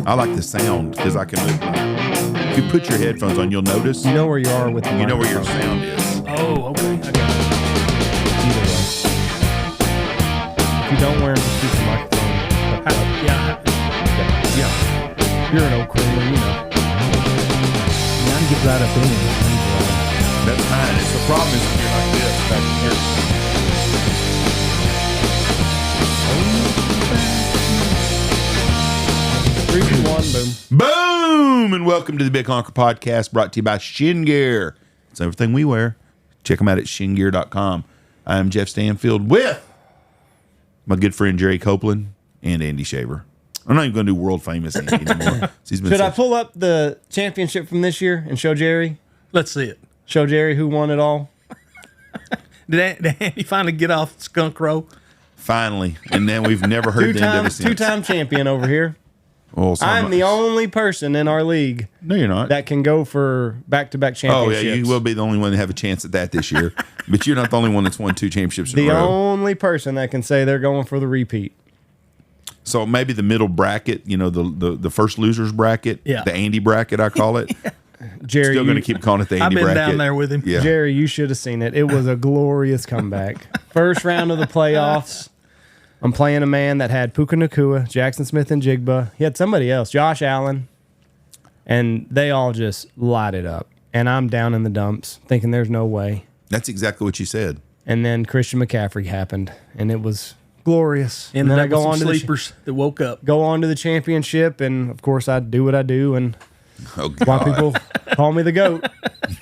I like the sound because I can move. If you put your headphones on, you'll notice. You know where you are with the You know where your microphone. sound is. Oh, okay. I got it. Either way. If you don't wear them, just keep the microphone. Yeah. You're an old crooner, you know. I can get right up in it. That's fine. It's the problem is when you're like this back here. 3, 2, 1, boom. Boom! And welcome to the Big Honker Podcast, brought to you by Shin Gear. It's everything we wear. Check them out at shingear.com. I am Jeff Stanfield with my good friend Jerry Coplen and Andy Shaver. I'm not even going to do world famous Andy anymore. Should I pull up the championship from this year and show Jerry? Let's see it. Show Jerry who won it all? Did Andy finally get off the skunk row? Finally. And then we've never heard the end of it since. Two-time champion over here. Oh, so I'm much. the only person in our league No, you're not. that can go for back-to-back Oh, championships. yeah, you will be the only one to have a chance at that this year. But you're not the only one that's won 2 championships in The a row. only person that can say they're going for the repeat. So maybe the middle bracket, you know, the first losers bracket, Yeah. the Andy bracket, I call it. Jerry, Still going to keep calling it the I've Andy been bracket. down there with him. Yeah. Jerry, you should have seen it. It was a glorious comeback. First round of the playoffs. I'm playing a man that had Puka Nakua, Jackson Smith and Jigba. He had somebody else, Josh Allen. And they all just lighted up. And I'm down in the dumps thinking there's no way. That's exactly what you said. And then Christian McCaffrey happened. And it was glorious. And then then I go on to sleepers that woke up. go on to the championship. And, of course, I do what I do. And Oh, why God. people call me the GOAT.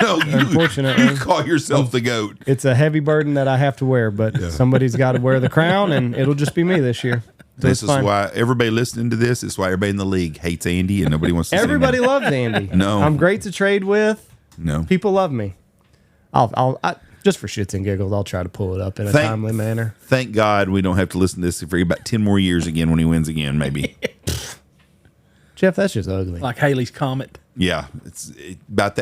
No, Unfortunately. you call yourself the GOAT. It's a heavy burden that I have to wear, but somebody's got to wear the crown, and it'll just be me this year. So This it's is fine. why everybody listening to this, is why everybody in the league hates Andy and nobody wants to see Everybody him. loves Andy. No. I'm great to trade with. No. People love me. I just for shits and giggles, I'll try to pull it up in a timely manner. Thank God we don't have to listen to this for about 10 more years again when he wins again, maybe. Jeff, that's just ugly. Like Haley's Comet. Yeah, about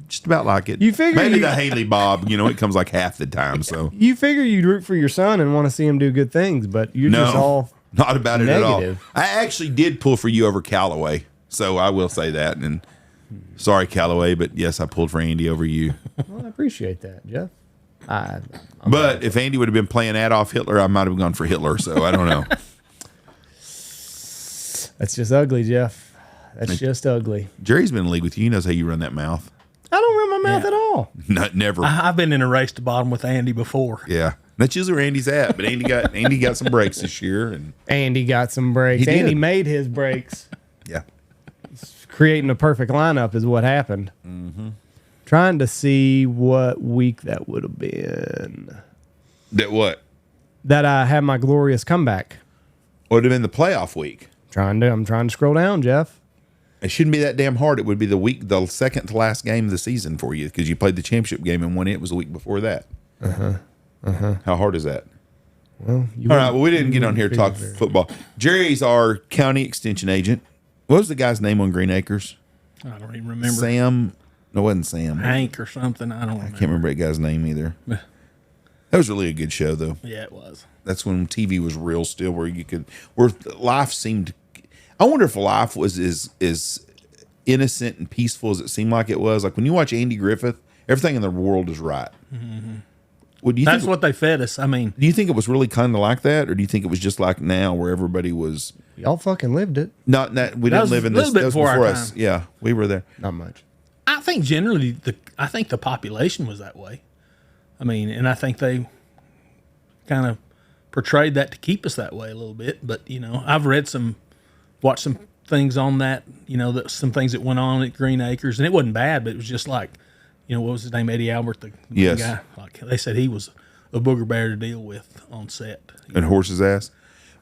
just about like it. You figure maybe you- the Haley Bob, you know, it comes like half the time. So You figure you'd root for your son and want to see him do good things, but you're just all not about it at all. negative. I actually did pull for you over Callaway, so I will say that. And sorry, Callaway, but yes, I pulled for Andy over you. well, I appreciate that, Jeff. But if Andy would have been playing Adolf Hitler, I might have gone for Hitler. So I don't know. That's just ugly, Jeff. That's just ugly. Jerry's been in the league with you. He knows how you run that mouth. I don't run my mouth Yeah. at all. Never. I've been in a race to bottom with Andy before. Yeah, that's usually where Andy's at. But Andy got some breaks this year, and Andy got some breaks. He did. Andy made his breaks. yeah. Creating a perfect lineup is what happened. Mm-hmm. Trying to see what week that would have been That what? that I had my glorious comeback. Would have been the playoff week. I'm trying to scroll down, Jeff. It shouldn't be that damn hard. It would be the second to last game of the season for you because you played the championship game and won it. It was a week before that. How hard is that? Well, All right. Well, we didn't get on here to talk football. Jerry's our county extension agent. What was the guy's name on Green Acres? I don't even remember. Sam. No, it wasn't Sam. Hank or something. I don't remember. Can't remember that guy's name either. That was really a good show, though. Yeah, it was. That's when TV was real still, where life seemed. I wonder if life was as innocent and peaceful as it seemed like it was. Like when you watch Andy Griffith, everything in the world is right. Mm-hmm. Well, That's what they fed us. I mean, do you think it was really kind of like that, or do you think it was just like now, where everybody was y'all fucking lived it. not that we That didn't was live in a little this? bit That was before our before us. time. Yeah, we were there. Not much. I think generally the population was that way. I mean, and I think they kind of portrayed that to keep us that way a little bit. But you know, I've watched some things on that. You know, some things that went on at Green Acres, and it wasn't bad, but it was just like, you know, what was his name, Eddie Albert, the Yes. guy. Like they said, he was a booger bear to deal with on set. And horse's ass.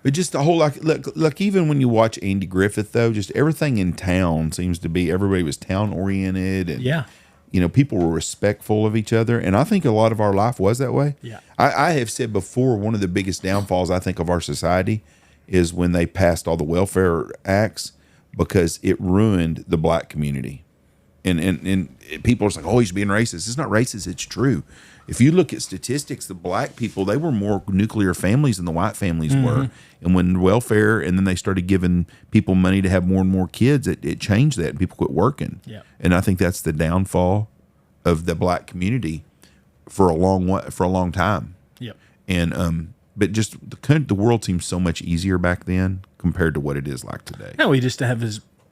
But just the whole like even when you watch Andy Griffith though, just everything in town seems to be everybody was town oriented and Yeah. you know, people were respectful of each other, and I think a lot of our life was that way. Yeah. I have said before, one of the biggest downfalls I think of our society is when they passed all the welfare acts because it ruined the black community. And people are like, oh, he's being racist. It's not racist. It's true. If you look at statistics, the black people, they were more nuclear families than the white families were. And when welfare, and then they started giving people money to have more and more kids, it changed that, and people quit working. Yeah. And I think that's the downfall of the black community for a long time. Yep. And but just the world seems so much easier back then compared to what it is like today. No,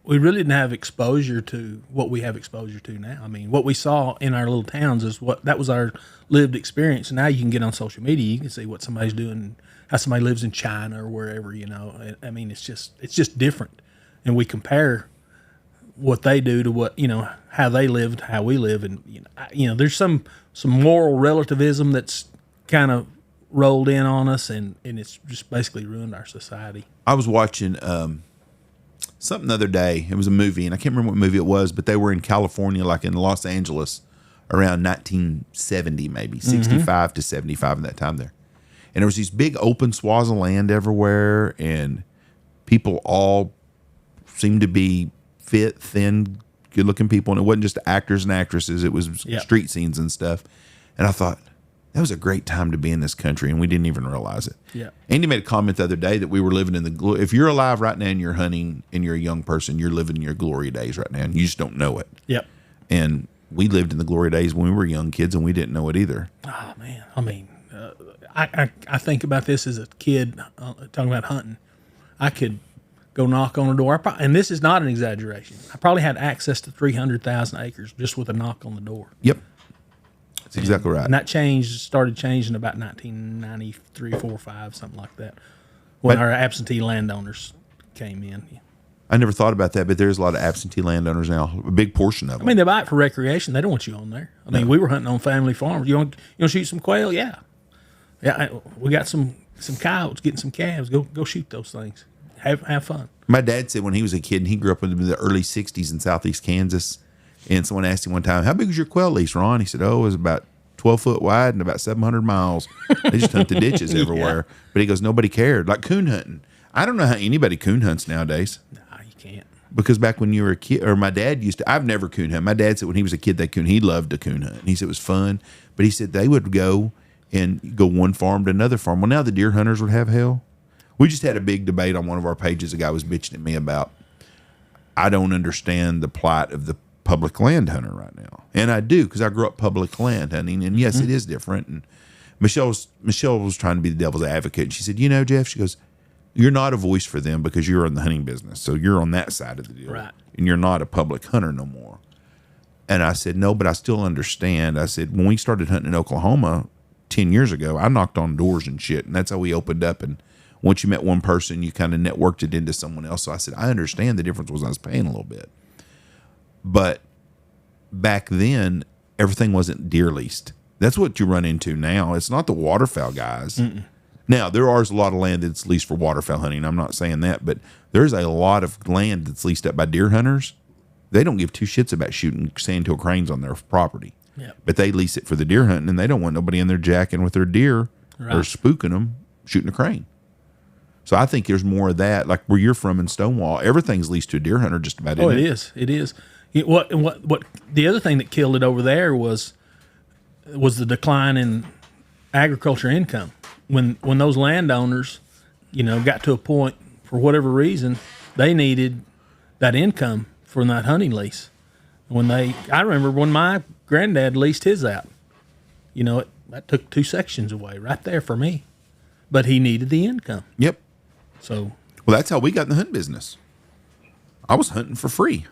we really didn't have exposure to what we have exposure to now. I mean, what we saw in our little towns that was our lived experience. And now you can get on social media, you can see what somebody's doing, how somebody lives in China or wherever. I mean, it's just different, and we compare what they do to what how they lived, how we live, and there's some moral relativism that's kind of rolled in on us, and it's just basically ruined our society. I was watching something the other day. It was a movie, and I can't remember what movie it was, but they were in California, like in Los Angeles, around 1970, maybe 65 to 75 in that time there. And there was these big open swaths of land everywhere, and people all seemed to be fit, thin, good-looking people, and it wasn't just actors and actresses. It was street scenes and stuff. And I thought, that was a great time to be in this country, and we didn't even realize it. Yeah. Andy made a comment the other day that we were living in if you're alive right now and you're hunting and you're a young person, you're living in your glory days right now, and you just don't know it. Yep. And we lived in the glory days when we were young kids, and we didn't know it either. Oh, man. I mean, I think about this as a kid, talking about hunting. I could go knock on a door, and this is not an exaggeration. I probably had access to 300,000 acres just with a knock on the door. Yep. That's exactly right. And that started changing about 1993, 4, 5, something like that, when our absentee landowners came in. I never thought about that, but there's a lot of absentee landowners now, a big portion of them. I mean, they buy it for recreation. They don't want you on there. I mean, we were hunting on family farms. You want to shoot some quail? Yeah. Yeah, we got some coyotes, getting some calves. Go shoot those things. Have fun. My dad said when he was a kid, and he grew up in the early 60s in southeast Kansas, and someone asked him one time, how big was your quail lease, Ron? He said, it was about 12 foot wide and about 700 miles. They just hunt the ditches everywhere. Yeah. But he goes, nobody cared. Like coon hunting. I don't know how anybody coon hunts nowadays. No, you can't. Because back when you were a kid, or my dad used to, I've never coon hunted. My dad said when he was a kid, he loved to coon hunt. And he said it was fun. But he said they would go one farm to another farm. Well, now the deer hunters would have hell. We just had a big debate on one of our pages. A guy was bitching at me about, I don't understand the plight of the public land hunter right now. And I do, because I grew up public land hunting. And yes, it is different. And Michelle was trying to be the devil's advocate. And she said, Jeff, she goes, you're not a voice for them because you're in the hunting business. So you're on that side of the deal. Right. And you're not a public hunter no more. And I said, no, but I still understand. I said, when we started hunting in Oklahoma 10 years ago, I knocked on doors and shit. And that's how we opened up. And once you met one person, you kind of networked it into someone else. So I said, I understand the difference was I was paying a little bit. But back then, everything wasn't deer leased. That's what you run into now. It's not the waterfowl guys. Mm-mm. Now, there is a lot of land that's leased for waterfowl hunting. I'm not saying that, but there's a lot of land that's leased up by deer hunters. They don't give two shits about shooting sandhill cranes on their property. Yep. But they lease it for the deer hunting, and they don't want nobody in there jacking with their deer or spooking them, shooting a crane. So I think there's more of that. Like where you're from in Stonewall, everything's leased to a deer hunter just about. It is. It is. What the other thing that killed it over there was the decline in agriculture income. When those landowners, got to a point for whatever reason, they needed that income from that hunting lease. I remember when my granddad leased his out, that took 2 sections away right there for me, but he needed the income. Yep. So, well, that's how we got in the hunting business. I was hunting for free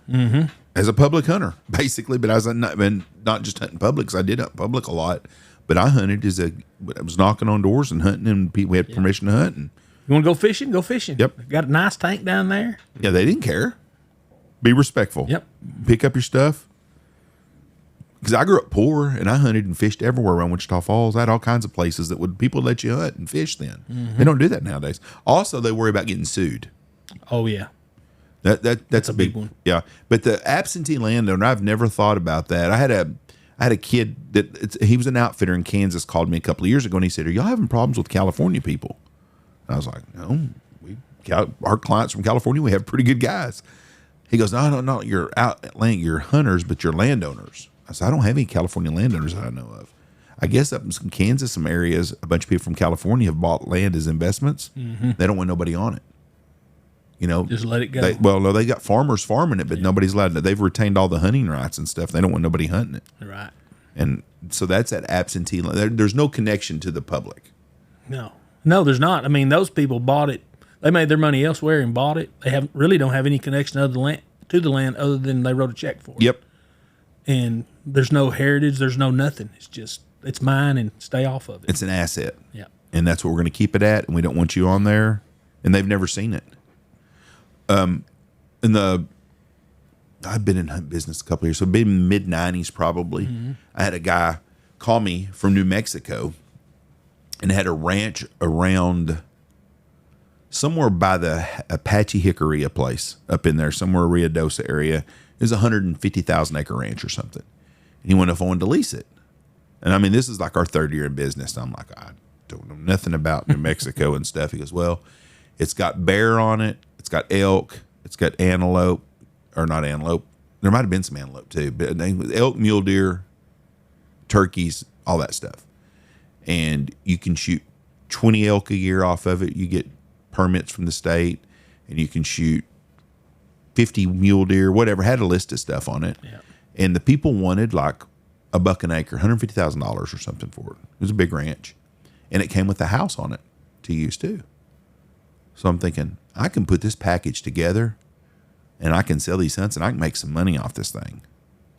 as a public hunter, basically. But I was not just hunting public, because I did hunt public a lot. But I hunted I was knocking on doors and hunting, and we had permission to hunt. And you want to go fishing? Go fishing. Yep. Got a nice tank down there. Yeah, they didn't care. Be respectful. Yep. Pick up your stuff. Because I grew up poor, and I hunted and fished everywhere around Wichita Falls. I had all kinds of places that people let you hunt and fish then. Mm-hmm. They don't do that nowadays. Also, they worry about getting sued. Oh, yeah. That's a big one. Yeah. But the absentee landowner, I've never thought about that. I had a kid he was an outfitter in Kansas, called me a couple of years ago, and he said, are y'all having problems with California people? And I was like, no. Our clients from California, we have pretty good guys. He goes, no, no, no, you're you're hunters, but you're landowners. I said, I don't have any California landowners that I know of. I guess up in some Kansas, some areas, a bunch of people from California have bought land as investments. Mm-hmm. They don't want nobody on it. You know, just let it go. No, they got farmers farming it, but nobody's allowed to. They've retained all the hunting rights and stuff. They don't want nobody hunting it. Right. And so that's that absentee. There's no connection to the public. No, there's not. I mean, those people bought it. They made their money elsewhere and bought it. They really don't have any connection to the land other than they wrote a check for it. Yep. And there's no heritage. There's no nothing. It's mine and stay off of it. It's an asset. Yeah. And that's what we're going to keep it at. And we don't want you on there. And they've never seen it. I've been in business a couple of years, so been mid 90s probably. Mm-hmm. I had a guy call me from New Mexico and had a ranch around somewhere by the Apache Hickory, a place up in there, somewhere Rio Dosa area. It was a 150,000 acre ranch or something. And he went if I wanted to lease it. And I mean, this is like our third year in business. I'm like, I don't know nothing about New Mexico and stuff. He goes, well, it's got bear on it. It's got elk. It's got antelope, or not antelope. There might have been some antelope too, but elk, mule deer, turkeys, all that stuff. And you can shoot 20 elk a year off of it. You get permits from the state, and you can shoot 50 mule deer, whatever. Had a list of stuff on it. Yeah. And the people wanted like $1 an acre, $150,000 or something for it. It was a big ranch, and it came with a house on it to use too. So I'm thinking, I can put this package together, and I can sell these hunts, and I can make some money off this thing.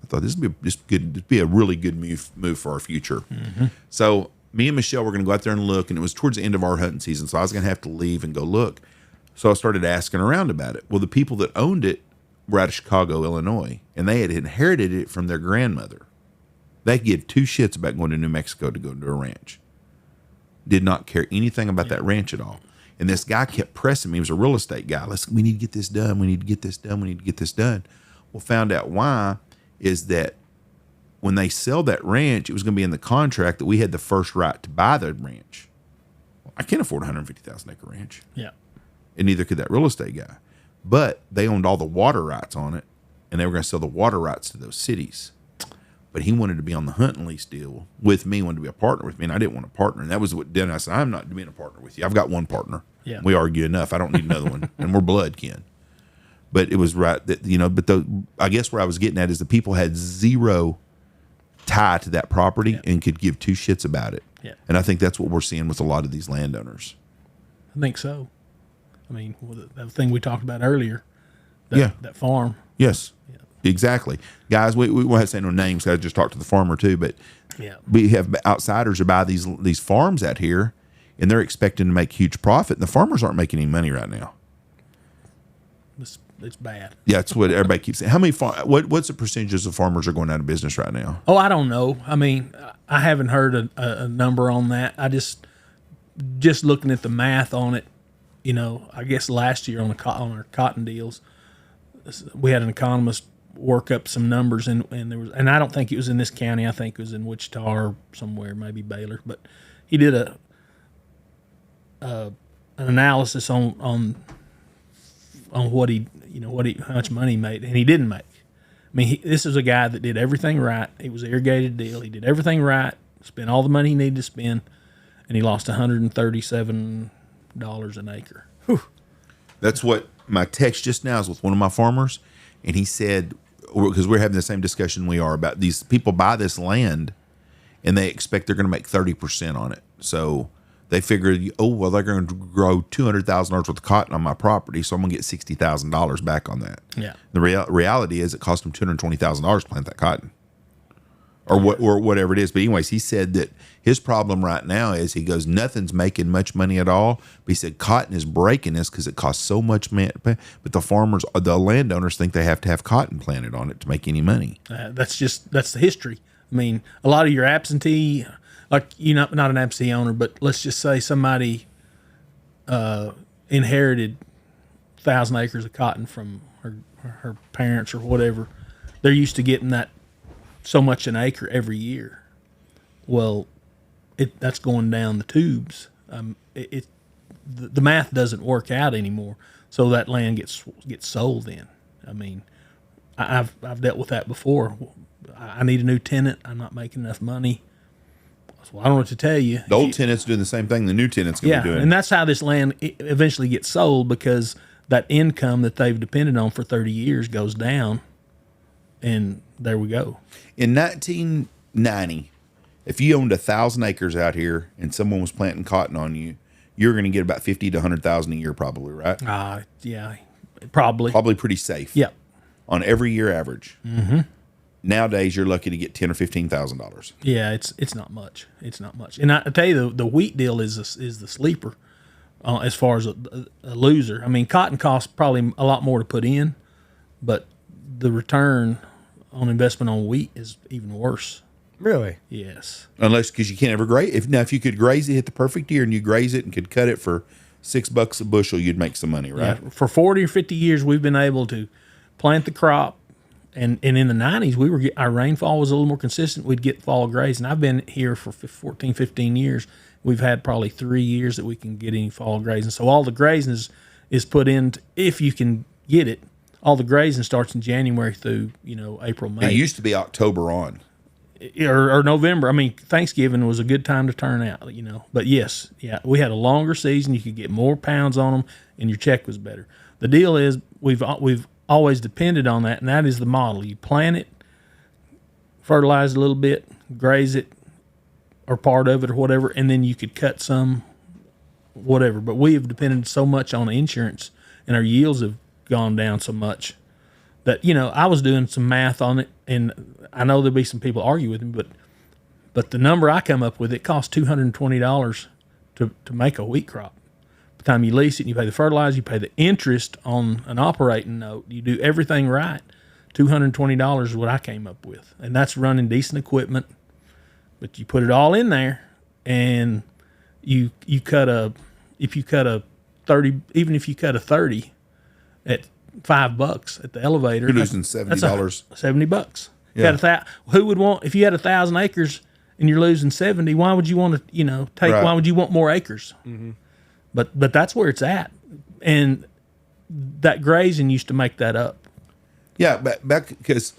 I thought this would be a really good move for our future. Mm-hmm. So me and Michelle were going to go out there and look, and it was towards the end of our hunting season, so I was going to have to leave and go look. So I started asking around about it. Well, the people that owned it were out of Chicago, Illinois, and they had inherited it from their grandmother. They give two shits about going to New Mexico to go to a ranch. Did not care anything about that ranch at all. And this guy kept pressing me. He was a real estate guy. We need to get this done. We need to get this done. We need to get this done. Well, found out why is that when they sell that ranch, it was going to be in the contract that we had the first right to buy the ranch. Well, I can't afford a 150,000 acre ranch. Yeah. And neither could that real estate guy. But they owned all the water rights on it, and they were going to sell the water rights to those cities. But he wanted to be on the hunting lease deal with me, wanted to be a partner with me, and I didn't want a partner. And that was what did. I said, I'm not being a partner with you. I've got one partner. Yeah. We argue enough. I don't need another one. And we're blood kin. But it was right that, I guess where I was getting at is the people had zero tie to that property and could give two shits about it. Yeah. And I think that's what we're seeing with a lot of these landowners. I think so. I mean, the thing we talked about earlier, that farm. Yes. Yeah. Exactly. Guys, we won't have to say no names. I just talked to the farmer too, but we have outsiders who buy these farms out here, and they're expecting to make huge profit, and the farmers aren't making any money right now. It's bad. Yeah, that's what everybody keeps saying. How many what's the percentages of farmers are going out of business right now? Oh, I don't know. I mean, I haven't heard a number on that. I just looking at the math on it, I guess last year on our cotton deals, we had an economist work up some numbers, and there was, and I don't think it was in this county. I think it was in Wichita or somewhere, maybe Baylor. But he did an analysis on what how much money he made, and he didn't make. I mean, this is a guy that did everything right. It was an irrigated deal. He did everything right, spent all the money he needed to spend, and he lost $137 an acre. Whew. That's what my text just now is with one of my farmers, and he said, because we're having the same discussion we are about these people buy this land, and they expect they're going to make 30% on it. So they figured, they're going to grow $200,000 worth of cotton on my property, so I'm going to get $60,000 back on that. Yeah. The reality is it cost them $220,000 to plant that cotton, or whatever it is. But anyways, he said that his problem right now is, he goes, nothing's making much money at all. But he said cotton is breaking us because it costs so much money. But the landowners think they have to have cotton planted on it to make any money. That's the history. I mean, a lot of your absentee, like not an absentee owner, but let's just say somebody inherited 1,000 acres of cotton from her parents or whatever. They're used to getting that so much an acre every year. Well, that's going down the tubes. The math doesn't work out anymore, so that land gets sold in. I mean, I've dealt with that before. I need a new tenant. I'm not making enough money. Well, I don't know what to tell you. The old tenant's doing the same thing the new tenant's going to be doing. And that's how this land eventually gets sold, because that income that they've depended on for 30 years goes down, and there we go. In 1990, if you owned 1,000 acres out here and someone was planting cotton on you, you're going to get about 50 to 100,000 a year, probably, right? Yeah, probably. Probably pretty safe. Yep. On every year average. Mm-hmm. Nowadays, you're lucky to get $10,000 or $15,000. Yeah, it's not much. It's not much. And I tell you, the wheat deal is the sleeper as far as a loser. I mean, cotton costs probably a lot more to put in, but the return on investment on wheat is even worse. Really? Yes. Because you can't ever graze. If you could graze it, hit the perfect year, and you graze it and could cut it for $6 a bushel, you'd make some money, right? Yeah. For 40 or 50 years, we've been able to plant the crop. And in the 90s, our rainfall was a little more consistent. We'd get fall grazing. I've been here for 14, 15 years. We've had probably 3 years that we can get any fall grazing. So all the grazing is put in, if you can get it. All the grazing starts in January through, April, May. It used to be October on. Or November. I mean, Thanksgiving was a good time to turn out, But yes, we had a longer season. You could get more pounds on them, and your check was better. The deal is we've always depended on that, and that is the model. You plant it, fertilize a little bit, graze it, or part of it or whatever, and then you could cut some, whatever. But we have depended so much on insurance, and our yields have gone down so much that, I was doing some math on it, and I know there'll be some people argue with me, but the number I come up with, it costs $220 to make a wheat crop. By the time you lease it, and you pay the fertilizer, you pay the interest on an operating note, you do everything right. $220 is what I came up with, and that's running decent equipment. But you put it all in there, and you cut a 30, even if you cut a 30 at $5 at the elevator, you're losing $70. $70. Yeah. Who would want, if you had 1,000 acres and you're losing 70? Why would you want to take? Right. Why would you want more acres? Mm-hmm. But that's where it's at, and that grazing used to make that up. Yeah, back because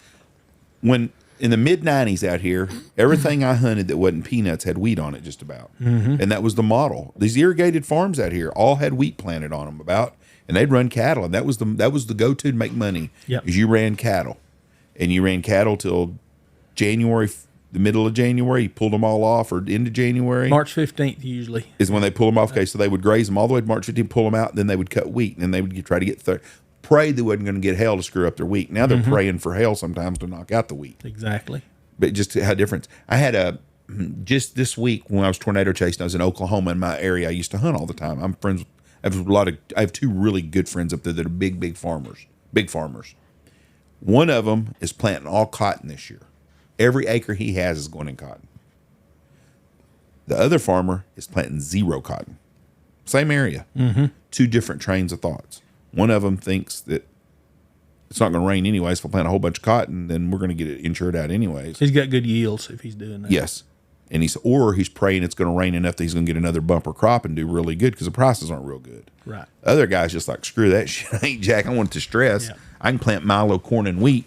when in the mid-90s out here, everything I hunted that wasn't peanuts had wheat on it just about. Mm-hmm. And that was the model. These irrigated farms out here all had wheat planted on them and they'd run cattle, and that was the go-to to make money. Yep. Is you ran cattle, and you ran cattle till January, the middle of January. You pulled them all off, or into January. March 15th usually is when they pull them off. Okay, so they would graze them all the way to March 15th, pull them out, and then they would cut wheat, and then they would try to get pray they wasn't going to get hail to screw up their wheat. Now they're praying for hail sometimes to knock out the wheat. Exactly. But just how different. I had just this week when I was tornado chasing, I was in Oklahoma in my area. I used to hunt all the time. I'm friends. I have two really good friends up there that are big farmers. Big farmers. One of them is planting all cotton this year. Every acre he has is going in cotton. The other farmer is planting zero cotton. Same area. Mm-hmm. Two different trains of thoughts. One of them thinks that it's not going to rain anyways. If I plant a whole bunch of cotton, then we're going to get it insured out anyways. He's got good yields if he's doing that. Yes. And he's praying it's going to rain enough that he's going to get another bumper crop and do really good because the prices aren't real good. Right. Other guys just like, screw that shit. I ain't Jack. I want it to stress. Yeah. I can plant milo, corn, and wheat,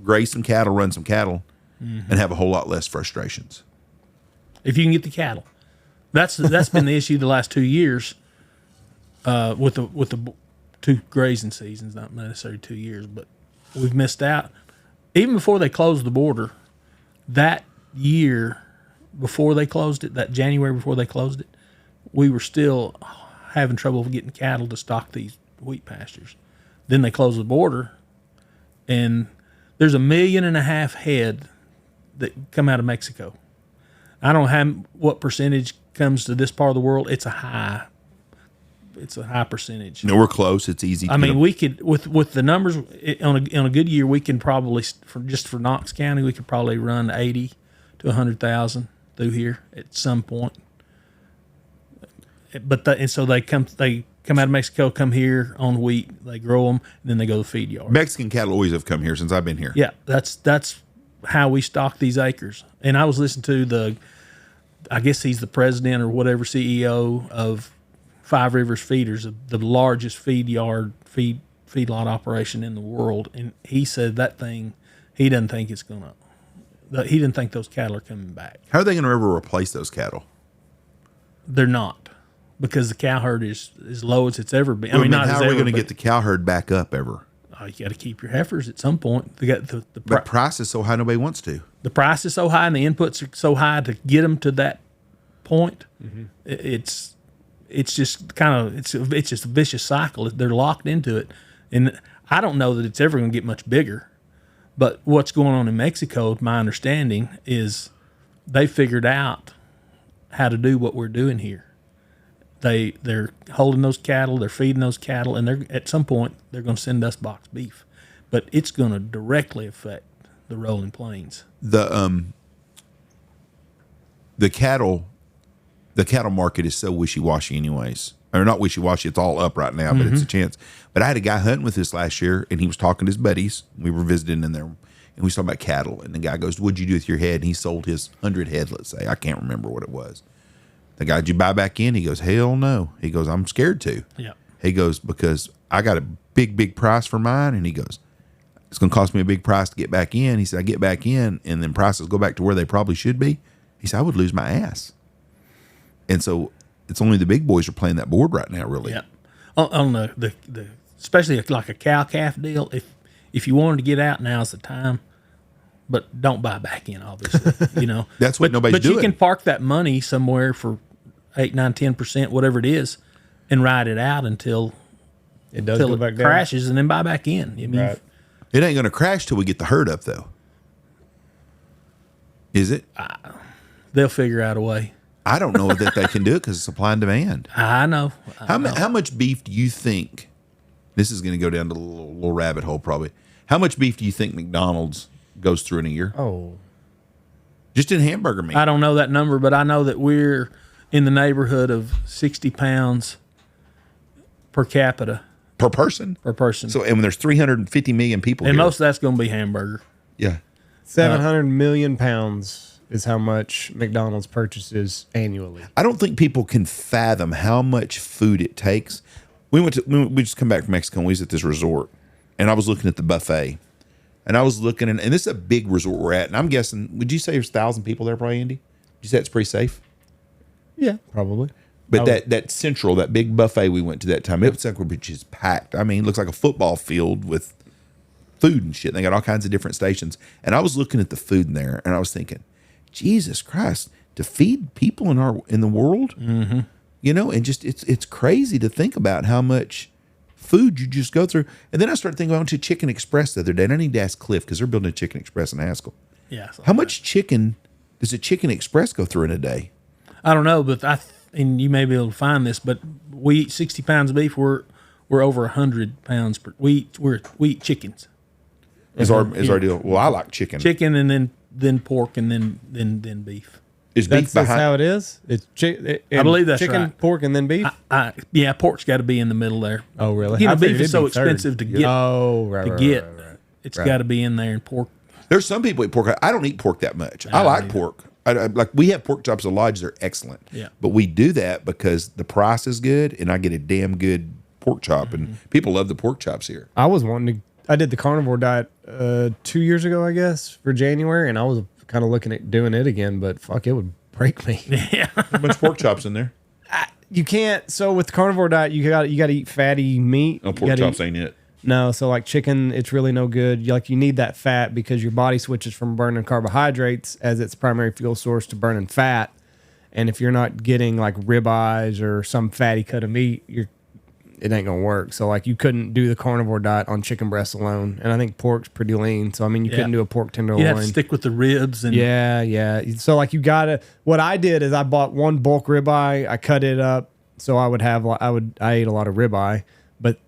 graze some cattle, run some cattle, and have a whole lot less frustrations. If you can get the cattle. That's been the issue the last 2 years with the two grazing seasons, not necessarily 2 years, but we've missed out. Even before they closed the border, that year before they closed it, that January before they closed it, we were still having trouble getting cattle to stock these wheat pastures. Then they closed the border, and there's 1.5 million head that come out of Mexico. I don't know what percentage comes to this part of the world. It's a high percentage. No, we're close. It's easy. I mean, we could with the numbers on a good year, we can probably for Knox County, we could probably run 80 to 100,000 through here at some point. But so they come out of Mexico, come here on wheat, they grow them, and then they go to the feed yard. Mexican cattle always have come here since I've been here. Yeah, that's how we stock these acres. And I was listening to I guess he's the president or whatever, CEO of Five Rivers Feeders, the largest feed feedlot operation in the world, and he said that thing, he doesn't think it's gonna. He didn't think those cattle are coming back. How are they going to ever replace those cattle? They're not, because the cow herd is as low as it's ever been. Well, not how as are we ever, going to but- get the cow herd back up ever? You got to keep your heifers at some point. They got the But price is so high, nobody wants to. the price is so high and the inputs are so high to get them to that point. Mm-hmm. It's just kind of it's just a vicious cycle. They're locked into it, and I don't know that it's ever going to get much bigger. But what's going on in Mexico, my understanding, is they figured out how to do what we're doing here. They're holding those cattle, they're feeding those cattle, and they're at some point they're going to send us boxed beef, but it's going to directly affect the rolling plains. The cattle market is so wishy-washy anyways. Or not wishy-washy, it's all up right now, but it's a chance. But I had a guy hunting with us last year, and he was talking to his buddies. We were visiting in there, and we was talking about cattle. And the guy goes, "What'd you do with your head?" And he sold his 100 head, let's say. I can't remember what it was. The guy, "Did you buy back in?" He goes, "Hell no." He goes, "I'm scared to." Yeah. He goes, "Because I got a big price for mine." And he goes, "It's going to cost me a big price to get back in." He said, "I get back in, and then prices go back to where they probably should be." He said, "I would lose my ass." And so it's only the big boys are playing that board right now, really. Yeah. On the especially like a cow calf deal, if you wanted to get out, now's the time. But don't buy back in, obviously. That's what nobody's doing. But you can park that money somewhere for 8, 9, 10%, whatever it is, and ride it out until It does go back down. crashes, and then buy back in. I mean, Right. It ain't going to crash till we get the herd up, though. Is it? they'll figure out a way. I don't know that they can do it because of supply and demand. I know. How much beef do you think? This is going to go down to a little rabbit hole, probably. How much beef do you think McDonald's goes through in a year? Oh, Just in hamburger meat. I don't know that number, but I know that we're in the neighborhood of 60 pounds per capita Per person? per person. So, and when there's 350 million people and here. most of that's going to be hamburger. Yeah. 700 million pounds is how much McDonald's purchases annually. I don't think people can fathom how much food it takes. We just come back from Mexico, and we was at this resort, and I was looking at the buffet, and I was looking, and this is a big resort we're at, and I'm guessing, would you say there's 1,000 people there, probably, Andy? Would you say it's pretty safe? Yeah, probably. But that big buffet we went to that time, it was like, which is packed. I mean, it looks like a football field with food and shit. They got all kinds of different stations, and I was looking at the food in there, and I was thinking, Jesus Christ, to feed people in the world, and just it's crazy to think about how much food you just go through. And then I started thinking, I went to Chicken Express the other day, and I need to ask Cliff because they're building a Chicken Express in Haskell. Yeah. How much chicken does a Chicken Express go through in a day? I don't know, but and you may be able to find this, but we eat 60 pounds of beef. We're over 100 pounds per. We eat chickens. Is our deal? Well, I like chicken. Chicken and then pork and then beef. Is That's beef behind? how it is. It's I believe that's chicken, right. pork, and then beef. Yeah, pork's got to be in the middle there. Oh, really? You know, I figured beef is it'd so be third. expensive to get. Oh, right. to right, get, right, right. it's got to be in there, and pork. There's some people eat pork. I don't eat pork that much. I like pork. I like we have pork chops at Lodge. They're excellent. Yeah. But we do that because the price is good, and I get a damn good pork chop, and people love the pork chops here. I was wanting to. I did the carnivore diet 2 years ago, I guess, for January, and I was kind of looking at doing it again, but fuck, it would break me. Yeah. How much pork chops in there? You can't. So with the carnivore diet, you got to eat fatty meat. No, You pork gotta chops eat- ain't it. No, so like chicken, it's really no good. You need that fat because your body switches from burning carbohydrates as its primary fuel source to burning fat. And if you're not getting like ribeyes or some fatty cut of meat, it ain't gonna work. So like you couldn't do the carnivore diet on chicken breasts alone. And I think pork's pretty lean. So I mean you couldn't do a pork tenderloin. You have to stick with the ribs and Yeah. So like you gotta. What I did is I bought one bulk ribeye. I cut it up so I ate a lot of ribeye, but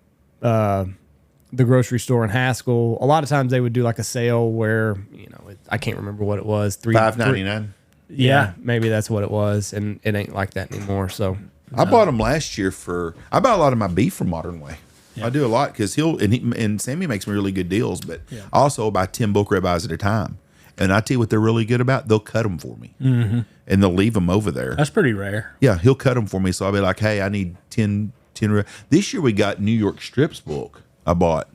the grocery store in Haskell, a lot of times they would do like a sale where I can't remember what it was. $5.99. Yeah, maybe that's what it was, and it ain't like that anymore. So I bought them last year I buy a lot of my beef from Modern Way. I do a lot because and Sammy makes me really good deals, but I also buy 10 bulk ribeyes at a time. And I tell you what they're really good about. They'll cut them for me, and they'll leave them over there. that's pretty rare. Yeah, he'll cut them for me. So I'll be like, hey, I need 10 this year we got New York strips bulk. I bought.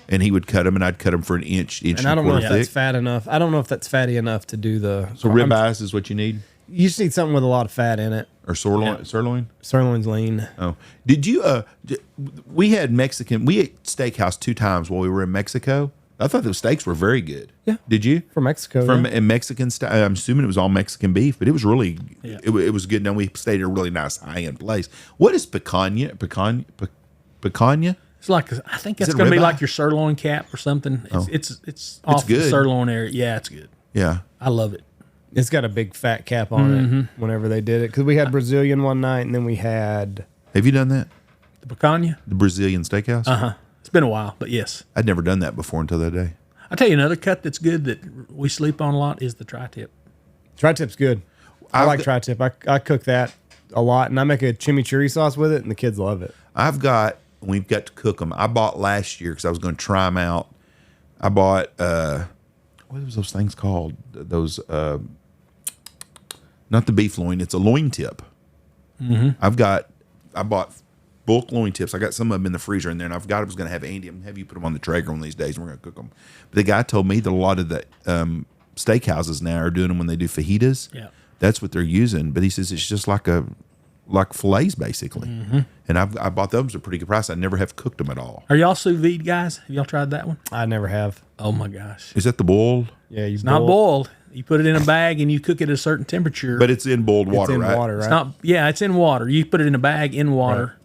And he would cut them, and I'd cut them for an inch And I don't know quarter if thick. that's fat enough. I don't know if that's fatty enough to do the. So ribeyes is what you need? You just need something with a lot of fat in it. Or sirloin? Sirloin? Sirloin's lean. Oh. Did you, we ate Steakhouse 2 times while we were in Mexico. I thought those steaks were very good. Yeah. Did you? From Mexico. From yeah. a Mexican style. I'm assuming it was all Mexican beef, but it was really, Yeah. it was good. And we stayed at a really nice high-end place. What is picanha? Picanha? It's like I think Is it's it going to be ribeye? like your sirloin cap or something. It's off the good. sirloin area. Yeah, it's good. Yeah. I love it. It's got a big fat cap on it whenever they did it. Because we had Brazilian one night, and then we had. Have you done that? The picanha. The Brazilian steakhouse? It's been a while, but yes. I'd never done that before until that day. I'll tell you another cut that's good that we sleep on a lot is the tri-tip. Tri-tip's good. I like tri-tip. I cook that a lot, and I make a chimichurri sauce with it, and the kids love it. We've got to cook them. I bought last year because I was going to try them out. I bought, what was those things called? Those, not the beef loin. It's a loin tip. Mm-hmm. I bought bulk loin tips. I got some of them in the freezer in there, and I was going to have Andy. I'm going to have you put them on the Traeger one of these days, and we're going to cook them. But the guy told me that a lot of the steakhouses now are doing them when they do fajitas. Yeah. That's what they're using. But he says it's just like fillets, basically. Mm-hmm. And I bought those at a pretty good price. I never have cooked them at all. Are y'all sous vide guys? Have y'all tried that one? I never have. Oh my gosh. Is that the boiled? Yeah, It's not boiled. You put it in a bag and you cook it at a certain temperature. But it's in boiled water, It's in right? water, right? It's not. Yeah, it's in water. You put it in a bag in water.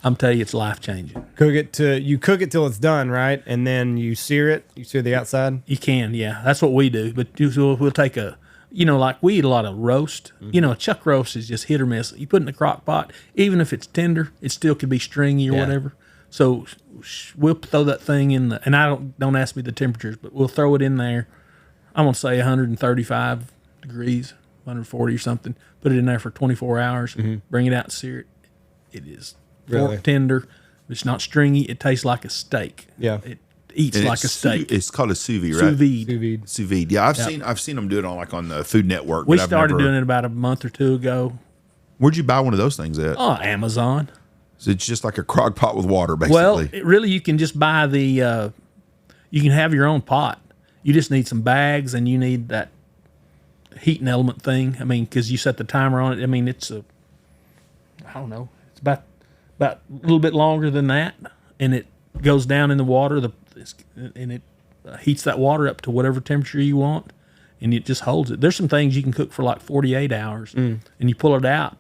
I'm telling you, it's life changing. You cook it till it's done, right? And then you sear it. You sear the outside. You can, yeah. That's what we do. But we'll take like we eat a lot of roast. A chuck roast is just hit or miss. You put it in the crock pot, even if it's tender, it still could be stringy or whatever. So we'll throw that thing in and I don't ask me the temperatures, but we'll throw it in there. I'm gonna say 135 degrees, 140 or something. Put it in there for 24 hours. Bring it out and sear it. It is fork tender. It's not stringy. It tastes like a steak. Yeah. It eats And like a steak. It's called a sous vide, Sous right? vide. Sous vide. Sous vide. Yeah, I've seen them do it on the Food Network. We but I've started never- doing it about a month or two ago. Where'd you buy one of those things at? Oh, Amazon. So it's just like a crock pot with water, basically. Well, really, you can just buy you can have your own pot. You just need some bags and you need that heating element thing. I mean, because you set the timer on it. I mean, I don't know, it's about a little bit longer than that, and it goes down in the water. And it heats that water up to whatever temperature you want, and it just holds it. There's some things you can cook for like 48 hours, and you pull it out,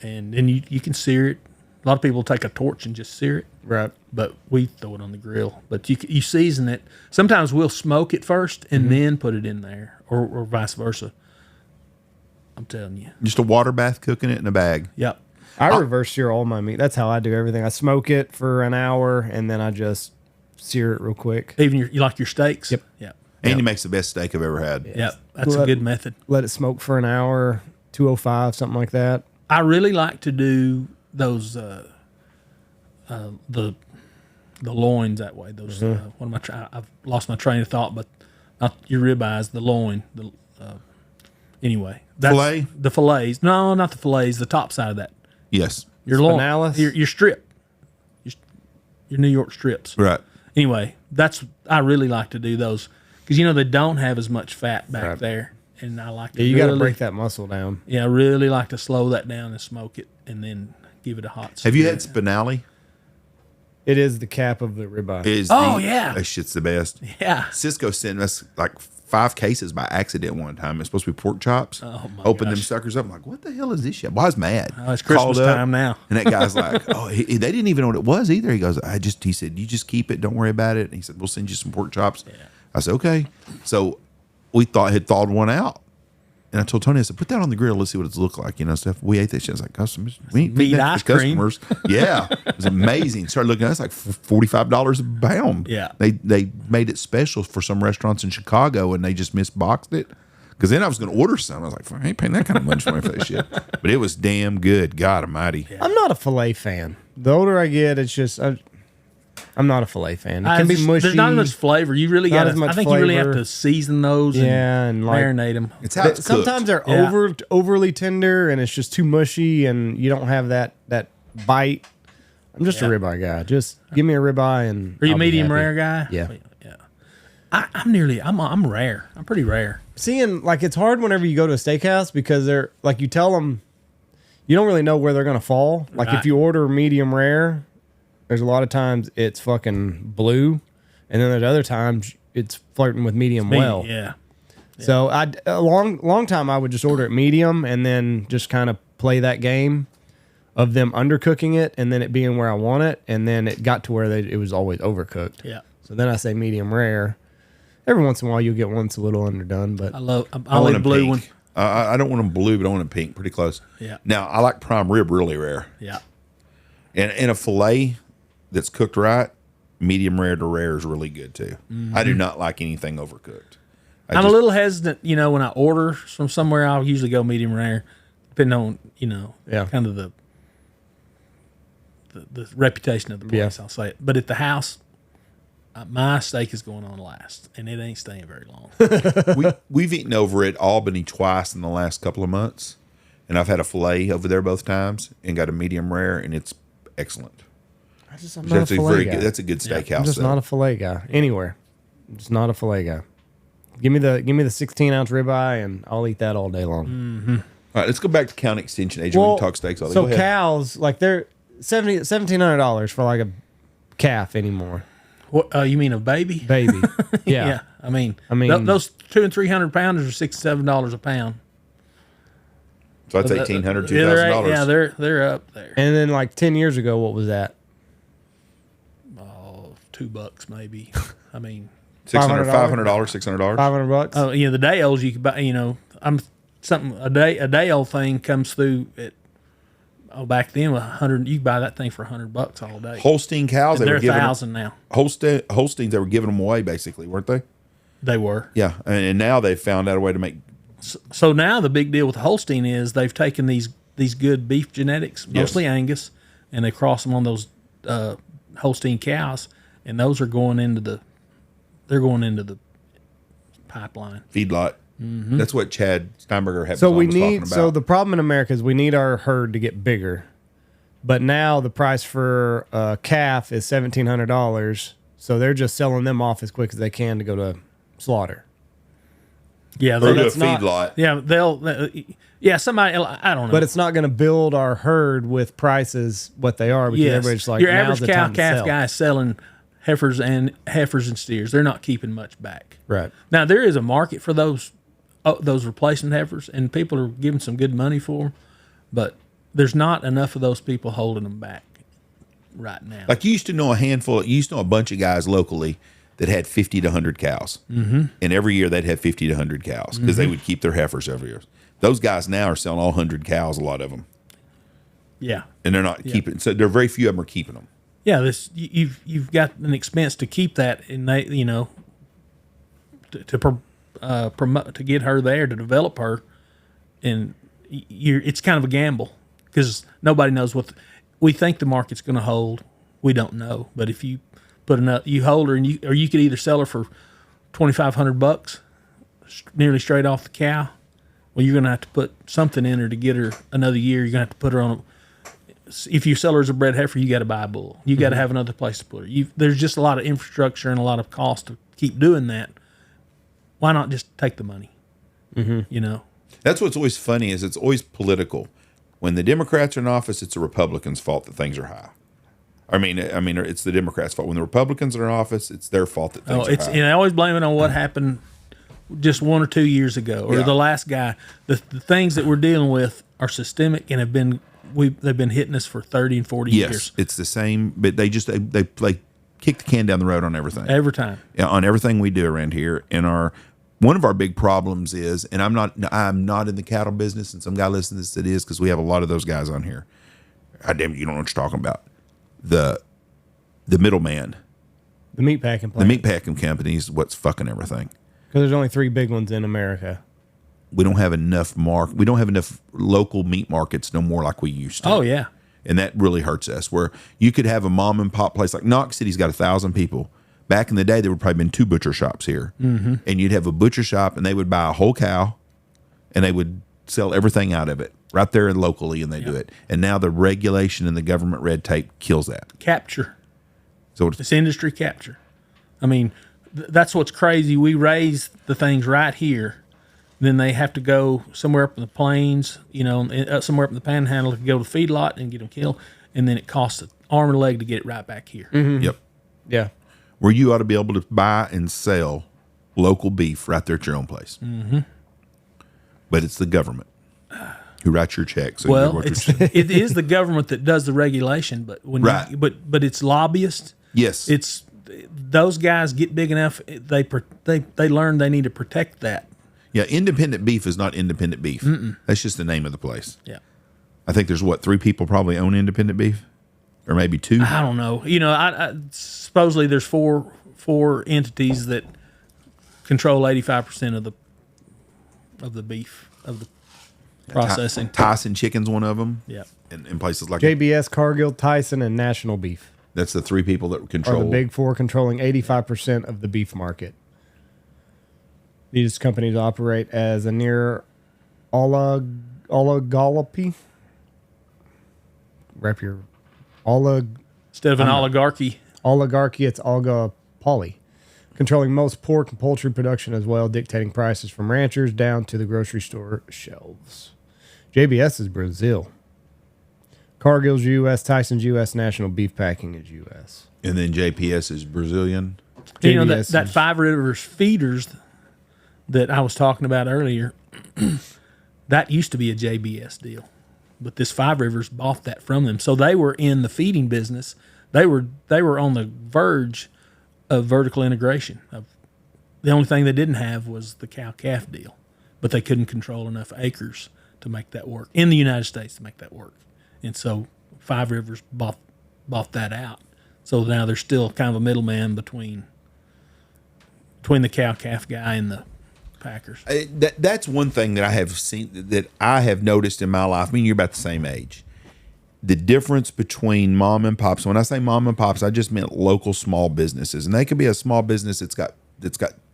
and then you can sear it. A lot of people take a torch and just sear it. Right. But we throw it on the grill. But you season it. Sometimes we'll smoke it first and then put it in there, or vice versa. I'm telling you. Just a water bath cooking it in a bag. Yep. I reverse sear all my meat. That's how I do everything. I smoke it for an hour, and then I just sear it real quick. Even you like your steaks? Yep. Yep. Andy makes the best steak I've ever had. Yep. That's a good method. Let it smoke for an hour, 205, something like that. I really like to do those the loins that way. Those what am I I've lost my train of thought, but not your ribeyes, the loin. Anyway, that's Filet? the fillets. No, not the fillets. The top side of that. Yes. Your loin, Spinalis? your strip, your New York strips. Right. Anyway, I really like to do those because they don't have as much fat back there, and I like to. Yeah, you got to really- break that muscle down. Yeah, I really like to slow that down and smoke it, and then give it a hot. Have you sear. had spinelli? It is the cap of the ribeye. That shit's the best. Yeah. Cisco sent us like 5 cases by accident one time. It's supposed to be pork chops. Oh, my Open them gosh. suckers up. I'm like, what the hell is this shit? Well, I was mad. Oh, it's Christmas Called up, time now. And that guy's like, they didn't even know what it was either. He goes, he said, you just keep it. Don't worry about it. And he said, we'll send you some pork chops. Yeah. I said, okay. So we had thawed one out. And I told Tony, I said, put that on the grill. Let's see what it's look like. Stuff. We ate that shit. I was like, customers. We ain't Meat feeding that ice to cream. customers. Yeah. It was amazing. Started looking at it. It's like $45 a pound. Yeah. They made it special for some restaurants in Chicago, and they just misboxed it. Because then I was going to order some. I was like, I ain't paying that kind of money for that shit. But it was damn good. God almighty. I'm not a filet fan. The older I get, it's just I'm not a filet fan. It can be mushy. There's not much flavor. You really Not got as much I think you really have flavor. to season those and like, marinate them. It's how it's sometimes cooked. they're Yeah. overly tender, and it's just too mushy, and you don't have that bite. I'm just a ribeye guy. Just give me a ribeye and Are you I'll be medium happy. rare guy? Yeah. Yeah. I'm rare. I'm pretty rare. Seeing, like, it's hard whenever you go to a steakhouse because they're, like, you tell them, you don't really know where they're going to fall. Like, Right. if you order medium rare, there's a lot of times it's fucking blue. And then at other times, it's flirting with medium well. Yeah. So a long time I would just order it medium and then just kind of play that game of them undercooking it and then it being where I want it. And then it got to where it was always overcooked. Yeah. So then I say medium rare. Every once in a while you'll get one that's a little underdone, but I I want like a blue pink. one. I don't want them blue, but I want them pink. Pretty close. Yeah. Now, I like prime rib really rare. Yeah. And a filet that's cooked right, medium rare to rare is really good too. I do not like anything overcooked. I'm a little hesitant, when I order from somewhere, I'll usually go medium rare, depending on, kind of the reputation of the place, I'll say it. But at the house, my steak is going on last, and it ain't staying very long. We've eaten over at Albany twice in the last couple of months, and I've had a filet over there both times and got a medium rare, and it's excellent. I'm not a filet guy. That's a good steakhouse. I'm just not a filet guy anywhere. I'm just not a filet guy. Give me the 16-ounce ribeye, and I'll eat that all day long. Mm-hmm. All right, let's go back to county extension agent. We can talk steaks all day. So cows, like they're $1,700 for like a calf anymore. What you mean a baby? Baby, yeah. Yeah. I mean, those 200 and 300 pounders are $6-7 a pound. So that's $1,800, Yeah, $2,000. Yeah, they're up there. And then like 10 years ago, what was that? Oh, $2 maybe. I mean, $500, $600. $500. oh, the day olds you could buy. A day old thing comes through at. Oh, back then, 100. You could buy that thing for $100 all day. Holstein cows, And they were they're giving 1,000 now. Holsteins, they were giving them away basically, weren't they? They were. Yeah, and now they've found out a way to make. So now the big deal with the Holstein is they've taken these good beef genetics, mostly Angus, and they cross them on those Holstein cows, and those are going into the pipeline. Feedlot. Mm-hmm. That's what Chad Steinberger had. So was talking about. So the problem in America is we need our herd to get bigger, but now the price for a calf is $1,700. So they're just selling them off as quick as they can to go to slaughter. Yeah, or to a that's not- feedlot. yeah, somebody. I don't know, But it's not going to build our herd with prices what they are because everybody's like, your now's average the cow time to calf sell. guy is selling heifers and steers. They're not keeping much back. Right. Now there is a market for those replacement heifers, and people are giving some good money for them, but there's not enough of those people holding them back right now. Like you used to know a bunch of guys locally that had 50 to 100 cows. Mm-hmm. And every year they'd have 50 to 100 cows because they would keep their heifers every year. Those guys now are selling all 100 cows, a lot of them. Yeah. And they're not keeping, so there are very few of them are keeping them. Yeah, you've got an expense to keep that, and they to promote, to get her there, to develop her, and it's kind of a gamble because nobody knows what we think the market's going to hold. We don't know, but if you put you hold her, and you could either sell her for $2,500, nearly straight off the cow. Well, you're going to have to put something in her to get her another year. You're going to have to put her on. If you sell her as a bred heifer, you got to buy a bull. You got to have another place to put her. There's just a lot of infrastructure and a lot of cost to keep doing that. Why not just take the money? Mm-hmm. That's what's always funny is it's always political. When the Democrats are in office, it's the Republicans' fault that things are high. I mean, it's the Democrats' fault. When the Republicans are in office, it's their fault that things are high. And I always blame it on what happened just 1 or 2 years ago, or the last guy. The things that we're dealing with are systemic and they've been hitting us for 30 and 40 years. Yes, it's the same, but they kick the can down the road on everything. Every time. Yeah, on everything we do around here. And one of our big problems is, and I'm not in the cattle business, and some guy listening to this that is, because we have a lot of those guys on here. God damn it, you don't know what you're talking about. The middleman. The meat packing The plant. meat packing company is what's fucking everything. Because there's only 3 big ones in America. We don't have enough local meat markets no more like we used to. Oh, yeah. And that really hurts us, where you could have a mom and pop place like Knox City's got 1,000 people. Back in the day, there would probably been 2 butcher shops here. Mm-hmm. And you'd have a butcher shop and they would buy a whole cow and they would sell everything out of it. right there and locally, and they do it. And now the regulation and the government red tape kills that. Capture. So It's industry capture. I mean, that's what's crazy. We raise the things right here. Then they have to go somewhere up in the plains, somewhere up in the panhandle to go to the feedlot and get them killed. And then it costs an arm and a leg to get it right back here. Yep. Yeah. Where you ought to be able to buy and sell local beef right there at your own place. Mm-hmm. But it's the government who writes your checks. So Well, it is the government that does the regulation, but Right. but it's lobbyists. yes. It's those guys get big enough. They learn they need to protect that. Yeah, independent beef is not independent beef. That's just the name of the place. Yeah. I think there's 3 people probably own independent beef, or maybe 2. I don't know. I supposedly there's four entities that control 85% of the beef of the processing. Tyson Chicken's one of them. Yeah. In places like that. JBS, Cargill, Tyson, and National Beef That's the 3 people that are control. the big 4, controlling 85% of the beef market. These companies operate as a near oligopoly. Wrap your Instead of an oligarchy. oligarchy, it's oligopoly, controlling most pork and poultry production as well, dictating prices from ranchers down to the grocery store shelves. JBS is Brazil. Cargill's U.S., Tyson's U.S., National Beef Packing is U.S. And then JPS is Brazilian. JBS that is- Five Rivers feeders that I was talking about earlier, that used to be a JBS deal. But this Five Rivers bought that from them. So they were in the feeding business. They were on the verge of vertical integration. The only thing they didn't have was the cow-calf deal. But they couldn't control enough acres to make that work in the United States to make that work. And so Five Rivers bought that out. So now there's still kind of a middleman between the cow-calf guy and the packers. That's one thing that I have seen, that I have noticed in my life. I mean, you're about the same age. The difference between mom and pops. When I say mom and pops, I just meant local small businesses, and they could be a small business that's got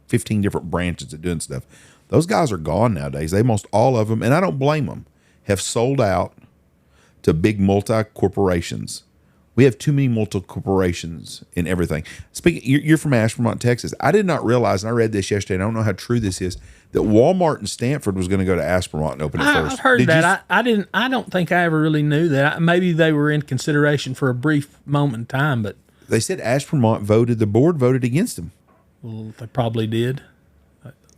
15 different branches of doing stuff. Those guys are gone nowadays. They most all of them, and I don't blame them, have sold out to big multi corporations. We have too many multi corporations in everything. Speaking, you're from Ashburn, Texas. I did not realize, and I read this yesterday, and I don't know how true this is, that Walmart in Stanford was going to go to Ashburn and open it first. I've heard that. I don't think I ever really knew that. Maybe they were in consideration for a brief moment in time, but They said Ashburn the board voted against them. well, they probably did.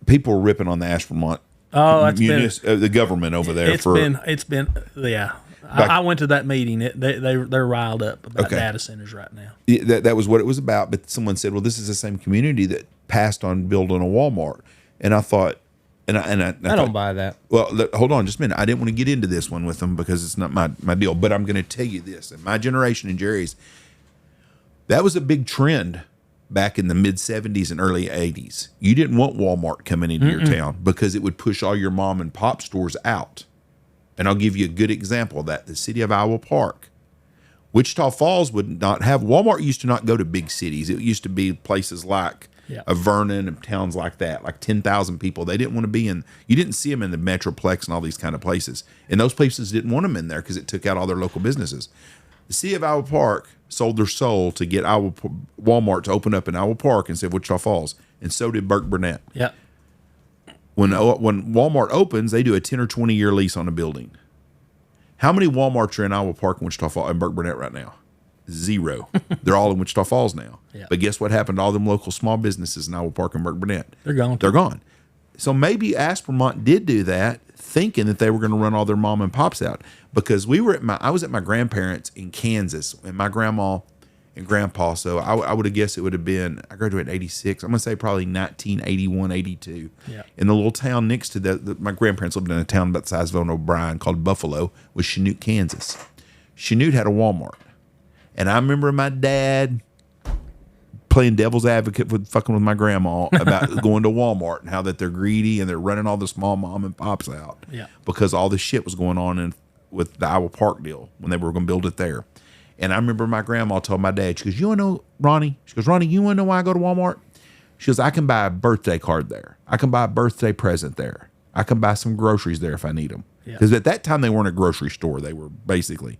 People were ripping on the Ashburn Oh, that's the government over there. It's been yeah. I went to that meeting. They're riled up about data centers right now. That was what it was about. But someone said, "Well, this is the same community that passed on building a Walmart." And I thought, I don't buy that. Well, hold on just a minute. I didn't want to get into this one with them because it's not my deal. But I'm going to tell you this: in my generation and Jerry's, that was a big trend back in the mid 70s and early 80s. You didn't want Walmart coming into your town because it would push all your mom and pop stores out. And I'll give you a good example of that. The city of Iowa Park. Wichita Falls would not have, Walmart used to not go to big cities. It used to be places like a Vernon and towns like that, like 10,000 people. They didn't want to be in, you didn't see them in the Metroplex and all these kind of places. And those places didn't want them in there because it took out all their local businesses. The city of Iowa Park sold their soul to get Walmart to open up in Iowa Park instead of Wichita Falls. And so did Burke Burnett. Yeah. When Walmart opens, they do a 10 or 20 year lease on a building. How many Walmarts are in Iowa Park and Wichita Falls and Burke Burnett right now? 0. They're all in Wichita Falls now. Yeah. But guess what happened to all them local small businesses in Iowa Park and Burke Burnett? They're gone. They're gone. So maybe Aspermont did do that, thinking that they were going to run all their mom and pops out. Because I was at my grandparents in Kansas, and my grandma and grandpa. So I would have guessed it would have been, I graduated in 86. I'm going to say probably 1981, 82. Yeah. In the little town next to that, my grandparents lived in a town about the size of O'Brien called Buffalo, was Chanute, Kansas. Chanute had a Walmart. And I remember my dad playing devil's advocate with fucking with my grandma about going to Walmart and how that they're greedy and they're running all the small mom and pops out. Yeah. Because all this shit was going on with the Iowa Park deal when they were going to build it there. And I remember my grandma told my dad, she goes, "You want to know, Ronnie?" She goes, "Ronnie, you want to know why I go to Walmart?" She goes, "I can buy a birthday card there. I can buy a birthday present there. I can buy some groceries there if I need them." Yeah. Because at that time, they weren't a grocery store. They were basically,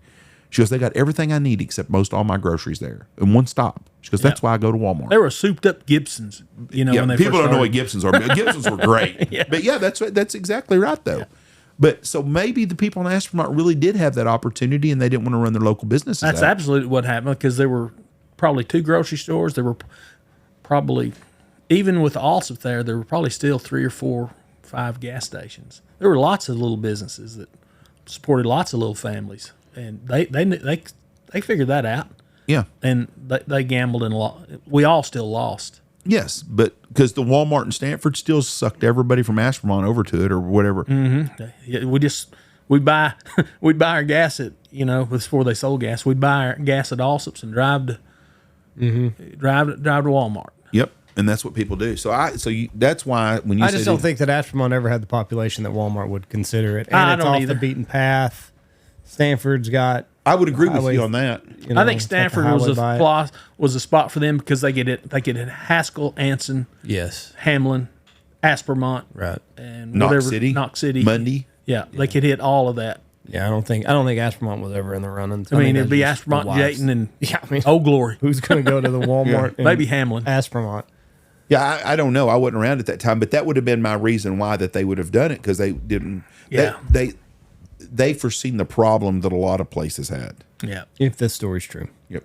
she goes, they got everything I need except most all my groceries there in one stop. She goes, that's why I go to Walmart. They were souped up Gibsons, you know, when they people first don't know what started. Gibsons are. Gibsons were great. But yeah, that's exactly right, though. Yeah. But so maybe the people in Aspermont really did have that opportunity and they didn't want to run their local businesses. That's absolutely what happened, because there were probably 2 grocery stores. There were probably, even with Allsup there were probably still 3 or 4, 5 gas stations. There were lots of little businesses that supported lots of little families, and they figured that out. Yeah, and they gambled and lost. We all still lost. Yes, but because the Walmart in Stanford still sucked everybody from Aspermont over to it or whatever. Mm-hmm. Yeah, we'd buy our gas at, you know, before they sold gas. We'd buy our gas at Allsup's and drive to Walmart. Yep, and that's what people do. That's why when you I just don't think that Aspermont ever had the population that Walmart would consider it, and I it's don't off either. the beaten path. Stanford's got. I would agree with you on that. You know, I think Stanford was a spot for them because they get Haskell, Anson, yes, Hamlin, Aspermont, right, and Knox City, Mundy. Yeah, they could hit all of that. Yeah, I don't think Aspermont was ever in the running. I mean, it'd be Aspermont, Jayton, and Old Glory. Who's going to go to the Walmart? Yeah. Maybe Hamlin, Aspermont. Yeah, I don't know. I wasn't around at that time, but that would have been my reason why that they would have done it, because they didn't. Yeah. They foreseen the problem that a lot of places had. Yeah. If this story's true. Yep.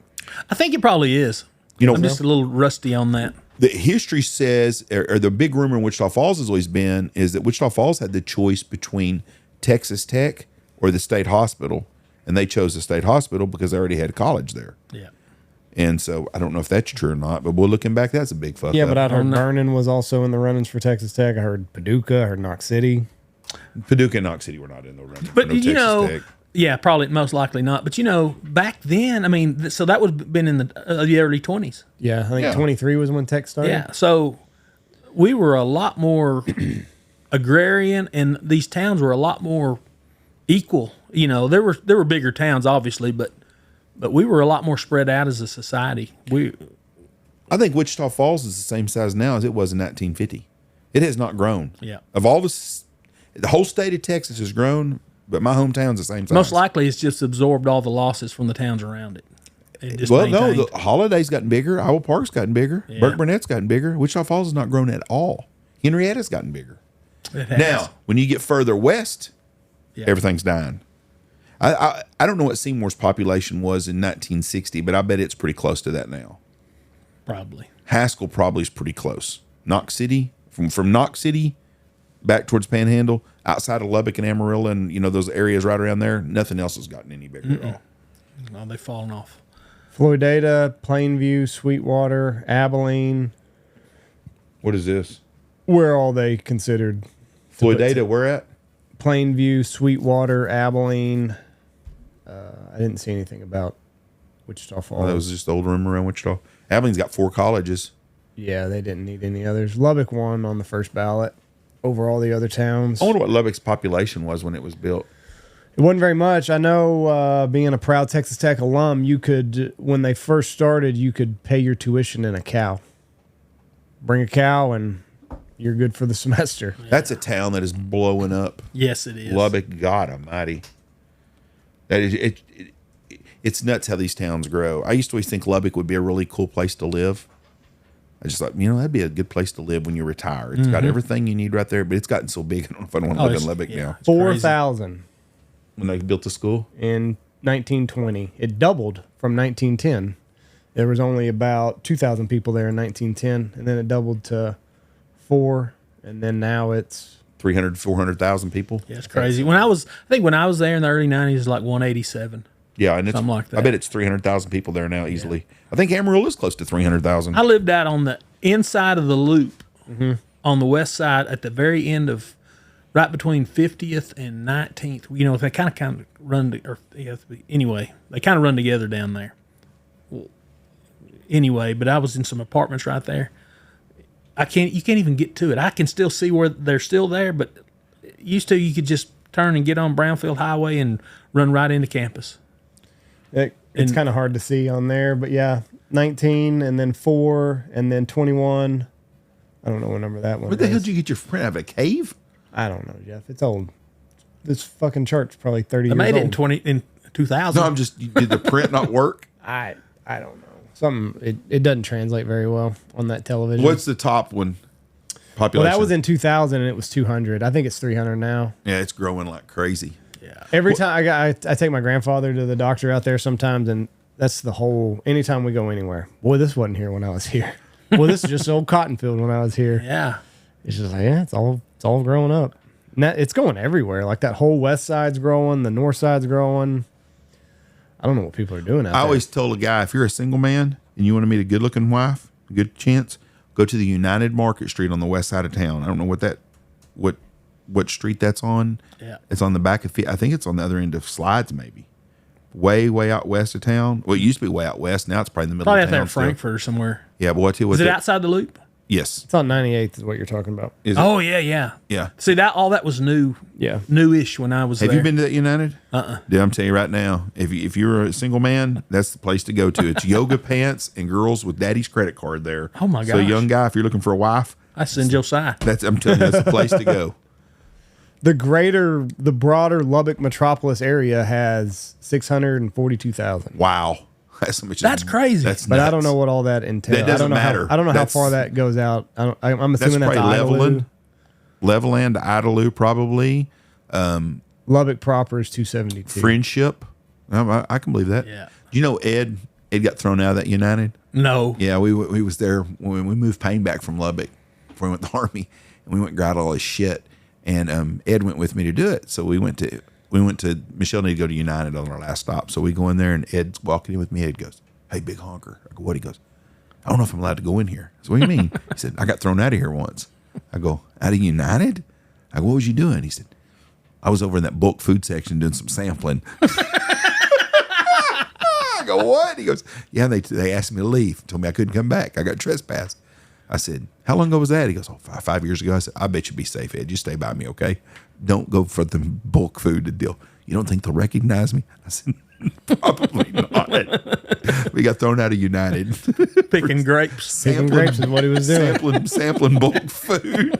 I think it probably is. You know, I'm just a little rusty on that. The history says, or the big rumor in Wichita Falls has always been, is that Wichita Falls had the choice between Texas Tech or the state hospital, and they chose the state hospital because they already had college there. Yeah. And so I don't know if that's true or not, but we're looking back, that's a big fuck Yeah, up. but I'd heard Vernon was also in the runnings for Texas Tech. I heard Paducah. I heard Knox City. Paducah and Knox City were not in the running. But, you know, Tech. Yeah, probably most likely not. But, you know, back then, I mean, so that would have been in the early 20s. Yeah, I think 23 was when Tech started. Yeah, so we were a lot more agrarian, and these towns were a lot more equal. You know, there were bigger towns, obviously, but we were a lot more spread out as a society. I think Wichita Falls is the same size now as it was in 1950. It has not grown. Yeah. Of all the whole state of Texas has grown, but my hometown's the same size. Most likely, it's just absorbed all the losses from the towns around it. No, the Holiday's gotten bigger. Iowa Park's gotten bigger. Yeah. Burke Burnett's gotten bigger. Wichita Falls has not grown at all. Henrietta's gotten bigger. Now, when you get further west, everything's dying. I don't know what Seymour's population was in 1960, but I bet it's pretty close to that now. Probably. Haskell probably is pretty close. Knox City, from Knox City back towards Panhandle, outside of Lubbock and Amarillo, and you know those areas right around there, nothing else has gotten any bigger at all. No, they've fallen off. Floydada, Plainview, Sweetwater, Abilene. What is this? Where all they considered? Floydada, where at? Plainview, Sweetwater, Abilene. I didn't see anything about Wichita Falls. Oh, that was just the old rumor around Wichita. Abilene's got 4 colleges. Yeah, they didn't need any others. Lubbock won on the first ballot over all the other towns. I wonder what Lubbock's population was when it was built. It wasn't very much. I know, being a proud Texas Tech alum, you could, when they first started, you could pay your tuition in a cow. Bring a cow and you're good for the semester. Yeah. That's a town that is blowing up. Yes, it is. Lubbock, God almighty. That is it's nuts how these towns grow. I used to always think Lubbock would be a really cool place to live. I just thought, that'd be a good place to live when you retire. It's got everything you need right there, but it's gotten so big. I don't know if I want to live in Lubbock now. 4,000 when they built the school in 1920. It doubled from 1910. There was only about 2,000 people there in 1910, and then it doubled to 4, and then now it's 300, 400,000 people. Yeah, it's crazy. I think when I was there in the early 90s, it was like 187. Yeah, and something like that. I bet it's 300,000 people there now easily. Yeah. I think Amarillo is close to 300,000. I lived out on the inside of the loop on the west side at the very end of, right between 50th and 19th. You know, they kind of run, anyway, they kind of run together down there. Well, anyway, but I was in some apartments right there. You can't even get to it. I can still see where they're still there, but used to you could just turn and get on Brownfield Highway and run right into campus. It's kind of hard to see on there, but yeah, 19 and then 4 and then 21. I don't know what number that one is. Where the hell did you get your friend out of a cave? I don't know, Jeff. It's old. this fucking church probably 30 They years made old. it in 2000. No, did the print not work? I don't know. Something it doesn't translate very well on that television. What's the top one? Population. Well, that was in 2000 and it was 200. I think it's 300 now. Yeah, it's growing like crazy. Yeah. Every time I take my grandfather to the doctor out there sometimes, and that's the whole. Anytime we go anywhere, boy, this wasn't here when I was here. Well, this is just old cotton field when I was here. Yeah. It's just like, yeah, it's all growing up. And it's going everywhere. Like that whole west side's growing, the north side's growing. I don't know what people are doing out there. I always told a guy, if you're a single man and you want to meet a good looking wife, a good chance, go to the United Market Street on the west side of town. I don't know what street that's on. Yeah. It's on the back of, I think it's on the other end of Slides, maybe. Way out west of town. Well, it used to be way out west. Now it's probably in the middle Probably of out town. there in Frankfurt or somewhere. Yeah, but what? Is it outside the loop? Yes. It's on 98th is what you're talking about. Is it? Oh, yeah. Yeah. See, all that was new. Yeah. Newish when I was there. Have you been to that United? Dude, I'm telling you right now, if you're a single man, that's the place to go to. It's yoga pants and girls with daddy's credit card there. Oh, my So gosh. young guy, if you're looking for a wife, I send Josiah. I'm telling you, that's the place to go. The broader Lubbock metropolis area has 642,000. Wow. That's That's crazy. That's But I nuts. don't know what all that entails. That doesn't matter. I don't know how That's- far that goes out. I'm That's assuming that's probably Idalou. Levelland to Idalou, probably. Lubbock proper is 272. Friendship. I can believe that. Yeah. Do you know Ed? Ed got thrown out of that United. No. Yeah, we was there when we moved Payne back from Lubbock before we went to the Army, and we went and got all his shit. And Ed went with me to do it. So we went to Michelle needed to go to United on our last stop. So we go in there, and Ed's walking in with me. Ed goes, "Hey, big honker." I go, "What?" He goes, "I don't know if I'm allowed to go in here." So what do you mean? He said, "I got thrown out of here once." I go, "Out of United?" I go, "What was you doing?" He said, "I was over in that bulk food section doing some sampling." I go, "What?" He goes, "Yeah, they asked me to leave, told me I couldn't come back. I got trespassed." I said, "How long ago was that?" He goes, "Oh, 5 years ago." I said, "I bet you'll be safe, Ed. Just stay by me, okay? Don't go for the bulk food deal. You don't think they'll recognize me?" I said, "Probably not." We got thrown out of United. Picking grapes. Picking grapes is what he was doing. Sampling bulk food.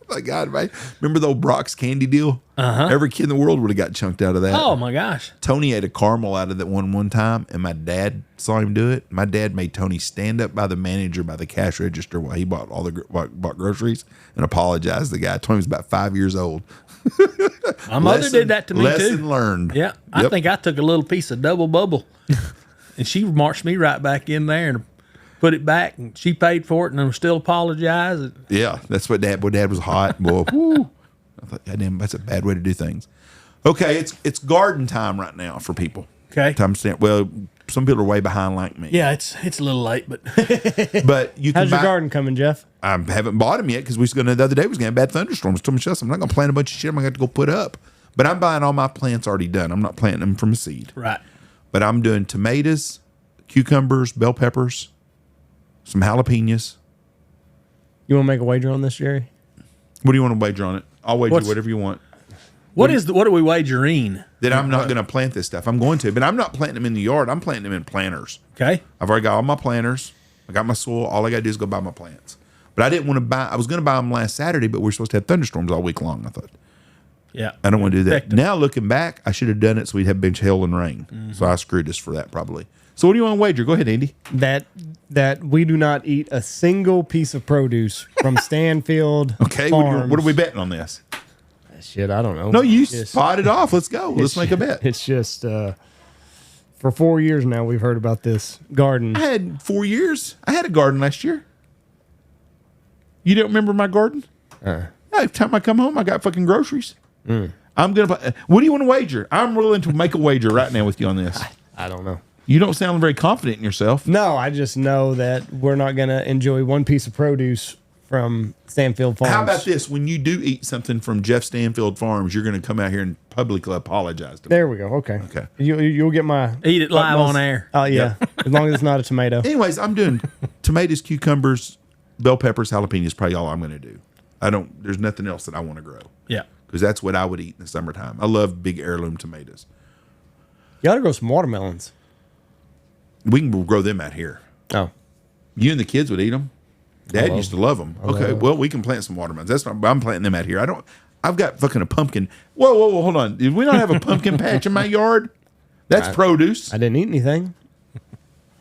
My God, man. Remember the old Brock's candy deal? Uh-huh. Every kid in the world would have got chunked out of that. Oh, my gosh. Tony ate a caramel out of that one time, and my dad saw him do it. My dad made Tony stand up by the manager by the cash register while he bought bought groceries and apologized to the guy. Tony was about 5 years old. My mother did that to me, too. Lesson learned. Yeah. I Yep. think I took a little piece of double bubble, and she marched me right back in there and put it back, and she paid for it, and I'm still apologizing. Yeah, that's what Dad. Boy, Dad was hot. Boy, whoo. I thought, God damn, that's a bad way to do things. Okay, it's garden time right now for people. Okay. Time to stand. Well, some people are way behind like me. Yeah, it's a little late, but But you can How's your buy. garden coming, Jeff? I haven't bought them yet because we was going to the other day. We was going to have bad thunderstorms. I told Michelle, I'm not going to plant a bunch of shit. I'm going to have to go put up. But I'm buying all my plants already done. I'm not planting them from a seed. right. But I'm doing tomatoes, cucumbers, bell peppers, some jalapenos. You want to make a wager on this, Jerry? What do you want to wager on it? I'll wager What's- whatever you want. What are we wagering? That I'm not going to plant this stuff. I'm going to, but I'm not planting them in the yard. I'm planting them in planters. Okay. I've already got all my planters. I got my soil. All I got to do is go buy my plants. But I didn't want to buy. I was going to buy them last Saturday, but we're supposed to have thunderstorms all week long. I thought Yeah. I don't want to do that. Effective. Now looking back, I should have done it so we'd have bench hail and rain. So I screwed us for that probably. So what do you want to wager? Go ahead, Andy. That we do not eat a single piece of produce from Stanfield. Okay. Farms. What are we betting on this? Shit, I don't know. No, you It's- spot it off. Let's go. Let's make a bet. It's just for 4 years now we've heard about this garden. I had 4 years. I had a garden last year. You don't remember my garden? Every time I come home, I got fucking groceries. I'm gonna. What do you want to wager? I'm willing to make a wager right now with you on this. I don't know. You don't sound very confident in yourself. No, I just know that we're not going to enjoy one piece of produce from Stanfield Farms. How about this? When you do eat something from Jeff Stanfield Farms, you're going to come out here and publicly apologize to me. There we go. Okay. Okay. You'll get my Eat it live utmost- on air. Oh yeah, as long as it's not a tomato. Anyways, I'm doing tomatoes, cucumbers, bell peppers, jalapenos. Probably all I'm going to do. There's nothing else that I want to grow Yeah. because that's what I would eat in the summertime. I love big heirloom tomatoes. You ought to grow some watermelons. We can grow them out here. Oh, You and the kids would eat them. Dad used to love them. Okay, love- well, we can plant some watermelons. That's not. I'm planting them out here. I I've got fucking a pumpkin. Whoa, hold on. Did we not have a pumpkin patch in my yard? That's produce. I didn't eat anything.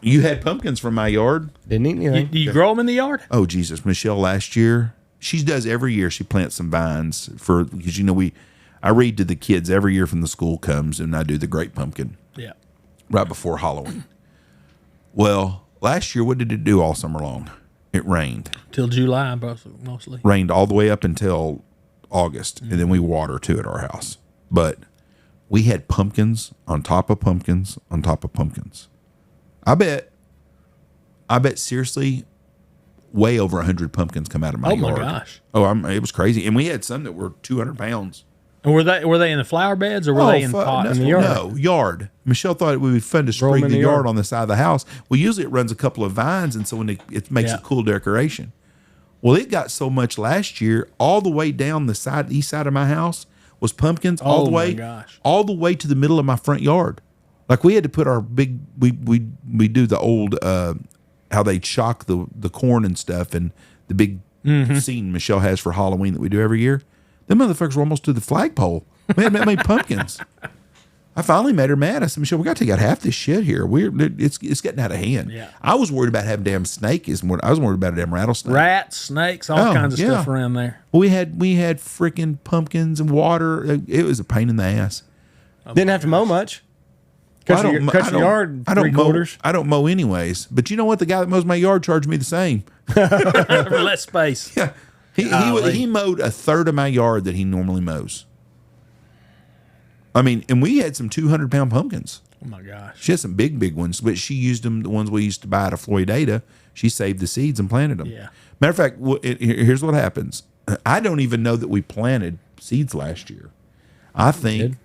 You had pumpkins from my yard. Didn't eat anything. Do you grow them in the yard? Oh, Jesus. Michelle, last year, she does every year. She plants some vines because, I read to the kids every year from the school comes and I do the great pumpkin. Yeah. Right before Halloween. Well, last year, what did it do all summer long? It rained. Till July, mostly. Rained all the way up until August, and then we water too at our house. But we had pumpkins on top of pumpkins on top of pumpkins. I bet seriously, way over 100 pumpkins come out of my yard. Oh my gosh! It was crazy, and we had some that were 200 pounds. And were they in the flower beds or were they in pots? No, yard. Michelle thought it would be fun to spray the yard on the side of the house. Well, usually it runs a couple of vines, and so when it makes a cool decoration. Well, it got so much last year, all the way down the east side of my house was pumpkins, all the way to the middle of my front yard. Like we had to put our big, we do the old, how they shock the corn and stuff, and the big scene Michelle has for Halloween that we do every year. Them motherfuckers were almost to the flagpole. We had that many pumpkins. I finally made her mad. I said, Michelle, we got to take out half this shit here. It's getting out of hand. Yeah. I was worried about having a damn snake. I was worried about a damn rattlesnake. Rats, snakes, all kinds of stuff around there. We had freaking pumpkins and water. It was a pain in the ass. Didn't have to mow much. Cut your yard I don't quarters. I don't mow anyways. But you know what? The guy that mows my yard charged me the same. For less space. Yeah. He mowed a third of my yard that he normally mows. I mean, and we had some 200-pound pumpkins. Oh, my gosh. She had some big ones, but she used them, the ones we used to buy at a Floydada. She saved the seeds and planted them. Yeah. Matter of fact, here's what happens. I don't even know that we planted seeds last year. I think...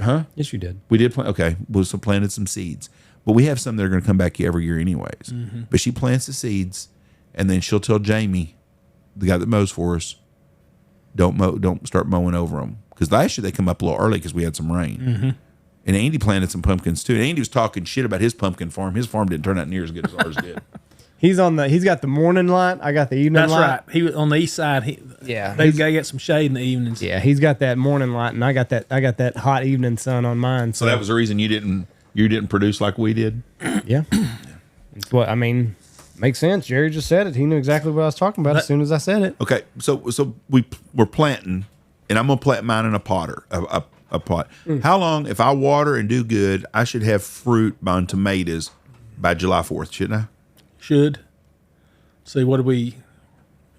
Huh? Yes, you did. We did plant. Okay, we so planted some seeds, but we have some that are going to come back every year anyways. Mm-hmm. But she plants the seeds, and then she'll tell Jamie, the guy that mows for us, don't start mowing over them, because last year they come up a little early because we had some rain. Mm-hmm. And Andy planted some pumpkins too. And Andy was talking shit about his pumpkin farm. His farm didn't turn out near as good as ours did. He's got the morning light. I got the evening light. That's right. He was on the east side. They got to get some shade in the evenings. Yeah, he's got that morning light, and I got that hot evening sun on mine. So that was the reason you didn't produce like we did. Yeah. It's what I mean. Makes sense. Jerry just said it. He knew exactly what I was talking about as soon as I said it. Okay, so we're planting, and I'm gonna plant mine in a pot. How long, if I water and do good, I should have fruit on tomatoes by July 4th, shouldn't I? Should. See, what do we,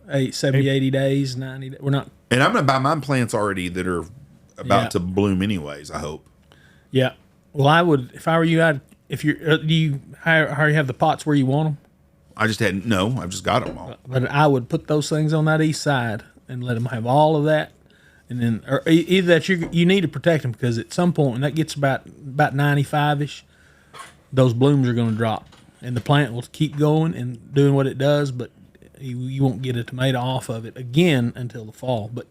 70, 80 days, 90 days? We're not. And I'm going to buy mine plants already that are about to bloom anyways, I hope. Yeah. Well, I would, if I were you, if you're, do you, how you have the pots where you want them? I've just got them all. But I would put those things on that east side and let them have all of that. And then, or either that you need to protect them, because at some point when that gets about 95-ish, those blooms are going to drop. And the plant will keep going and doing what it does, but you won't get a tomato off of it again until the fall. But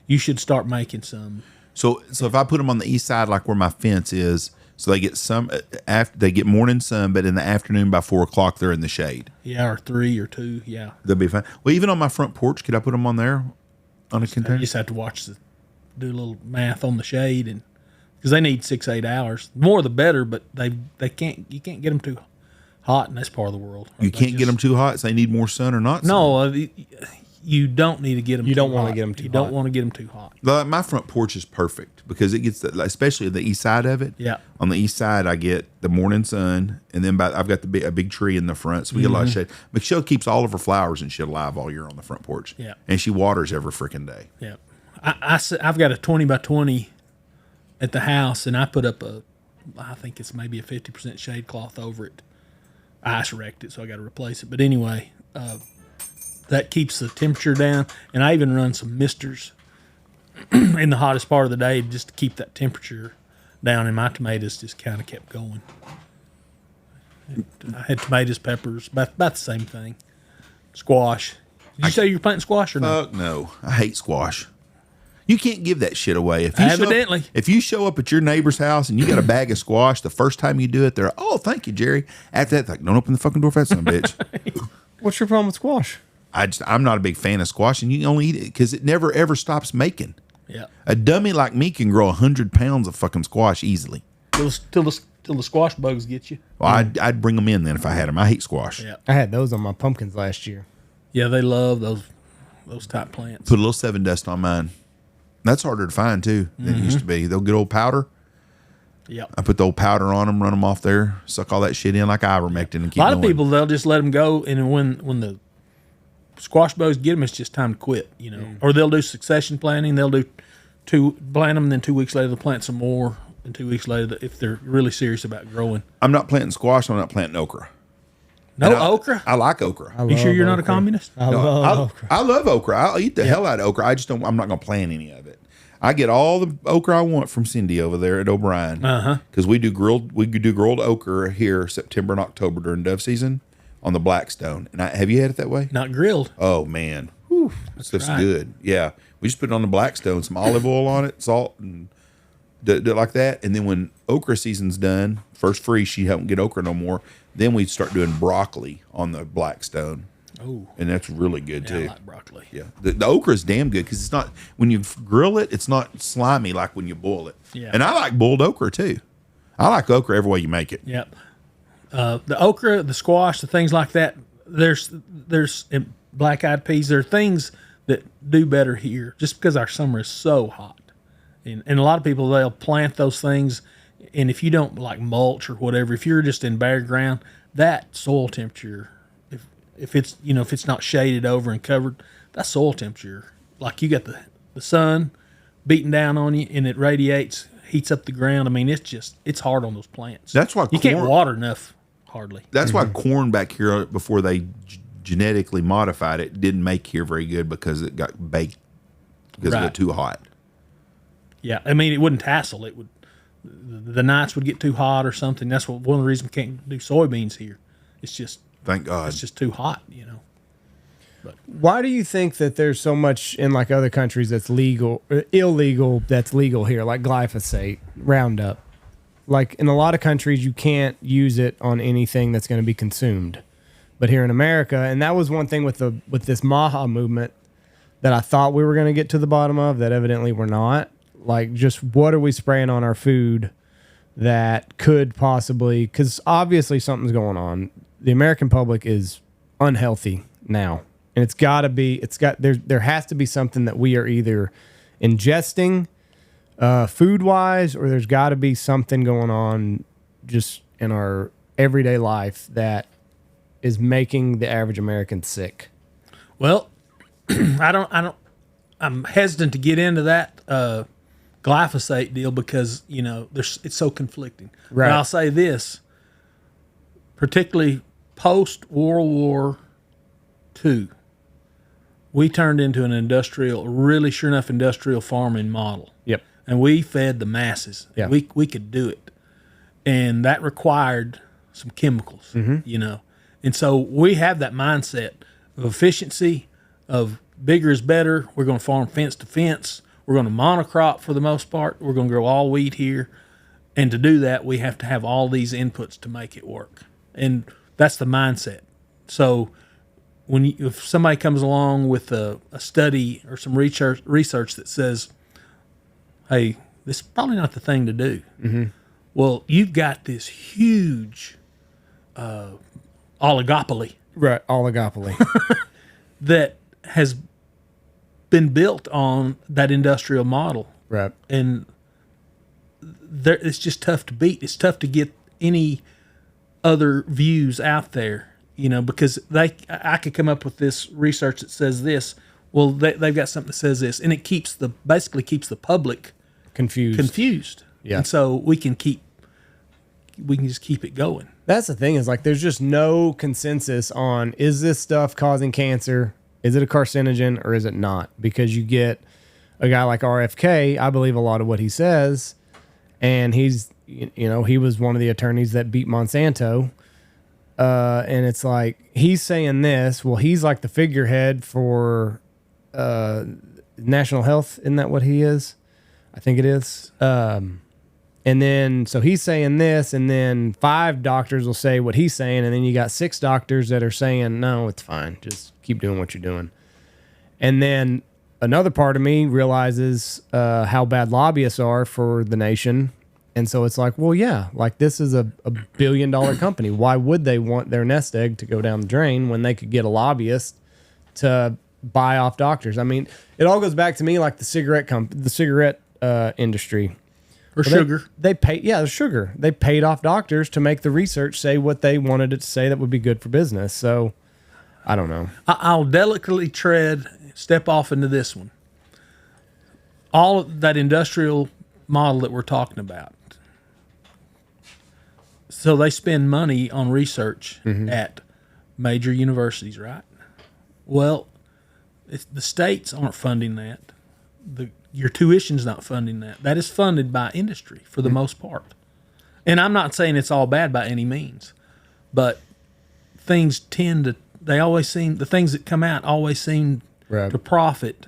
you should start making some. So if I put them on the east side, like where my fence is, so they get some after they get morning sun, but in the afternoon by 4:00 they're in the shade. Yeah, or 3 or 2. Yeah, they'll be fine. Well, even on my front porch, could I put them on there on a container? You just have to do a little math on the shade, and because they need 6-8 hours. The more the better, but you can't get them too hot in this part of the world. You can't get them too hot, so they need more sun or not sun? No, you don't need to get them You too hot. don't want to get them too hot. You don't want to get them too hot. My front porch is perfect because it gets, especially the east side of it. Yeah. On the east side, I get the morning sun, and then I've got a big tree in the front, so we get a lot of shade. Michelle keeps all of her flowers and shit alive all year on the front porch. Yeah. And she waters every freaking day. Yeah. I've got a 20 by 20 at the house, and I put up I think it's maybe a 50% shade cloth over it. I ice wrecked it, so I got to replace it. But anyway, that keeps the temperature down, and I even run some misters in the hottest part of the day just to keep that temperature down, and my tomatoes just kind of kept going. I had tomatoes, peppers, about the same thing. Squash. Did you say you're planting squash or not? No. I hate squash. You can't give that shit away. Evidently. If you show up at your neighbor's house and you got a bag of squash, the first time you do it, they're, oh, thank you, Jerry. After that, like, don't open the fucking door for that son of a bitch. What's your problem with squash? I'm not a big fan of squash, and you can only eat it because it never, ever stops making. Yeah. A dummy like me can grow 100 pounds of fucking squash easily. Till the squash bugs get you. Well, I'd bring them in then if I had them. I hate squash. Yeah. I had those on my pumpkins last year. Yeah, they love those type plants. Put a little 7 dust on mine. That's harder to find too than it used to be. They'll get old powder. Yep. I put the old powder on them, run them off there, suck all that shit in like ivermectin, and keep A lot going. of people, they'll just let them go, and when the squash bugs get them, it's just time to quit, Or they'll do succession planting. They'll do plant them, then 2 weeks later they'll plant some more, and 2 weeks later, if they're really serious about growing. I'm not planting squash. I'm not planting okra. No And okra? I like okra. You sure you're not a communist? I love okra. I love okra. I'll eat the hell out of okra. I just don't. I'm not going to plant any of it. I get all the okra I want from Cindy over there at O'Brien. Because we do grilled okra here September and October during dove season on the Blackstone. And have you had it that way? Not grilled. Oh man, that's right. good. Yeah, we just put it on the Blackstone, some olive oil on it, salt, and do it like that. And then when okra season's done, first freeze, she don't get okra no more. Then we start doing broccoli on the Blackstone. Oh, And that's really good yeah, I too. like broccoli. Yeah, the okra is damn good because it's not, when you grill it, it's not slimy like when you boil it. Yeah. And I like boiled okra too. I like okra every way you make it. Yep. The okra, the squash, the things like that. There's black-eyed peas. There are things that do better here just because our summer is so hot. And a lot of people, they'll plant those things, and if you don't like mulch or whatever, if you're just in bare ground, that soil temperature, if it's not shaded over and covered, that soil temperature, like you got the sun beating down on you and it radiates, heats up the ground. I mean, it's hard on those plants. That's why you can't water enough, hardly. That's why corn back here, before they genetically modified it, didn't make here very good because it got baked because it Right. got too hot. Yeah, I mean, it wouldn't tassel. It would, the nights would get too hot or something. That's one of the reasons we can't do soybeans here. It's just Thank God. it's just too hot, Why do you think that there's so much in like other countries that's illegal that's legal here, like glyphosate, Roundup? Like in a lot of countries, you can't use it on anything that's going to be consumed. But here in America, and that was one thing with this Maha movement that I thought we were going to get to the bottom of, that evidently we're not. Like, just what are we spraying on our food that could possibly, because obviously something's going on. The American public is unhealthy now. And there has to be something that we are either ingesting food wise, or there's got to be something going on just in our everyday life that is making the average American sick. Well, I'm hesitant to get into that glyphosate deal because, it's so conflicting. Right. But I'll say this, particularly post World War II, we turned into an really sure enough industrial farming model. Yep. And we fed the masses. Yeah. We could do it. And that required some chemicals, And so we have that mindset of efficiency, of bigger is better. We're going to farm fence to fence. We're going to monocrop for the most part. We're going to grow all wheat here. And to do that, we have to have all these inputs to make it work. And that's the mindset. So if somebody comes along with a study or some research that says, hey, this is probably not the thing to do. Mm-hmm. Well, you've got this huge oligopoly. Right, oligopoly. that has been built on that industrial model. Right. And it's just tough to beat. It's tough to get any other views out there, because I could come up with this research that says this. Well, they've got something that says this, and it basically keeps the public confused. Yeah. And so we can just keep it going. That's the thing, is like there's just no consensus on, is this stuff causing cancer? Is it a carcinogen or is it not? Because you get a guy like RFK, I believe a lot of what he says, and he's, he was one of the attorneys that beat Monsanto. And it's like, he's saying this, well, he's like the figurehead for national health. Isn't that what he is? I think it is. And then, so he's saying this, and then 5 doctors will say what he's saying, and then you got 6 doctors that are saying, no, it's fine. Just keep doing what you're doing. And then another part of me realizes how bad lobbyists are for the nation. And so it's like, well, yeah, like this is a $1 billion company. Why would they want their nest egg to go down the drain when they could get a lobbyist to buy off doctors? I mean, it all goes back to me like the cigarette industry. Or sugar. They paid, the sugar. They paid off doctors to make the research say what they wanted it to say that would be good for business. So I don't know. I'll delicately step off into this one. All of that industrial model that we're talking about. So they spend money on research at major universities, right? Well, the states aren't funding that. Your tuition's not funding that. That is funded by industry for the most part. And I'm not saying it's all bad by any means, but things the things that come out always seem to profit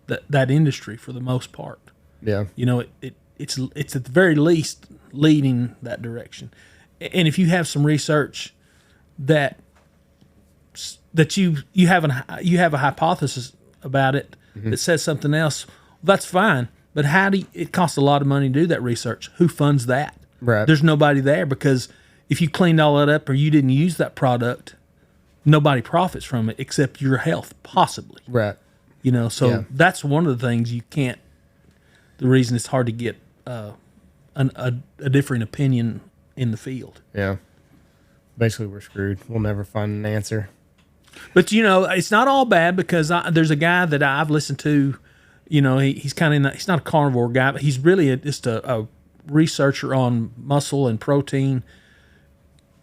that industry for the most part. Yeah. You know, it's at the very least leading that direction. And if you have some research that you have a hypothesis about it that says something else, that's fine. But it costs a lot of money to do that research. Who funds that? Right. There's nobody there, because if you cleaned all that up or you didn't use that product, nobody profits from it except your health, possibly. Right. You know, so that's one of the things the reason it's hard to get a differing opinion in the field. Yeah. Basically, we're screwed. We'll never find an answer. But, you know, it's not all bad, because there's a guy that I've listened to, you know, he's kind of he's not a carnivore guy, but he's really just a researcher on muscle and protein.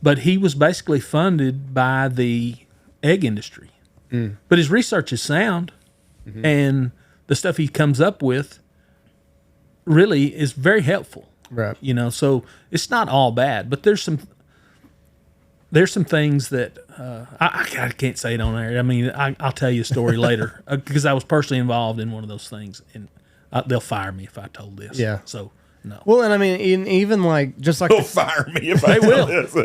But he was basically funded by the egg industry. But his research is sound, and the stuff he comes up with really is very helpful. Right. You know, so it's not all bad, but there's some things that I can't say it on air. I mean, I'll tell you a story later, because I was personally involved in one of those things, and they'll fire me if I told this. Yeah. So no. Well, and I mean, even like just like They'll fire me if I will. This.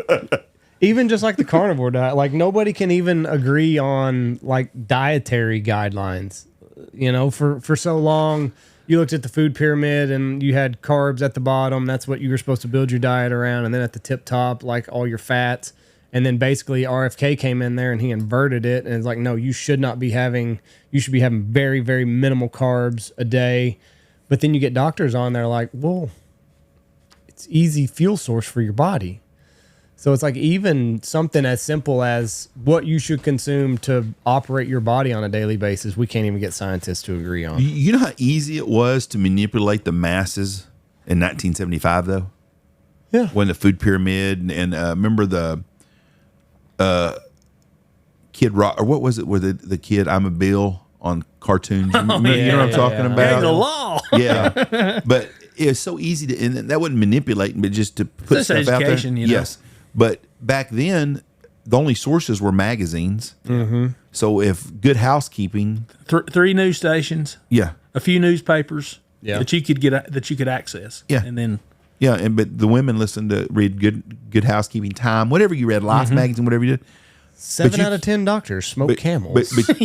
even just like the carnivore diet, like nobody can even agree on like dietary guidelines. You know, for so long, you looked at the food pyramid and you had carbs at the bottom. That's what you were supposed to build your diet around. And then at the tip top, like all your fats. And then basically RFK came in there and he inverted it. And it's like, no, you should be having very, very minimal carbs a day. But then you get doctors on there like, well, it's easy fuel source for your body. So it's like even something as simple as what you should consume to operate your body on a daily basis, we can't even get scientists to agree on. You know how easy it was to manipulate the masses in 1975, though? Yeah. When the food pyramid and remember the Kid Rock, or what was it? Where the kid I'm a Bill on cartoons? You know what I'm talking about? Gang the law. Yeah. But it's so easy to, and that wasn't manipulating, but just to put It's stuff out there. education, you know. Yes. But back then, the only sources were magazines. Mm-hmm. So if Good Housekeeping, 3 news stations, a few newspapers that you could access, and then but the women listened to read Good Housekeeping, Time, whatever you read, Life magazine, whatever you did. 7 out of 10 doctors smoke Camels. But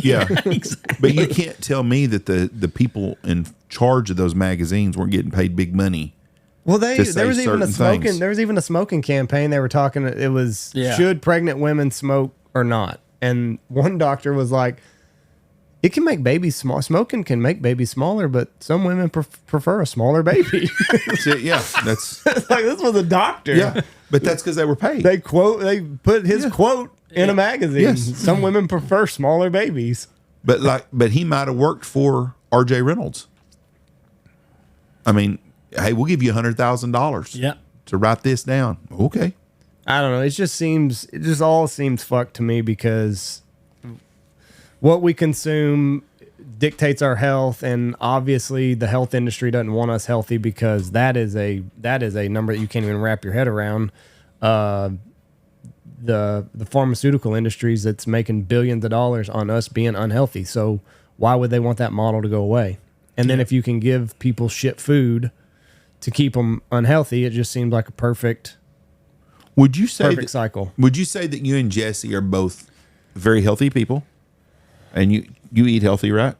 but you can't tell me that the people in charge of those magazines weren't getting paid big money. Well, there was even a smoking campaign. They were talking. It was should pregnant women smoke or not? And one doctor was like, "It can make babies small. Smoking can make babies smaller, but some women prefer a smaller baby." That's like this was a doctor. Yeah, but that's because they were paid. They put his quote in a magazine. Yes. Some women prefer smaller babies. But he might have worked for R.J. Reynolds. I mean, hey, we'll give you $100,000 to write this down. Okay. I don't know. It just all seems fucked to me, because what we consume dictates our health, and obviously the health industry doesn't want us healthy, because that is a number that you can't even wrap your head around. The pharmaceutical industries that's making billions of dollars on us being unhealthy. So why would they want that model to go away? And then if you can give people shit food to keep them unhealthy, it just seems like a perfect cycle. Would you say that you and Jesse are both very healthy people, and you eat healthy, right?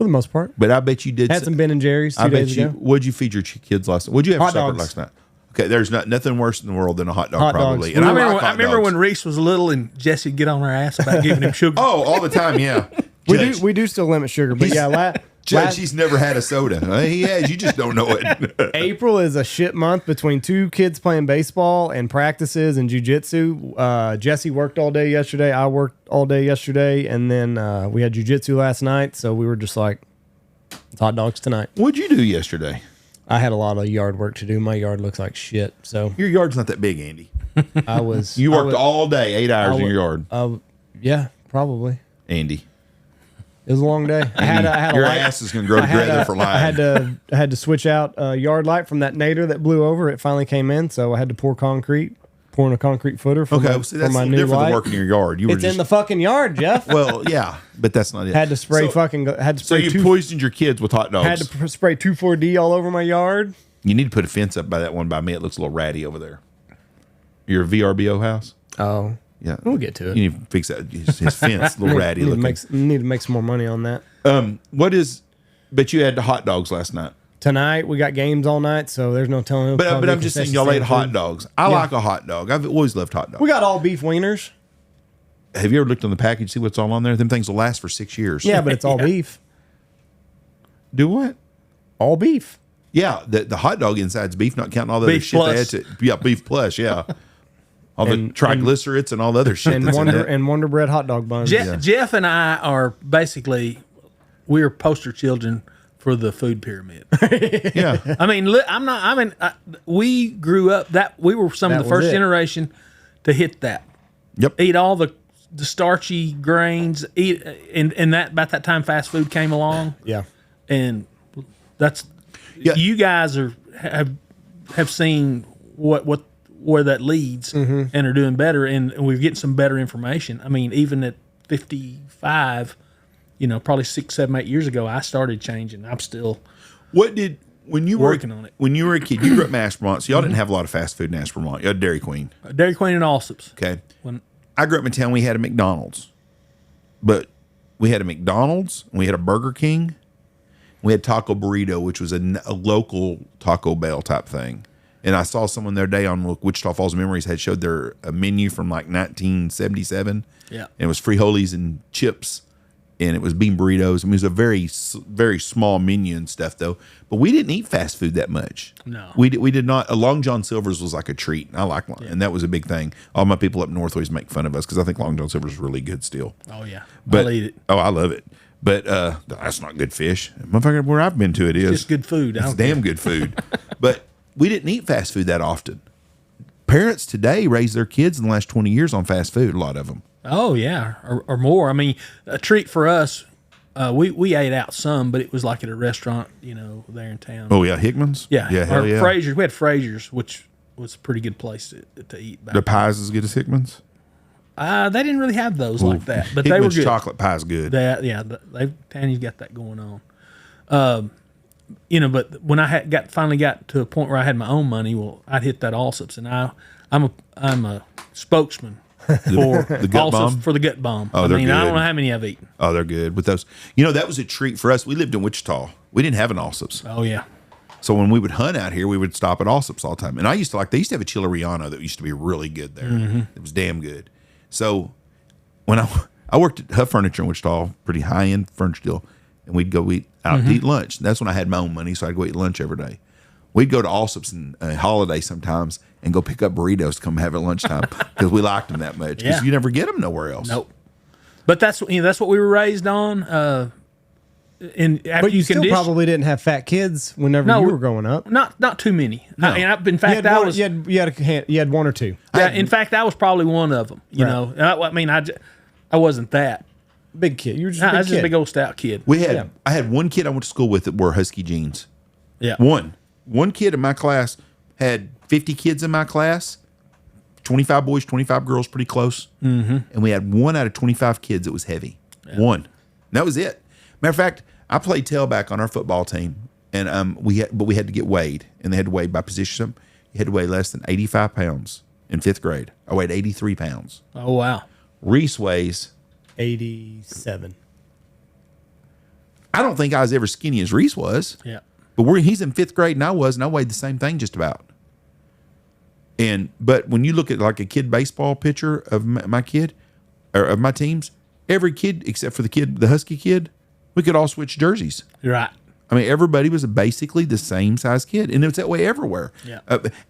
for the most part. But I bet you did. Had some Ben and Jerry's 2 days ago. What'd you feed your kids last night? What'd you have for Hot supper dogs. last night? Okay, there's nothing worse in the world than a hot dog, Hot probably. dogs. And I like hot remember dogs. when Reese was little and Jesse'd get on her ass about giving him sugar. Oh, all the time, yeah. Judge, We do still limit sugar, but yeah, Judge, he's never had a soda. He has. You just don't know it. April is a shit month between 2 kids playing baseball and practices and jujitsu. Jesse worked all day yesterday. I worked all day yesterday, and then we had jujitsu last night. So we were just like, it's hot dogs tonight. What'd you do yesterday? I had a lot of yard work to do. My yard looks like shit. So Your yard's not that big, Andy. You worked all day, 8 hours in your yard. Yeah, probably. Andy. It was a long day. I had Your a light. ass is going to grow together for life. I had to switch out a yard light from that nader that blew over. It finally came in, so I had to pouring a concrete footer for Okay, my, see, for that's my new different light. than working in your yard. You were It's just in the fucking yard, Jeff. well, yeah, but that's not it. Had to spray So spray you poisoned your kids with hot dogs. had to spray 2,4-D all over my yard. You need to put a fence up by that one by me. It looks a little ratty over there. Your VRBO house? Oh, Yeah. we'll get to it. You need to fix that. His fence, a little ratty looking. Need to make some more money on that. But you had the hot dogs last night. Tonight we got games all night, so there's no telling. But I'm just saying, y'all ate hot dogs. I like a hot dog. I've always loved hot dogs. We got all beef wieners. Have you ever looked on the package, see what's all on there? Them things will last for 6 years. Yeah, but it's all beef. Do what? All beef. Yeah, the hot dog inside's beef, not counting all the other Beef shit they plus. add to it. Yeah, beef plus, yeah. All the And- triglycerides and all the other shit. And that's in Wonder it. Bread hot dog buns. Jeff and I are basically we're poster children for the food pyramid. Yeah. I mean, we grew up that we were some of That the was first it. generation to hit that. Yep. Eat all the starchy grains. Eat and that about that time fast food came along, Yeah. and that's Yeah. you guys have seen where that leads and are doing better, and we're getting some better information. I mean, even at 55. Probably 6, 7, 8 years ago, I started changing. I'm still When you working were on it. When you were a kid, you grew up in Ashburn, so y'all didn't have a lot of fast food in Ashburn. You had Dairy Queen. Dairy Queen and Allsup's. Okay. When I grew up in town, we had a McDonald's. But we had a McDonald's, and we had a Burger King. We had Taco Burrito, which was a local Taco Bell type thing. And I saw someone the other day on Wichita Falls Memories had showed their menu from like 1977. Yeah. And it was frijoles and chips. And it was bean burritos. I mean, it was a very, very small menu and stuff, though. But we didn't eat fast food that much. No. We did not. A Long John Silver's was like a treat. I like one. And that was a big thing. All my people up north always make fun of us because I think Long John Silver's really good still. Oh yeah, But, I'll eat it. Oh, I love it. But that's not good fish. Motherfucker, where I've been to it is. Just good food. It's damn good food. But we didn't eat fast food that often. Parents today raise their kids in the last 20 years on fast food, a lot of them. Oh yeah, or more. I mean, a treat for us. We ate out some, but it was like at a restaurant, there in town. Oh, yeah, Hickman's? Yeah, Yeah, hell or yeah. Fraser's. We had Fraser's, which was a pretty good place to eat. Back The pie's as good as Hickman's? They didn't really have those like that, but they Hickman's were good. chocolate pie's good. Tanny's got that going on. But when I finally got to a point where I had my own money, well, I'd hit that Allsup's, and I'm a spokesman for the gut bomb? for the gut bomb. Oh, I they're mean, I don't good. know how many I've eaten. Oh, they're good. With those, that was a treat for us. We lived in Wichita. We didn't have an Allsup's. Oh yeah. So when we would hunt out here, we would stop at Allsup's all the time. And I used to they used to have a Chileriano that used to be really good there. It was damn good. So when I worked at Huff Furniture in Wichita, pretty high-end furniture deal, and we'd go eat out to eat lunch. And that's when I had my own money, so I'd go eat lunch every day. We'd go to Allsup's and holiday sometimes and go pick up burritos to come have at lunchtime because we liked them that much. Because Yeah. you never get them nowhere else. Nope. But that's what we were raised on. And after But you still condition- probably didn't have fat kids whenever No, you were growing up. not too many. No. In fact, I was. You had one or two. In fact, I was probably one of them. You Right. know, I wasn't that. Big kid. You were just I a big was just a kid. big old stout kid. I had one kid I went to school with that wore husky jeans. Yeah. One kid in my class had 50 kids in my class, 25 boys, 25 girls, pretty close. Mm-hmm. And we had one out of 25 kids that was heavy. Yeah. One. And that was it. Matter of fact, I played tailback on our football team, and we had to get weighed, and they had to weigh by position. You had to weigh less than 85 pounds in 5th grade. I weighed 83 pounds. Oh wow. Reese weighs 87. I don't think I was ever skinny as Reese was. Yeah. But he's in 5th grade and I was, and I weighed the same thing just about. But when you look at like a kid baseball pitcher of my kid, or of my teams, every kid except for the Husky kid, we could all switch jerseys. You're right. I mean, everybody was basically the same size kid, and it's that way everywhere. Yeah.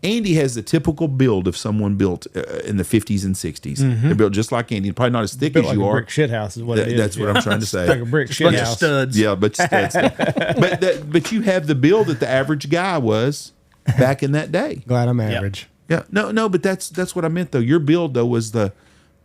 Andy has the typical build of someone built in the 50s and 60s. They're built just like Andy, probably not as thick Built as like you a are. brick shit house is what it is. That's what I'm trying to say. Like a brick shit Bunch of house. studs. Yeah, but studs. but you have the build that the average guy was back in that day. Glad I'm average. Yeah, no, but that's what I meant though. Your build though was the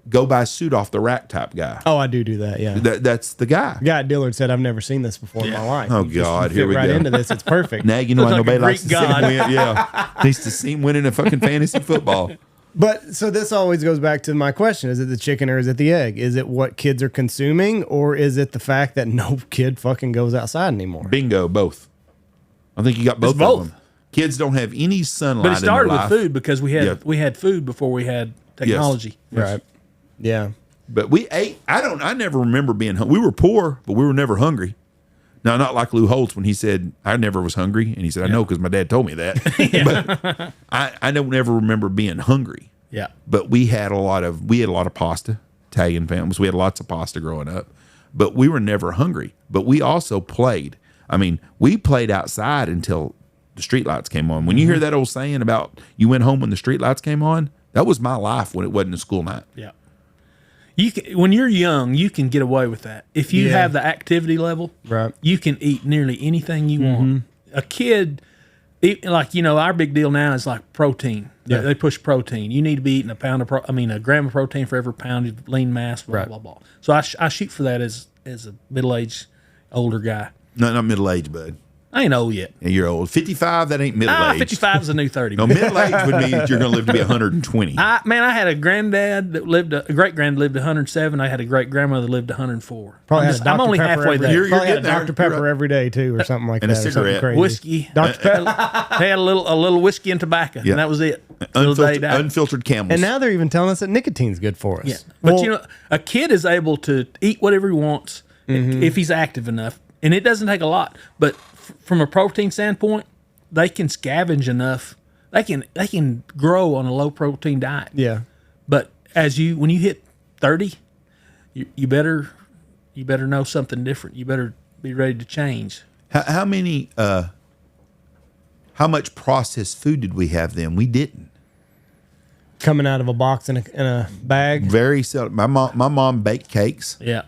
go buy a suit off the rack type guy. Oh, I do that. Yeah. That's the guy. Guy at Dillard said, "I've never seen this before in my life." Oh, You just God, fit here we right go. into this. It's perfect. Now you know why Looks like nobody a likes to Greek see him god. win. Yeah, needs to see him winning a fucking fantasy football. But so this always goes back to my question: is it the chicken or is it the egg? Is it what kids are consuming, or is it the fact that no kid fucking goes outside anymore? Bingo, both. I think you got both, both. of them. Kids don't have any sunlight. But it started in their with life. food because we had food before we had technology. Right. Yeah. But we ate. I never remember being hungry. We were poor, but we were never hungry. Now, not like Lou Holtz when he said, I never was hungry. And he said, I know because my dad told me that. But I don't ever remember being hungry. Yeah. But we had a lot of pasta, Italian families. We had lots of pasta growing up. But we were never hungry. But we also played. I mean, we played outside until the street lights came on. When you hear that old saying about you went home when the street lights came on, that was my life when it wasn't a school night. Yeah. When you're young, you can get away with that. If you have the activity level, Right. you can eat nearly anything you want. A kid, our big deal now is like protein. Yeah. They push protein. You need to be eating a gram of protein for every pound of lean mass, blah, Right. blah, blah. So I shoot for that as a middle-aged, older guy. No, not middle age, bud. I ain't old yet. And you're old. 55, that ain't middle age. 55 is a new 30. No, middle age would mean you're going to live to be 120. I had a granddad that a great granddad lived 107. I had a great grandmother that lived 104. Probably I'm only halfway there. You're Probably had a getting there. Dr. Pepper You're every day too, or something like And a that. Or something cigarette. crazy. Whiskey. Dr. Pepper. They had a little whiskey and tobacco, and that was it. Till the day he died. Unfiltered Camels. And now they're even telling us that nicotine's good for us. Yeah. But a kid is able to eat whatever he wants if he's active enough, and it doesn't take a lot. But from a protein standpoint, they can scavenge enough. They can grow on a low protein diet. Yeah. But when you hit 30, you better know something different. You better be ready to change. How much processed food did we have then? We didn't. Coming out of a box in a bag. Very seldom. My mom baked cakes. Yeah.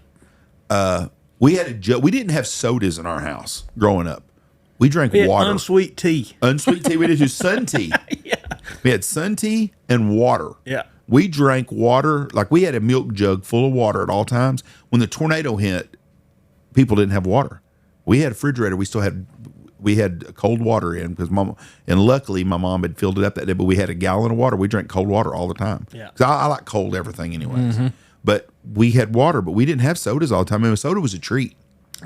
We didn't have sodas in our house growing up. We drank We had water. unsweet tea. Unsweet tea. We did do sun tea. Yeah. We had sun tea and water. Yeah. We drank water. Like we had a milk jug full of water at all times. When the tornado hit, people didn't have water. We had a refrigerator. We had cold water in because and luckily my mom had filled it up that day, but we had a gallon of water. We drank cold water all the time. Yeah. 'Cause I like cold everything anyways. But we had water, but we didn't have sodas all the time. I mean, soda was a treat.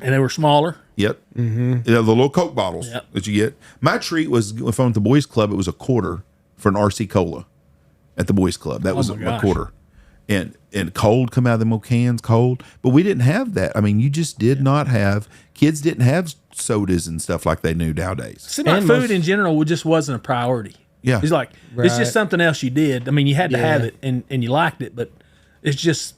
And they were smaller. Yep. Mm-hmm. The little Coke bottles that you get. My treat was if I'm at the boys club, it was a quarter for an RC Cola at the boys club. That was my a gosh. quarter. And cold come out of them cans cold. But we didn't have that. I mean, you just did not have, kids didn't have sodas and stuff like they knew nowadays. Seemed like And food most- in general just wasn't a priority. Yeah. It's like, it's Right. just something else you did. I mean, you had to have Yeah. it and you liked it, but it's just,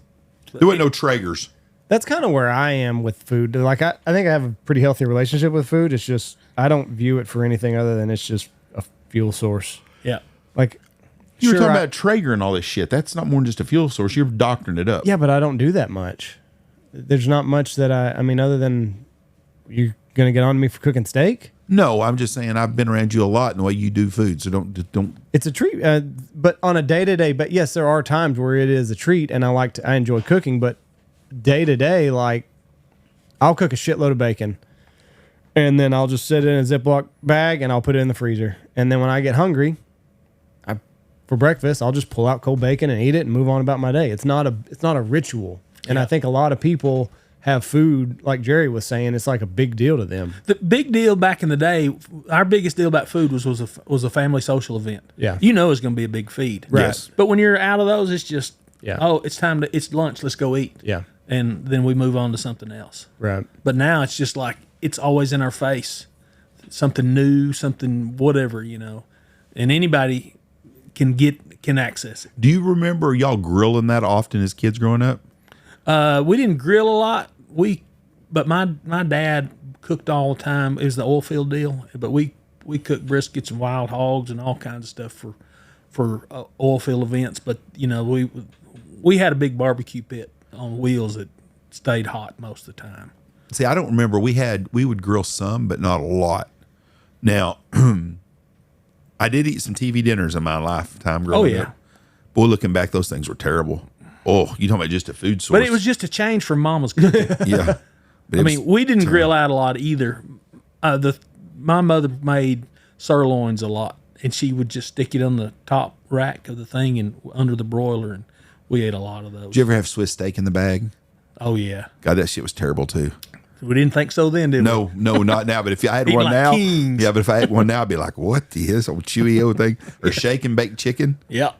There wasn't no Traegers. That's kind of where I am with food. Like I think I have a pretty healthy relationship with food. It's just I don't view it for anything other than it's just a fuel source. yeah. Like You were sure, talking about Traeger and all this shit. That's not more than just a fuel source. You're doctoring it up. yeah, but I don't do that much. There's not much that I mean, other than you're gonna get on me for cooking steak. No, I'm just saying I've been around you a lot in the way you do food. So don't. It's a treat, but on a day to day. But yes, there are times where it is a treat, and I enjoy cooking. But day to day, like I'll cook a shitload of bacon, and then I'll just set it in a Ziploc bag and I'll put it in the freezer. And then when I get hungry, for breakfast, I'll just pull out cold bacon and eat it and move on about my day. It's not a ritual, and I think a lot of people have food, like Jerry was saying, it's like a big deal to them. The big deal back in the day, our biggest deal about food was a family social event. Yeah. You know it's going to be a big feed. Right. Yes. But when you're out of those, it's just, Yeah. oh, it's lunch. Let's go eat. Yeah. and then we move on to something else. Right. But now it's just like it's always in our face, something new, something whatever, and anybody can access it. Do you remember y'all grilling that often as kids growing up? We didn't grill a lot. But my dad cooked all the time. It was the oil field deal. But we cooked briskets and wild hogs and all kinds of stuff for oil field events. But we had a big barbecue pit on wheels that stayed hot most of the time. See, I don't remember. We would grill some, but not a lot. Now, I did eat some TV dinners in my lifetime growing up. Boy, looking back, those things were terrible. Oh, you talking about just a food source? But it was just a change from Mama's cooking. Yeah. We didn't grill out a lot either. My mother made sirloins a lot, and she would just stick it on the top rack of the thing and under the broiler, and we ate a lot of those. Did you ever have Swiss steak in the bag? Oh, yeah. God, that shit was terrible, too. We didn't think so then, did we? No, not now. But if I had one like now, kings. yeah. But if I had one now, I'd be like, "What this old chewy old thing?" Or shake and baked chicken. Yep.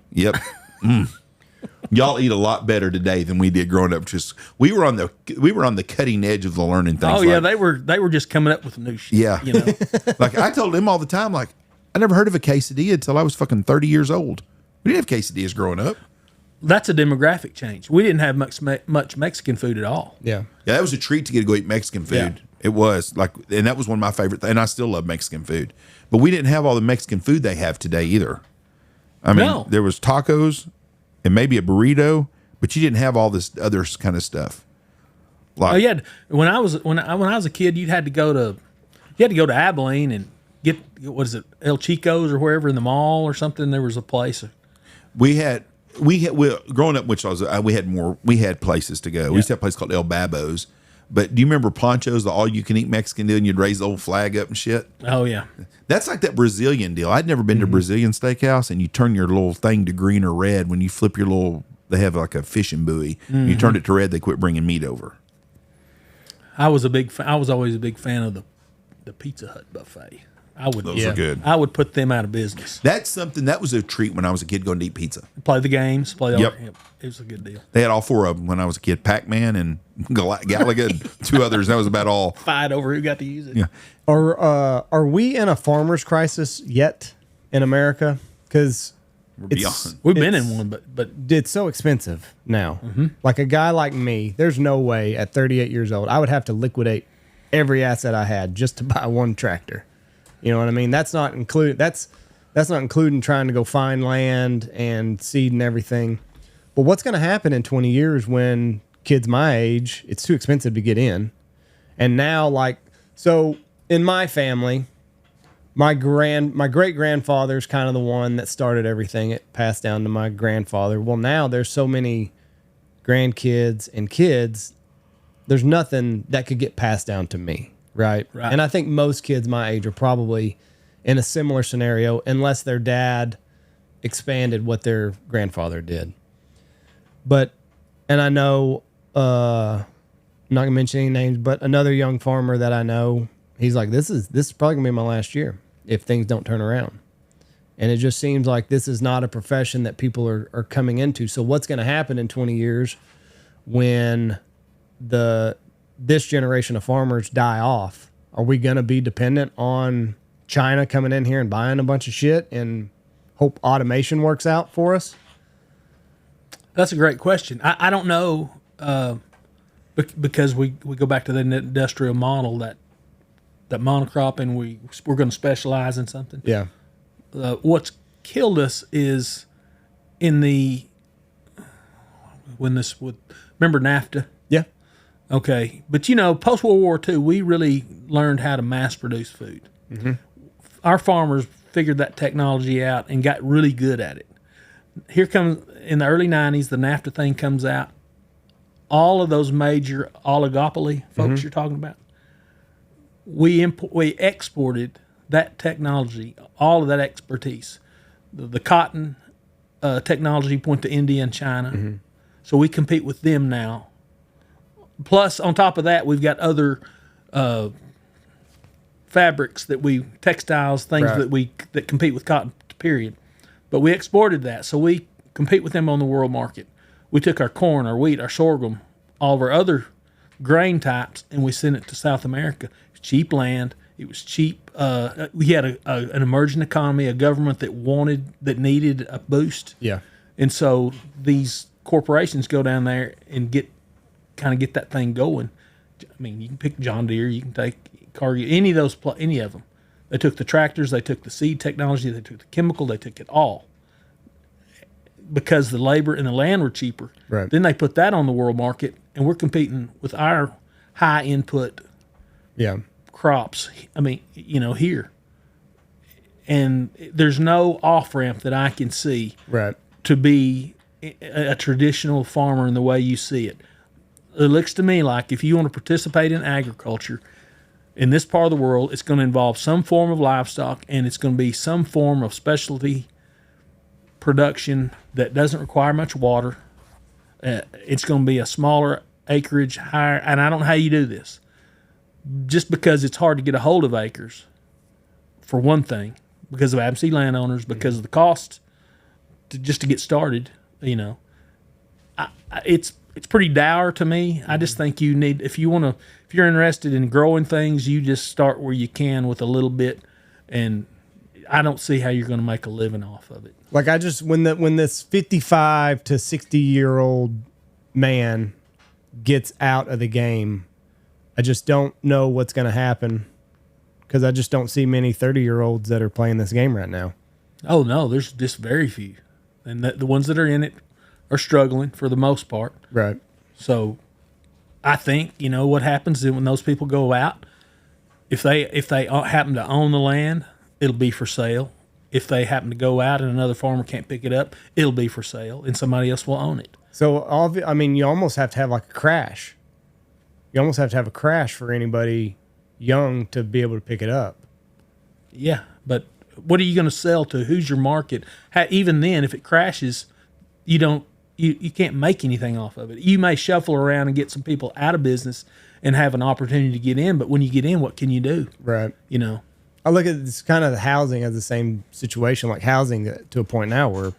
Y'all eat a lot better today than we did growing up. Just we were on the cutting edge of the learning things. Oh yeah, they were just coming up with new shit. Yeah. Like I told them all the time, like I never heard of a quesadilla until I was fucking 30 years old. We didn't have quesadillas growing up. That's a demographic change. We didn't have much Mexican food at all. Yeah. Yeah, that was a treat to get to go eat Mexican food. Yeah. It was like, and that was one of my favorite things. And I still love Mexican food, but we didn't have all the Mexican food they have today either. I mean, there was tacos and maybe a burrito, but you didn't have all this other kind of stuff. Like, when I was a kid, you had to go to Abilene and get El Chico's or wherever in the mall or something. There was a place. We had growing up, which we had places to go. We used to have a place called El Babo's. But do you remember Poncho's, the all-you-can-eat Mexican deal, and you'd raise the old flag up and shit? Oh, yeah. That's like that Brazilian deal. I'd never been to Brazilian Steakhouse, and you turn your little thing to green or red when you flip your little, they have like a fishing buoy. You turned it to red, they quit bringing meat over. I was always a big fan of the Pizza Hut buffet. Those were good. I would put them out of business. That was a treat when I was a kid going to eat pizza. Play the games. Yep. It was a good deal. They had all four of them when I was a kid. Pac-Man and Galaga and two others. That was about all. Fight over who got to use it. Yeah. Are we in a farmer's crisis yet in America? Because we've been in one, but it's so expensive now. Like a guy like me, there's no way at 38 years old I would have to liquidate every asset I had just to buy one tractor. You know what I mean? That's not including trying to go find land and seed and everything. But what's going to happen in 20 years when kids my age, it's too expensive to get in. And now, so in my family, my great grandfather's kind of the one that started everything. It passed down to my grandfather. Well, now there's so many grandkids and kids, there's nothing that could get passed down to me. Right. And I think most kids my age are probably in a similar scenario unless their dad expanded what their grandfather did. And I know, I'm not going to mention any names, but another young farmer that I know, he's like, this is probably going to be my last year if things don't turn around. And it just seems like this is not a profession that people are coming into. So what's going to happen in 20 years when this generation of farmers die off? Are we going to be dependent on China coming in here and buying a bunch of shit and hope automation works out for us? That's a great question. I don't know because we go back to the industrial model that monocropping, we're going to specialize in something. Yeah. What's killed us is remember NAFTA? Yeah. Okay, but post World War II, we really learned how to mass produce food. Our farmers figured that technology out and got really good at it. Here comes in the early '90s, the NAFTA thing comes out. All of those major oligopoly folks you're talking about, we exported that technology, all of that expertise. The cotton technology went to India and China, so we compete with them now. Plus, on top of that, we've got other fabrics textiles, things that compete with cotton, period. But we exported that, so we compete with them on the world market. We took our corn, our wheat, our sorghum, all of our other grain types, and we sent it to South America. Cheap land. It was cheap. We had an emerging economy, a government that needed a boost. Yeah. And so these corporations go down there and get that thing going. I mean, you can pick John Deere, you can take Cargill, any of them. They took the tractors, they took the seed technology, they took the chemical, they took it all. Because the labor and the land were cheaper. Right. Then they put that on the world market, and we're competing with our high input crops. I mean, here. And there's no off ramp that I can see to be a traditional farmer in the way you see it. It looks to me like if you want to participate in agriculture in this part of the world, it's going to involve some form of livestock, and it's going to be some form of specialty production that doesn't require much water. It's going to be a smaller acreage, higher, and I don't know how you do this. Just because it's hard to get a hold of acres, for one thing, because of absentee landowners, because of the cost to get started. It's pretty dour to me. I just think you need, if you're interested in growing things, you just start where you can with a little bit, and I don't see how you're going to make a living off of it. Like when this 55 to 60-year-old man gets out of the game, I just don't know what's going to happen, because I just don't see many 30-year-olds that are playing this game right now. Oh no, there's just very few, and the ones that are in it are struggling for the most part. Right. So I think what happens is when those people go out, if they happen to own the land, it'll be for sale. If they happen to go out and another farmer can't pick it up, it'll be for sale, and somebody else will own it. So, you almost have to have like a crash. You almost have to have a crash for anybody young to be able to pick it up. Yeah, but what are you going to sell to? Who's your market? Even then, if it crashes, you can't make anything off of it. You may shuffle around and get some people out of business and have an opportunity to get in, but when you get in, what can you do? Right. I look at this kind of the housing as the same situation, like housing to a point now where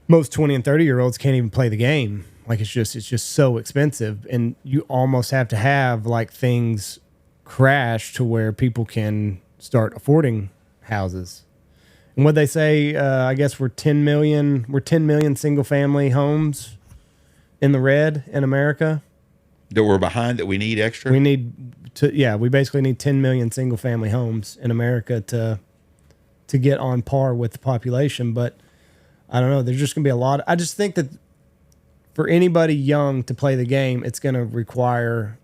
most 20 and 30-year-olds can't even play the game. Like it's just so expensive, and you almost have to have like things crash to where people can start affording houses. And what they say, I guess we're 10 million single family homes in the red in America. That we're behind, that we need extra? We basically need 10 million single family homes in America to get on par with the population. But I don't know, there's just going to be a lot. I just think that for anybody young to play the game, it's going to require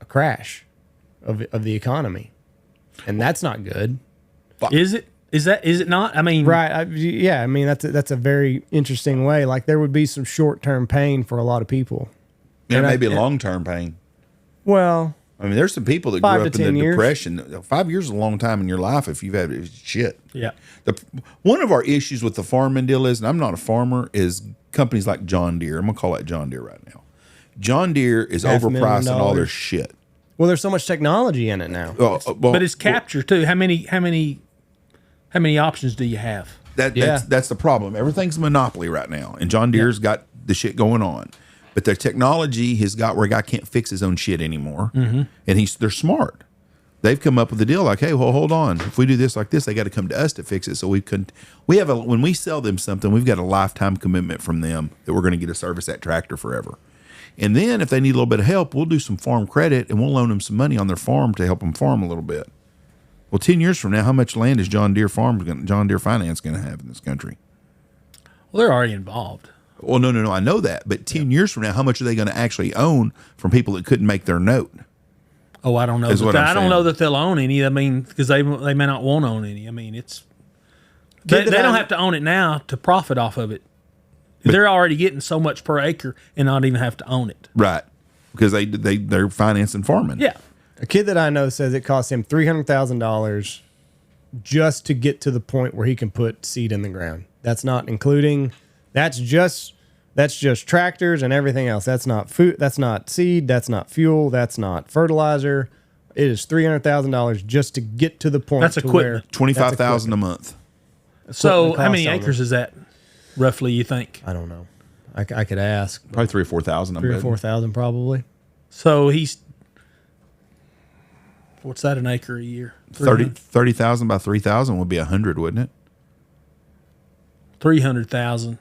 a crash of the economy. And that's not good. Is it? Is it not? I mean, right. That's a very interesting way. Like there would be some short-term pain for a lot of people. Yeah, maybe long-term pain. Well, I mean, there's some people that grew up in the Depression. 5 years is a long time in your life if you've had shit. Yeah. One of our issues with the farming deal is, and I'm not a farmer, is companies like John Deere. I'm going to call that John Deere right now. John Deere is overpriced on all their shit. Well, there's so much technology in it now. But it's capture too. How many options do you have? That's the problem. Everything's a monopoly right now, and John Deere's got the shit going on. But their technology has got where a guy can't fix his own shit anymore, and they're smart. They've come up with a deal like, hey, well, hold on. If we do this like this, they got to come to us to fix it. So when we sell them something, we've got a lifetime commitment from them that we're going to get to service that tractor forever. And then if they need a little bit of help, we'll do some farm credit and we'll loan them some money on their farm to help them farm a little bit. Well, 10 years from now, how much land is John Deere Finance going to have in this country? Well, they're already involved. Well, no, I know that. But 10 years from now, how much are they going to actually own from people that couldn't make their note? Oh, I don't know. I don't know that they'll own any. I mean, because they may not want to own any. I mean, they don't have to own it now to profit off of it. They're already getting so much per acre and not even have to own it. Right. Because they're financing farming. Yeah. A kid that I know says it costs him $300,000 just to get to the point where he can put seed in the ground. That's not including. That's just tractors and everything else. That's not food. That's not seed. That's not fuel. That's not fertilizer. It is $300,000 just to get to the point. That's equipment. $25,000 a month. So how many acres is that, roughly? You think? I don't know. I could ask. Probably 3,000 or 4,000. 3,000 or 4,000 probably. So he's, what's that, an acre a year? 30,000 by 3,000 would be 100, wouldn't it? 300,000.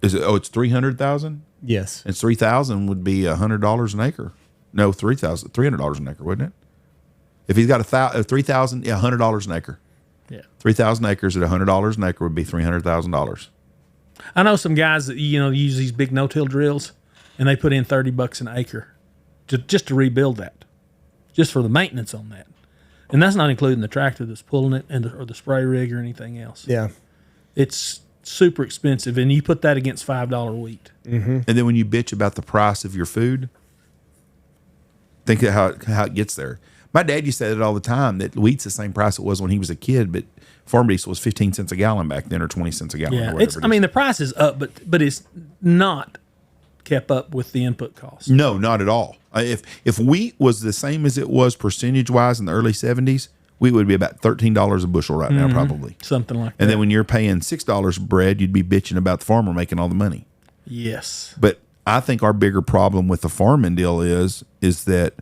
Is it? Oh, it's 300,000. Yes. And 3,000 would be $100 an acre. No, $300 an acre, wouldn't it? If he's got 3,000, yeah, $100 an acre. Yeah. 3,000 acres at $100 an acre would be $300,000. I know some guys that, use these big no-till drills, and they put in $30 an acre just to rebuild that, just for the maintenance on that. And that's not including the tractor that's pulling it or the spray rig or anything else. Yeah. It's super expensive, and you put that against $5 wheat. Mm-hmm. And then when you bitch about the price of your food, think of how it gets there. My dad used to say that all the time, that wheat's the same price it was when he was a kid, but farm diesel was 15 cents a gallon back then, or 20 cents a gallon. Yeah, or whatever the price is up, but it's not kept up with the input costs. No, not at all. If wheat was the same as it was percentage-wise in the early 70s, wheat would be about $13 a bushel right now, probably. Something like that. And then when you're paying $6 bread, you'd be bitching about the farmer making all the money. Yes. But I think our bigger problem with the farming deal is that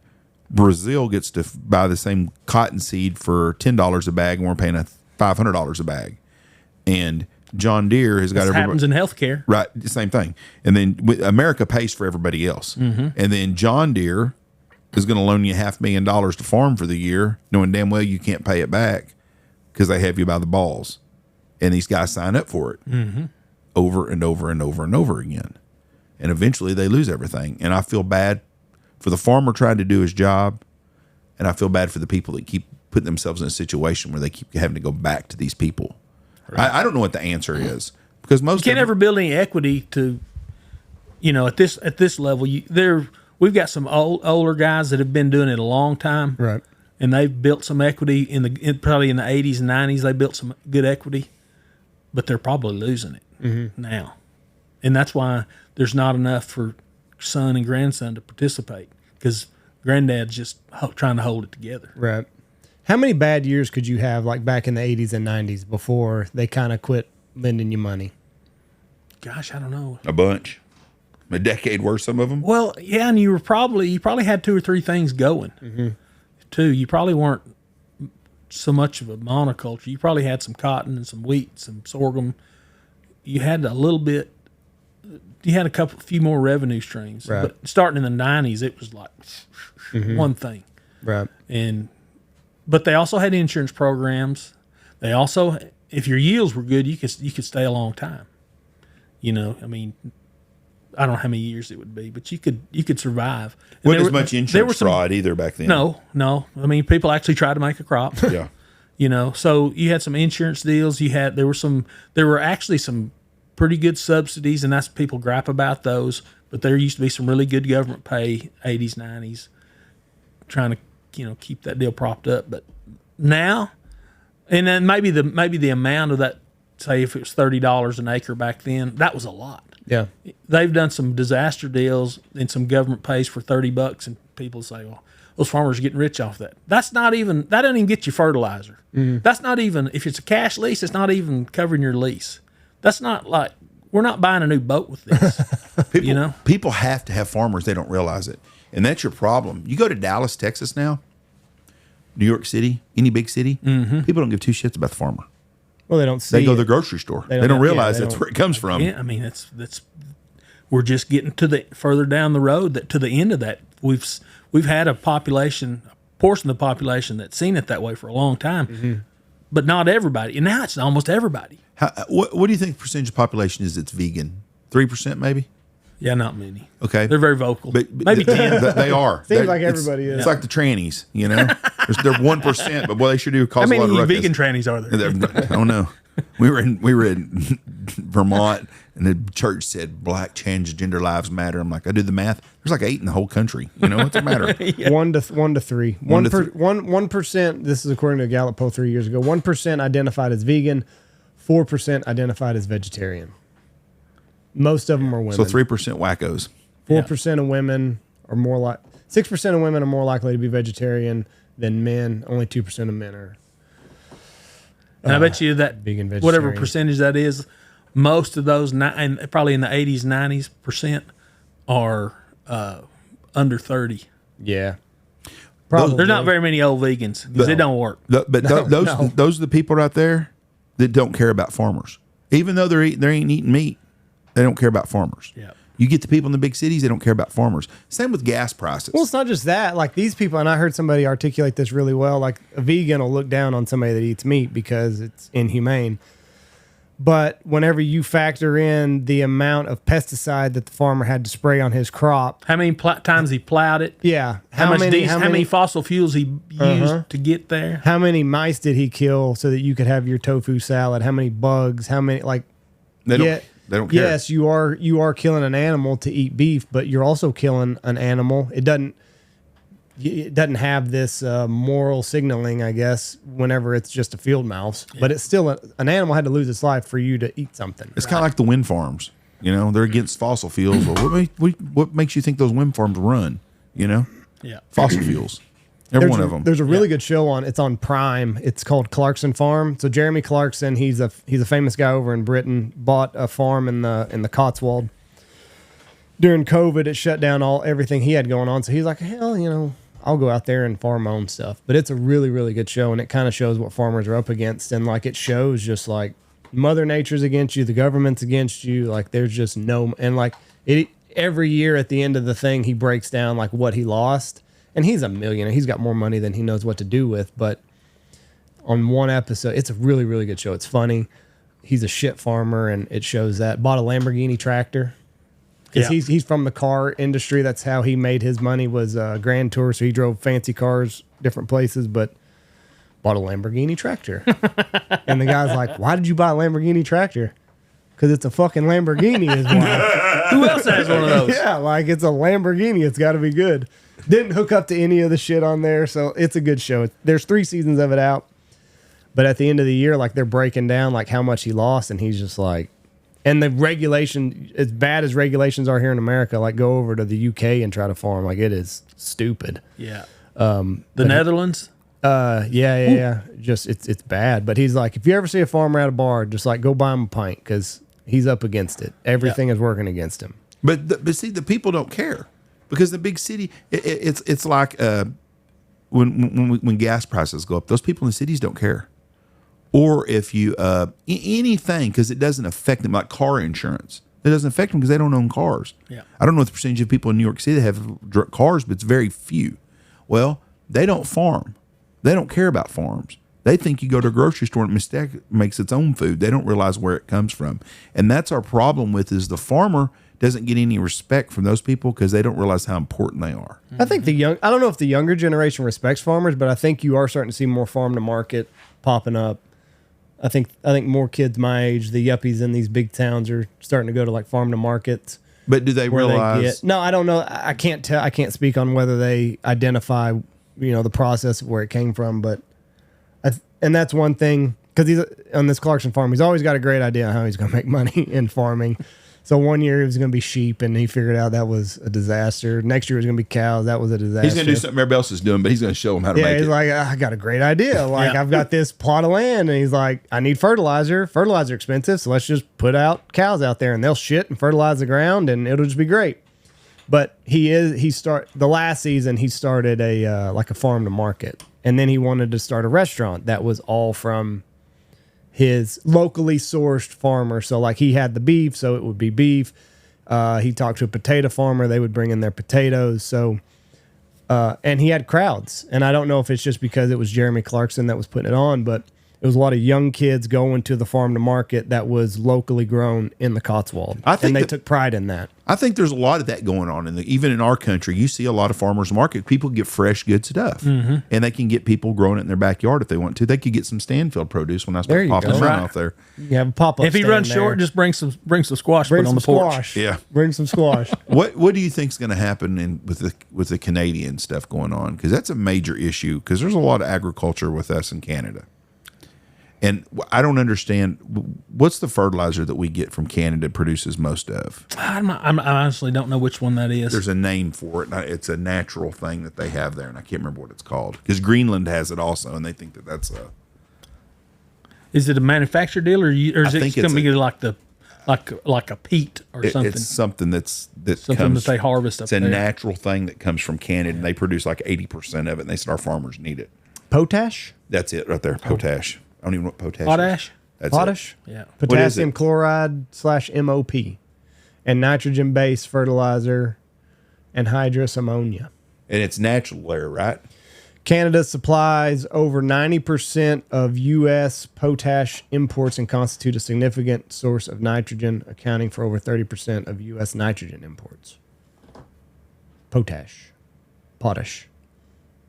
Brazil gets to buy the same cotton seed for $10 a bag, and we're paying $500 a bag. And John Deere has got This happens in healthcare. Right, the same thing. And then America pays for everybody else. Mm-hmm. And then John Deere is going to loan you $500,000 to farm for the year, knowing damn well you can't pay it back because they have you by the balls. And these guys sign up for it over and over and over and over again. And eventually they lose everything. And I feel bad for the farmer trying to do his job, and I feel bad for the people that keep putting themselves in a situation where they keep having to go back to these people. Right. I don't know what the answer is, because most you can't ever build any equity to, at this level. We've got some older guys that have been doing it a long time, right? And they've built some equity probably in the 80s and 90s. They built some good equity, but they're probably losing it now, and that's why there's not enough for son and grandson to participate, because granddad's just trying to hold it together. Right. How many bad years could you have, like back in the 80s and 90s, before they kind of quit lending you money? Gosh, I don't know. A bunch. A decade worth, some of them. Well, yeah, and you probably had 2 or 3 things going, too. You probably weren't so much of a monoculture. You probably had some cotton and some wheat, some sorghum. You had a little bit. You had a few more revenue streams. Right. But starting in the 90s, it was like one thing. Right. But they also had insurance programs. They also, if your yields were good, you could stay a long time. I mean, I don't know how many years it would be, but you could survive. Wasn't as much insurance fraud either back then. No. I mean, people actually tried to make a crop. Yeah. So you had some insurance deals. There were actually some pretty good subsidies, and that's people gripe about those. But there used to be some really good government pay, 80s, 90s, trying to keep that deal propped up. But now, and then maybe the amount of that, say if it was $30 an acre back then, that was a lot. Yeah. They've done some disaster deals and some government pays for $30, and people say, well, those farmers are getting rich off that. That doesn't even get you fertilizer. That's not even, if it's a cash lease, it's not even covering your lease. That's not like, we're not buying a new boat with this. People have to have farmers. They don't realize it. And that's your problem. You go to Dallas, Texas now, New York City, any big city, people don't give 2 shits about the farmer. Well, they don't see They go to it. the grocery store. They don't realize that's where it comes from. Yeah, I mean, that's we're just getting to the further down the road, to the end of that. We've had a portion of the population that's seen it that way for a long time, but not everybody. And now it's almost everybody. What do you think the percentage of population is that's vegan? 3% maybe? Yeah, not many. Okay. They're very vocal. But Maybe 10. They are. Seems like everybody is. It's like the trannies, They're 1%, but boy, they sure do cause How a lot many of ruckus. vegan trannies are there? I don't know. We were in Vermont, and the church said Black transgender lives matter. I'm like, I do the math. There's like 8 in the whole country. What's the matter? 1 to 3. 1%. This is according to a Gallup poll 3 years ago. 1% identified as vegan. 4% identified as vegetarian. Most of them are women. So 3% wackos. 4% of women are 6% of women are more likely to be vegetarian than men. Only 2% of men are. And I bet you that vegan, whatever vegetarian. percentage that is, most of those, and probably in the 80s, 90% are under 30. Yeah. Probably. There's not very many old vegans because it don't work. Those are the people out there that don't care about farmers. Even though they ain't eating meat, they don't care about farmers. Yeah. You get the people in the big cities, they don't care about farmers. Same with gas prices. Well, it's not just that. Like these people, and I heard somebody articulate this really well, like a vegan will look down on somebody that eats meat because it's inhumane. But whenever you factor in the amount of pesticide that the farmer had to spray on his crop, how many times he plowed it? Yeah. How many fossil fuels he used to get there? How many mice did he kill so that you could have your tofu salad? How many bugs? How many They don't care. Yes, you are killing an animal to eat beef, but you're also killing an animal. It doesn't have this moral signaling, I guess, whenever it's just a field mouse. Yeah. But it's still an animal had to lose its life for you to eat something. It's kind of like the wind farms. They're against fossil fuels. Well, what makes you think those wind farms run? Yeah, fossil fuels. One of them. There's a really good show it's on Prime. It's called Clarkson Farm. So Jeremy Clarkson, he's a famous guy over in Britain, bought a farm in the Cotswold. During COVID, it shut down everything he had going on. So he's like, hell, I'll go out there and farm my own stuff. But it's a really, really good show, and it kind of shows what farmers are up against. And it shows just Mother Nature's against you, the government's against you. There's just no, and every year at the end of the thing, he breaks down what he lost. And he's a millionaire. He's got more money than he knows what to do with. But on one episode, it's a really, really good show. It's funny. He's a shit farmer, and it shows that. Bought a Lamborghini tractor. Because he's from the car industry. That's how he made his money, was Grand Tour. So he drove fancy cars, different places, but bought a Lamborghini tractor. And the guy's like, why did you buy a Lamborghini tractor? Because it's a fucking Lamborghini is why. Who else has one of those? Yeah, it's a Lamborghini. It's got to be good. Didn't hook up to any of the shit on there, so it's a good show. There's 3 seasons of it out. But at the end of the year, they're breaking down how much he lost, and he's just and the regulation, as bad as regulations are here in America, go over to the UK and try to farm. It is stupid. Yeah. The Netherlands? Yeah. Just it's bad. But he's if you ever see a farmer at a bar, just go buy him a pint, because he's up against it. Everything is working against him. But see, the people don't care, because the big city, it's like when gas prices go up, those people in the cities don't care. Or if you anything, because it doesn't affect them, like car insurance. It doesn't affect them because they don't own cars. Yeah. I don't know what the percentage of people in New York City that have cars, but it's very few. Well, they don't farm. They don't care about farms. They think you go to a grocery store and makes its own food. They don't realize where it comes from. And that's our problem is the farmer doesn't get any respect from those people because they don't realize how important they are. I think I don't know if the younger generation respects farmers, but I think you are starting to see more farm to market popping up. I think more kids my age, the yuppies in these big towns, are starting to go to farm to markets. But do they realize? No, I don't know. I can't tell. I can't speak on whether they identify, the process of where it came from. But and that's one thing, because he's on this Clarkson farm. He's always got a great idea on how he's going to make money in farming. So one year it was going to be sheep, and he figured out that was a disaster. Next year it was going to be cows. That was a disaster. He's going to do something everybody else is doing, but he's going to show them how to make it. He's like, I got a great idea. I've got this plot of land, and he's like, I need fertilizer. Fertilizer expensive, so let's just put out cows out there, and they'll shit and fertilize the ground, and it'll just be great. But the last season he started a farm to market, and then he wanted to start a restaurant that was all from his locally sourced farmer. So he had the beef, so it would be beef. He talked to a potato farmer. They would bring in their potatoes. So, and he had crowds. And I don't know if it's just because it was Jeremy Clarkson that was putting it on, but it was a lot of young kids going to the farm to market that was locally grown in the Cotswold. And they took pride in that. I think there's a lot of that going on. Even in our country, you see a lot of farmers market. People get fresh, good stuff. Mm-hmm. And they can get people growing it in their backyard if they want to. They could get some Stanfield produce when I start popping them off there. You have a pop-up. If he runs short, just bring some squash, put on the porch. Yeah. Bring some squash. What do you think is going to happen with the Canadian stuff going on? Because that's a major issue, because there's a lot of agriculture with us in Canada. And I don't understand, what's the fertilizer that we get from Canada produces most of? I honestly don't know which one that is. There's a name for it. It's a natural thing that they have there, and I can't remember what it's called. Because Greenland has it also, and they think that's a... Is it a manufacturer deal, or is it going to be like the like a peat or something. It's something that Something comes, that they harvest up it's a there. natural thing that comes from Canada, and they produce like 80% of it, and they said our farmers need it. Potash? That's it right there, potash. I don't even know what potash Potash? is. That's Potash? Yeah. What is Potassium it? chloride / MOP. And nitrogen-based fertilizer and hydrous ammonia. And it's natural there, right? Canada supplies over 90% of U.S. potash imports and constitute a significant source of nitrogen, accounting for over 30% of U.S. nitrogen imports. Potash.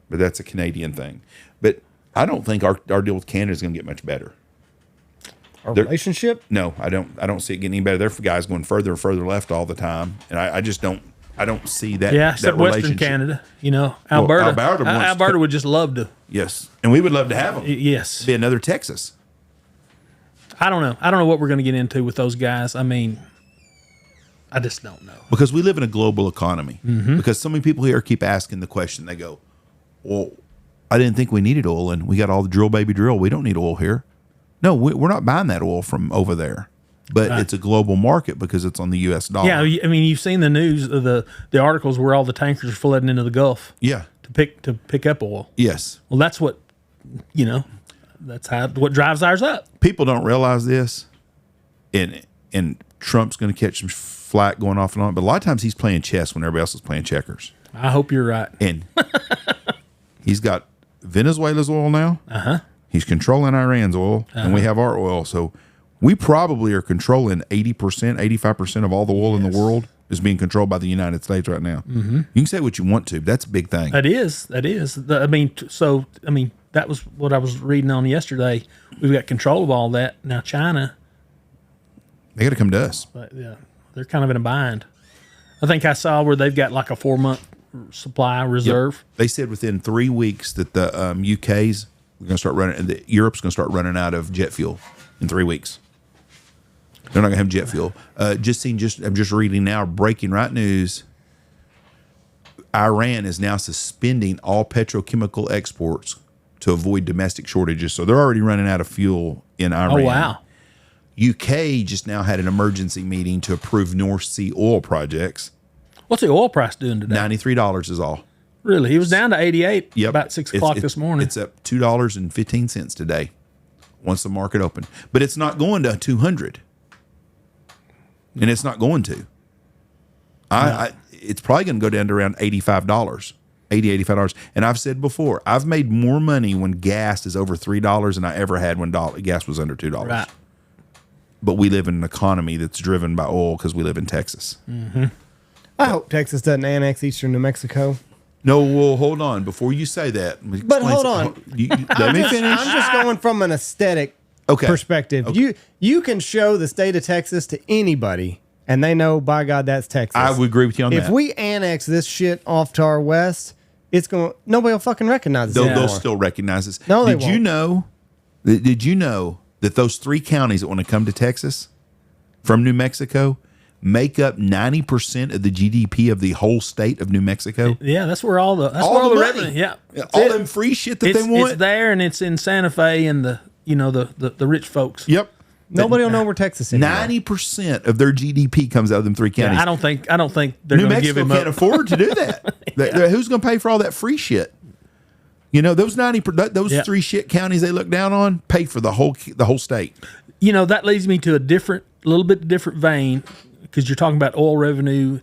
But that's a Canadian thing. But I don't think our deal with Canada is going to get much better. Our relationship? No, I don't see it getting any better. They're guys going further and further left all the time, and I just don't see that. Yeah, except that Western Canada. You know, Alberta. Alberta would just love to. Yes, and we would love to have them. Yes. Be another Texas. I don't know. I don't know what we're going to get into with those guys. I mean, I just don't know. Because we live in a global economy. Mm-hmm. Because so many people here keep asking the question. They go, well, I didn't think we needed oil, and we got all the drill, baby, drill. We don't need oil here. No, we're not buying that oil from over there. But it's a global market because it's on the U.S. dollar. Yeah, I mean, you've seen the news, the articles where all the tankers are flooding into the Gulf. Yeah. To pick up oil. Yes. Well, that's what, that's what drives ours up. People don't realize this, and Trump's going to catch some flack going off and on. But a lot of times he's playing chess when everybody else is playing checkers. I hope you're right. And he's got Venezuela's oil now. Uh-huh. He's controlling Iran's oil, and we have our oil. So we probably are controlling 80%, 85% of all the oil in the world is being controlled by the United States right now. Mm-hmm. You can say what you want to, but that's a big thing. That is. That was what I was reading on yesterday. We've got control of all that. Now China, They got to come to us. but yeah, they're kind of in a bind. I think I saw where they've got like a 4-month supply reserve. Yep. They said within 3 weeks that the UK's going to start running, and Europe's going to start running out of jet fuel in 3 weeks. They're not going to have jet fuel. I'm just reading now, breaking right news. Iran is now suspending all petrochemical exports to avoid domestic shortages. So they're already running out of fuel in Iran. Oh, wow. UK just now had an emergency meeting to approve North Sea oil projects. What's the oil price doing today? $93 is all. Really? He was down to 88 Yep. about 6 o'clock this morning. It's up $2.15 today once the market opened. But it's not going to 200. And it's not going to. It's probably going to go down to around $85. $85. And I've said before, I've made more money when gas is over $3 than I ever had when gas was under $2. Right. But we live in an economy that's driven by oil because we live in Texas. Mm-hmm. I hope Texas doesn't annex eastern New Mexico. No, well, hold on. Before you say that. But hold on. Let me finish. I'm just going from an aesthetic perspective. Okay. You can show the state of Texas to anybody, and they know, by God, that's Texas. I would agree with you on that. If we annex this shit off to our west, nobody will fucking recognize us anymore. They'll still recognize us. No, they Did you know that those 3 counties that want to come to Texas from New Mexico make up 90% of the GDP of the whole state of New Mexico? Yeah, that's where all the money. revenue. Yeah, all them free shit that they want. It's there, and it's in Santa Fe and the rich folks. Yep. Nobody will know where Texas is. 90% of their GDP comes out of them 3 counties. Yeah, I don't think they're New going to give Mexico him can't up. afford to do that. Who's going to pay for all that free shit? Those 3 shit counties they look down on pay for the whole state. That leads me to a little bit different vein, because you're talking about oil revenue.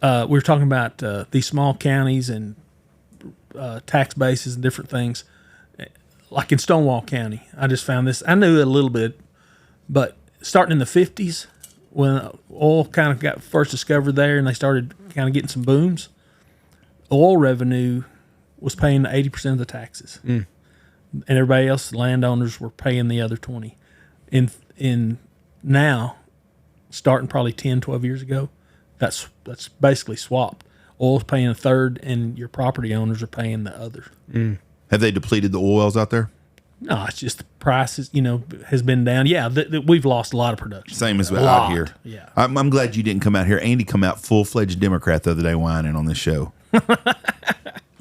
We're talking about these small counties and tax bases and different things. Like in Stonewall County, I just found this. I knew a little bit, but starting in the 50s, when oil kind of got first discovered there and they started kind of getting some booms, oil revenue was paying 80% of the taxes. And everybody else, landowners, were paying the other 20. In now, starting probably 10, 12 years ago, that's basically swapped. Oil's paying a third, and your property owners are paying the other. Have they depleted the oil wells out there? No, it's just the prices, has been down. Yeah, we've lost a lot of production. Same as A out lot. here. Yeah. I'm glad you didn't come out here. Andy come out full-fledged Democrat the other day whining on this show.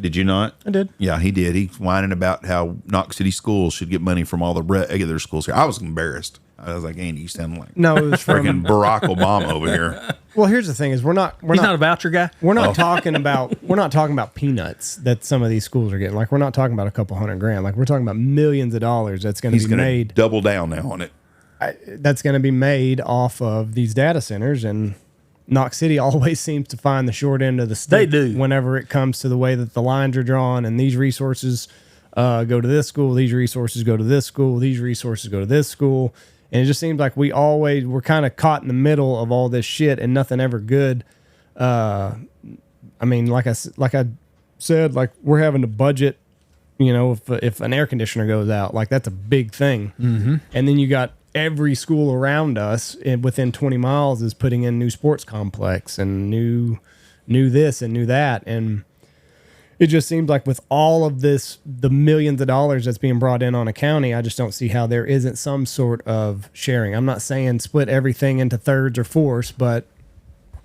Did you not? I did. Yeah, he did. He's whining about how Knox City schools should get money from all the other schools here. I was embarrassed. I was like, Andy, you sound like No, it was freaking from. Barack Obama over here. Well, here's the thing: is we're not He's not a voucher guy. we're not talking about peanuts that some of these schools are getting. Like we're not talking about a couple $100,000. Like we're talking about millions of dollars that's going to He's be going to made. double down now on it. That's going to be made off of these data centers, and Knox City always seems to find the short end of the stick. They do. Whenever it comes to the way that the lines are drawn, and these resources go to this school, these resources go to this school, these resources go to this school, and it just seems like we're kind of caught in the middle of all this shit, and nothing ever good. I mean, like I said, like we're having to budget. You know, if an air conditioner goes out, like that's a big thing, and then you got every school around us within 20 miles is putting in new sports complex and new this and new that. And it just seems like with all of this, the millions of dollars that's being brought in on a county, I just don't see how there isn't some sort of sharing. I'm not saying split everything into thirds or fourths, but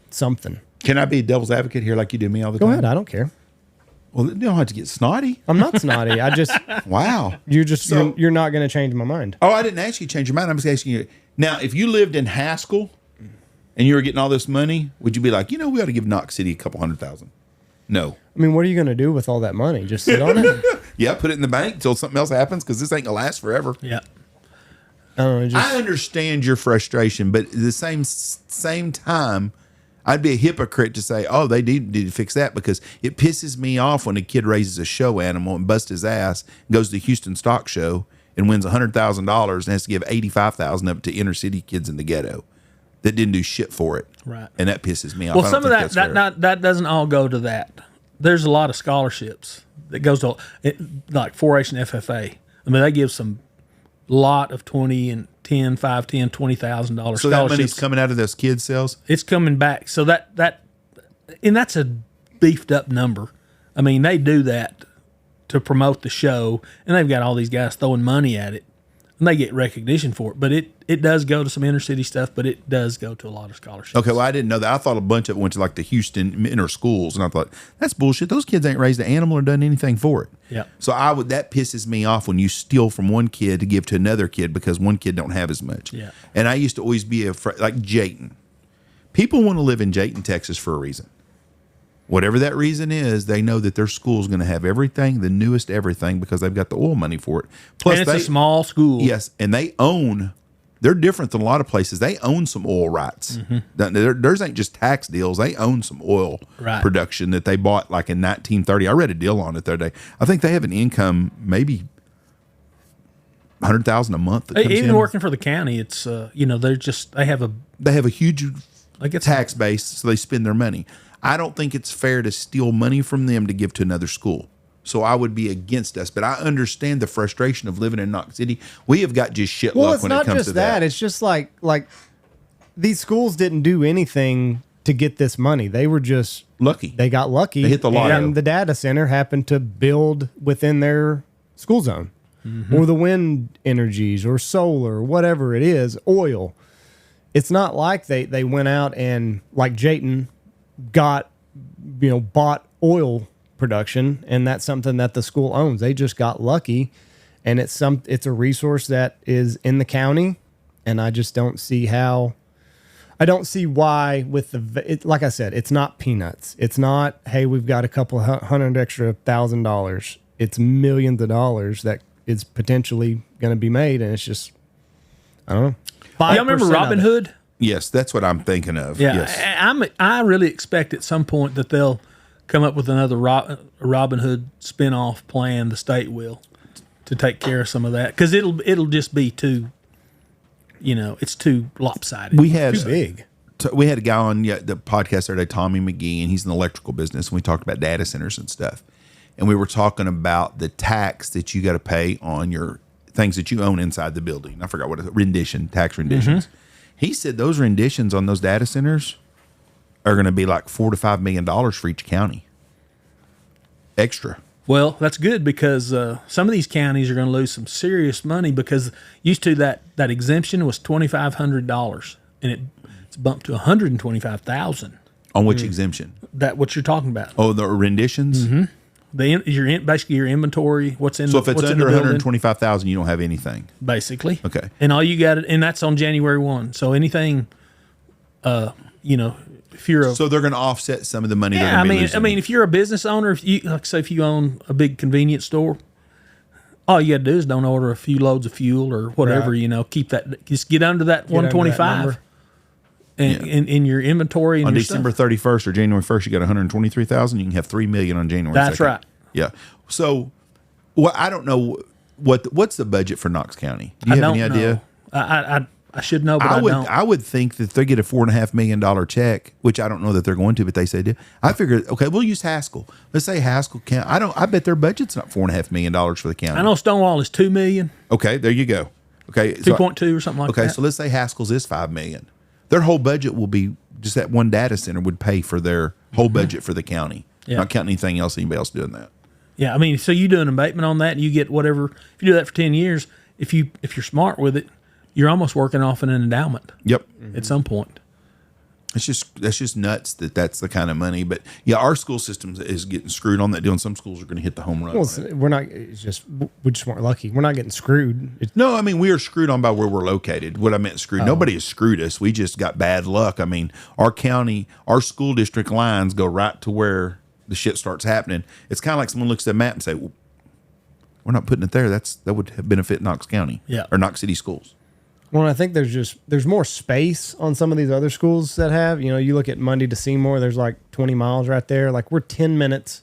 something. Can I be devil's advocate here like you do me all the Go time? ahead. I don't care. Well, you don't have to get snotty. I'm not snotty. I just, Wow. you're not going to change my mind. Oh, I didn't ask you to change your mind. I'm just asking you. Now, if you lived in Haskell and you were getting all this money, would you be like, we ought to give Knox City a couple $100,000? No. I mean, what are you going to do with all that money? Just sit on it? Yeah, put it in the bank until something else happens because this ain't going to last forever. Yeah. I don't know. I understand your frustration, but at the same time, I'd be a hypocrite to say, oh, they need to fix that because it pisses me off when a kid raises a show animal and busts his ass, goes to the Houston Stock Show and wins $100,000 and has to give $85,000 up to inner city kids in the ghetto that didn't do shit for it. Right. And that pisses me off. Well, I don't some of think that's fair. that doesn't all go to that. There's a lot of scholarships that goes to like 4-H and FFA. I mean, they give some lot of 20 and 10, 5, 10, $20,000 So that money's coming out of those kids' sales? It's coming back. So and that's a beefed up number. I mean, they do that to promote the show, and they've got all these guys throwing money at it, and they get recognition for it. But it does go to some inner city stuff, but it does go to a lot of scholarships. Okay, well, I didn't know that. I thought a bunch of it went to like the Houston inner schools, and I thought, that's bullshit. Those kids ain't raised an animal or done anything for it. Yeah. So that pisses me off when you steal from one kid to give to another kid because one kid don't have as much. Yeah. And I used to always be afraid, like Jayton. People want to live in Jayton, Texas for a reason. Whatever that reason is, they know that their school's going to have everything, the newest everything, because they've got the oil money for it. Plus, and it's a small school. Yes, and they're different than a lot of places. They own some oil rights. Theirs ain't just tax deals. They own some oil production that they bought like in 1930. I read a deal on it the other day. I think they have an income maybe $100,000 a month. That comes Even in. working for the county, it's they have a huge tax base, so they spend their money. I don't think it's fair to steal money from them to give to another school. So I would be against us, but I understand the frustration of living in Knox City. We have got just shit luck when it comes to that. It's just like these schools didn't do anything to get this money. They were just lucky. They got lucky. They hit the lotto. And the data center happened to build within their school zone, or the wind energies, or solar, whatever it is, oil. It's not like they went out and like Jayton bought oil production, and that's something that the school owns. They just got lucky, and it's a resource that is in the county, and I just don't see why like I said, it's not peanuts. It's not, hey, we've got a couple $100,000 extra. It's millions of dollars that is potentially going to be made, and it's just, I don't know. Y'all remember Robin Hood? Yes, that's what I'm thinking of. Yeah, yes. I really expect at some point that they'll come up with another Robin Hood spinoff plan. The state will, to take care of some of that, because it'll just be too, it's too lopsided. Too big. We had a guy on the podcast the other day, Tommy McGee, and he's in the electrical business, and we talked about data centers and stuff, and we were talking about the tax that you got to pay on your things that you own inside the building. I forgot what tax renditions. Mm-hmm. He said those renditions on those data centers are going to be like $4 to $5 million for each county. Extra. Well, that's good, because some of these counties are going to lose some serious money, because used to that exemption was $2,500, and it's bumped to $125,000. On which exemption? That what you're talking about? Oh, the renditions. Mm-hmm. basically your inventory. What's in So if it's what's in under the building, 125,000, you don't have anything. basically. Okay. And all you got, and that's on January 1. So anything, if you're a So they're going to offset some of the money. yeah, they're gonna be losing. if you're a business owner, if you if you own a big convenience store, all you got to do is don't order a few loads of fuel or whatever. Right. Keep that, just get under that under that 125 number. in your inventory and on your December stuff. 31st or January 1st, you got 123,000. You can have 3 million on January. That's 2nd. right. Yeah. So, well, I don't know what's the budget for Knox County. Do you have any idea? I should know, but I don't. I would think that if they get a $4.5 million check, which I don't know that they're going to, but they say do. I figured, okay, we'll use Haskell. Let's say Haskell County. I bet their budget's not $4.5 million for the county. I know Stonewall is $2 million, Okay, there you go. Okay, 2.2 or something like okay, that. so let's say Haskell's is $5 million. Their whole budget will be just that one data center would pay for their whole budget for the county, Yeah. not counting anything else. Anybody else doing that? Yeah, so you do an abatement on that, and you get whatever. If you do that for 10 years, if you're smart with it, you're almost working off an endowment Yep. at some point. That's just nuts that's the kind of money. But yeah, our school system is getting screwed on that deal, and some schools are going to hit the home run. Well, on it. we're not. It's just we just weren't lucky. We're not getting screwed. No, I mean, we are screwed on by where we're located. What I meant screwed. Oh. Nobody has screwed us. We just got bad luck. I mean, our county, our school district lines go right to where the shit starts happening. It's kind of like someone looks at a map and say, well, we're not putting it there. That would benefit Knox County or Knox City schools. Well, I think there's more space on some of these other schools that have. You look at Mundy to Seymour. There's like 20 miles right there. Like we're 10 minutes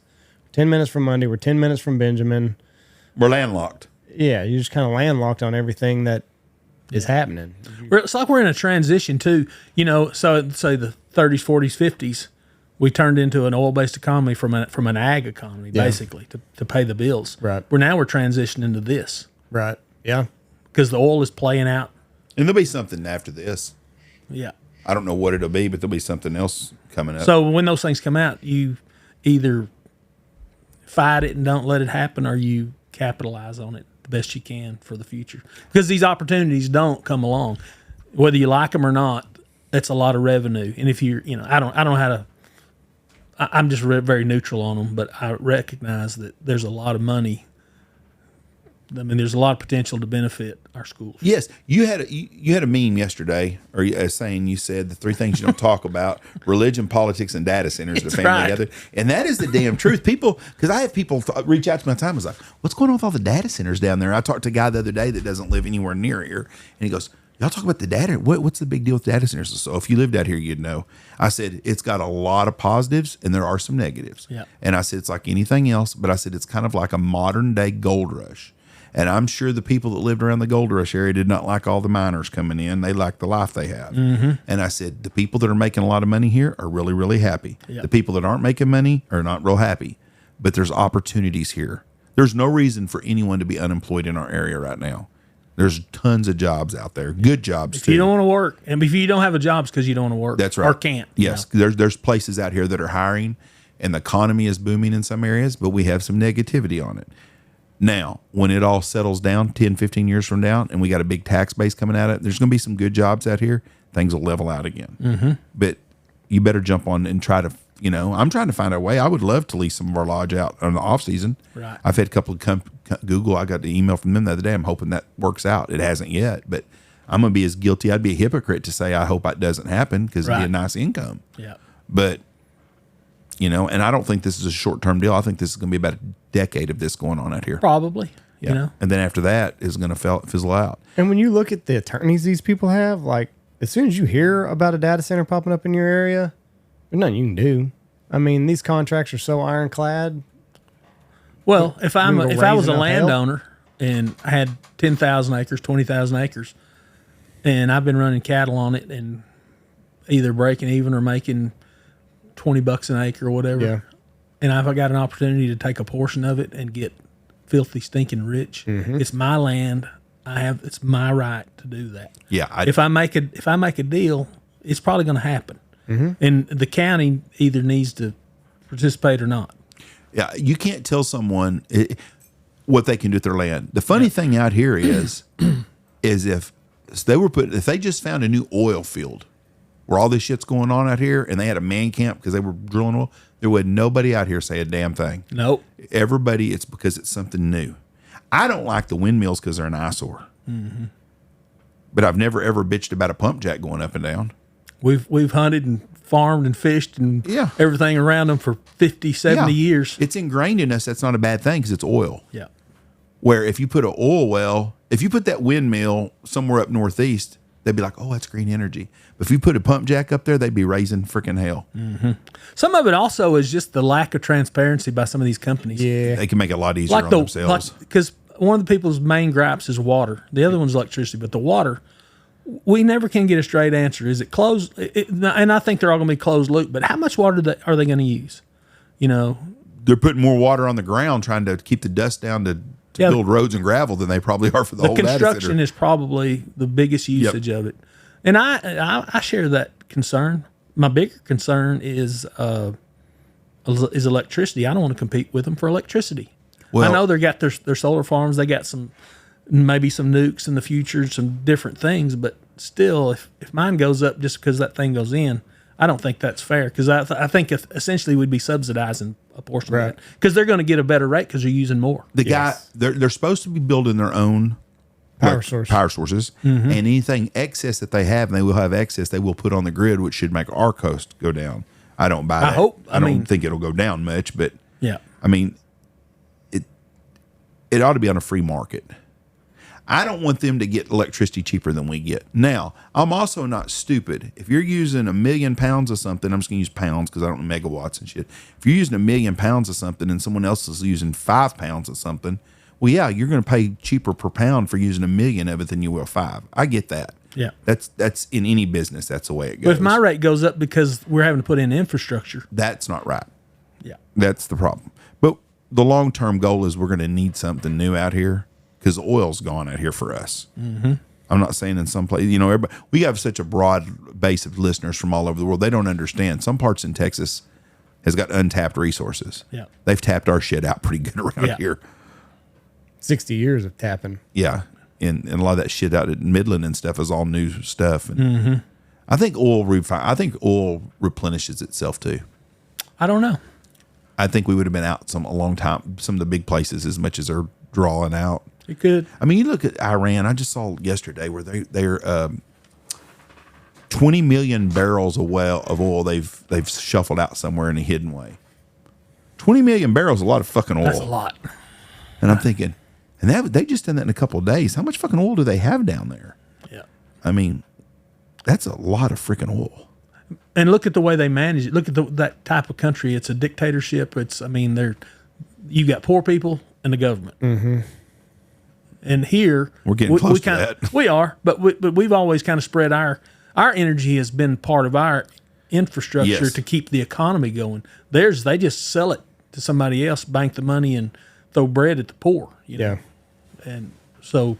from Mundy. We're 10 minutes from Benjamin. We're landlocked. Yeah, you're just kind of landlocked on everything that is happening. It's like we're in a transition too. So say the 30s, 40s, 50s, we turned into an oil-based economy from an ag economy, basically, to pay the bills. Right. We're transitioning to this Right. Yeah. because the oil is playing out. And there'll be something after this. Yeah. I don't know what it'll be, but there'll be something else coming up. So when those things come out, you either fight it and don't let it happen, or you capitalize on it the best you can for the future. Because these opportunities don't come along, whether you like them or not. That's a lot of revenue, and if I don't know how to. I'm just very neutral on them, but I recognize that there's a lot of money. I mean, there's a lot of potential to benefit our schools. Yes, you had a meme yesterday, or saying you said the three things you don't talk about: religion, politics, and data centers. The family right. together, and that is the damn truth. People, because I have people reach out to me all the time. I was like, "What's going on with all the data centers down there?" I talked to a guy the other day that doesn't live anywhere near here, and he goes, "Y'all talk about the data. What's the big deal with data centers?" So if you lived out here, you'd know. I said it's got a lot of positives, and there are some negatives. Yeah. And I said it's like anything else, but I said it's kind of like a modern day gold rush. And I'm sure the people that lived around the Gold Rush area did not like all the miners coming in. They like the life they have. Mm-hmm. And I said, the people that are making a lot of money here are really, really happy. Yep. The people that aren't making money are not real happy. But there's opportunities here. There's no reason for anyone to be unemployed in our area right now. There's tons of jobs out there, good jobs If too. you don't want to work, and if you don't have a job, it's because you don't want to work. That's right. Or can't. Yes, there's places out here that are hiring, and the economy is booming in some areas, but we have some negativity on it. Now, when it all settles down 10, 15 years from now, and we got a big tax base coming at it, there's going to be some good jobs out here. Things will level out again. Mm-hmm. But you better jump on and try to, I'm trying to find a way. I would love to lease some of our lodge out in the off season. Right. I've had a couple of Google. I got the email from them the other day. I'm hoping that works out. It hasn't yet, but I'm going to be as guilty. I'd be a hypocrite to say I hope it doesn't happen because it'd be a nice income. Yeah. But, and I don't think this is a short-term deal. I think this is going to be about a decade of this going on out here. Probably. Yeah. And then after that is going to fizzle out. And when you look at the attorneys these people have, like as soon as you hear about a data center popping up in your area, there's nothing you can do. I mean, these contracts are so ironclad. Well, if I was a raising landowner and I had 10,000 acres, 20,000 acres, and I've been running cattle on it and either breaking even or making $20 an acre or whatever, Yeah. and I've got an opportunity to take a portion of it and get filthy stinking rich, it's my land. It's my right to do that. Yeah. If I make a deal, it's probably going to happen, and the county either needs to participate or not. Yeah, you can't tell someone what they can do with their land. The funny thing out here is if they just found a new oil field where all this shit's going on out here, and they had a man camp because they were drilling oil, There wasn't nobody out here say a damn thing. Nope. Everybody, it's because it's something new. I don't like the windmills because they're an eyesore. Mm-hmm. But I've never ever bitched about a pump jack going up and down. We've hunted and farmed and fished and everything around them for 50, 70 years. It's ingrained in us. That's not a bad thing because it's oil. Yeah. Where if you put an oil well, if you put that windmill somewhere up northeast, they'd be like, oh, that's green energy. But if you put a pump jack up there, they'd be raising freaking hell. Mm-hmm. Some of it also is just the lack of transparency by some of these companies. Yeah. They can make it a lot easier on themselves. Because one of the people's main gripes is water. The other one's electricity. But the water, we never can get a straight answer. Is it closed? And I think they're all going to be closed loop. But how much water are they going to use? You know? They're putting more water on the ground trying to keep the dust down to build roads and gravel than they probably are for the whole data center. The construction is probably the biggest usage of it. And I share that concern. My bigger concern is electricity. I don't want to compete with them for electricity. Well, I know they got their solar farms. They got maybe some nukes in the future, some different things. But still, if mine goes up just because that thing goes in, I don't think that's fair. Because I think essentially we'd be subsidizing a portion of that. Because they're going to get a better rate because they're using more. The guy, they're supposed to be building their own power sources, and anything excess that they have, and they will have excess, they will put on the grid, which should make our cost go down. I don't buy that. I don't think it'll go down much, but I mean, it ought to be on a free market. I don't want them to get electricity cheaper than we get. Now, I'm also not stupid. If you're using 1 million pounds of something, I'm just going to use pounds because I don't know megawatts and shit. If you're using 1 million pounds of something and someone else is using 5 pounds of something, well, yeah, you're going to pay cheaper per pound for using 1 million of it than you will 5. I get that. Yeah. That's in any business. That's the way it goes. But if my rate goes up because we're having to put in infrastructure, that's not right. Yeah. That's the problem. But the long-term goal is we're going to need something new out here because oil's gone out here for us. Mm-hmm. I'm not saying in some place, everybody, we have such a broad base of listeners from all over the world. They don't understand. Some parts in Texas has got untapped resources. Yeah. They've tapped our shit out pretty good around here. 60 years of tapping. Yeah. And a lot of that shit out at Midland and stuff is all new stuff. And I think oil replenishes itself too. I don't know. I think we would have been out a long time. Some of the big places, as much as they're drawing out. It could. I mean, you look at Iran. I just saw yesterday where they're 20 million barrels of oil they've shuffled out somewhere in a hidden way. 20 million barrels is a lot of fucking oil. That's a lot. And I'm thinking, and they just done that in a couple of days. How much fucking oil do they have down there? Yeah. I mean, that's a lot of freaking oil. And look at the way they manage it. Look at that type of country. It's a dictatorship. You got poor people and the government. Mm-hmm. And here we're getting close to that. We are, but we've always kind of spread our energy has been part of our infrastructure to keep the economy going. Theirs, they just sell it to somebody else, bank the money, and throw bread at the poor. Yeah. And so,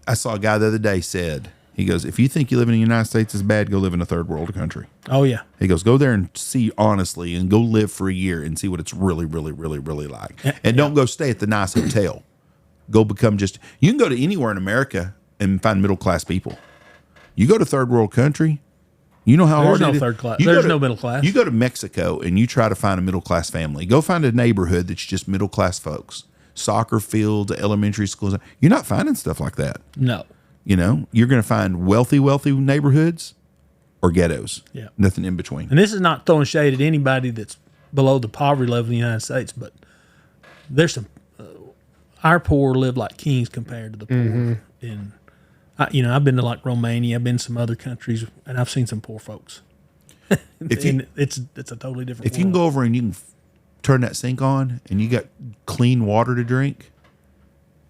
I saw a guy the other day said, he goes, if you think you live in the United States is bad, go live in a third world country. Oh, yeah. He goes, go there and see honestly and go live for a year and see what it's really, really, really, really like. And don't go stay at the nice hotel. Go become you can go to anywhere in America and find middle-class people. You go to third world country, you know how hard it is. There's no third class. There's no middle class. You go to Mexico and you try to find a middle-class family. Go find a neighborhood that's just middle-class folks. Soccer fields, elementary schools. You're not finding stuff like that. No. You're going to find wealthy neighborhoods or ghettos. Yeah. Nothing in between. And this is not throwing shade at anybody that's below the poverty level in the United States, but there's some, our poor live like kings compared to the poor. Mm-hmm. And, I've been to like Romania, I've been to some other countries, and I've seen some poor folks. It's a totally different world. You can go over and you can turn that sink on and you got clean water to drink,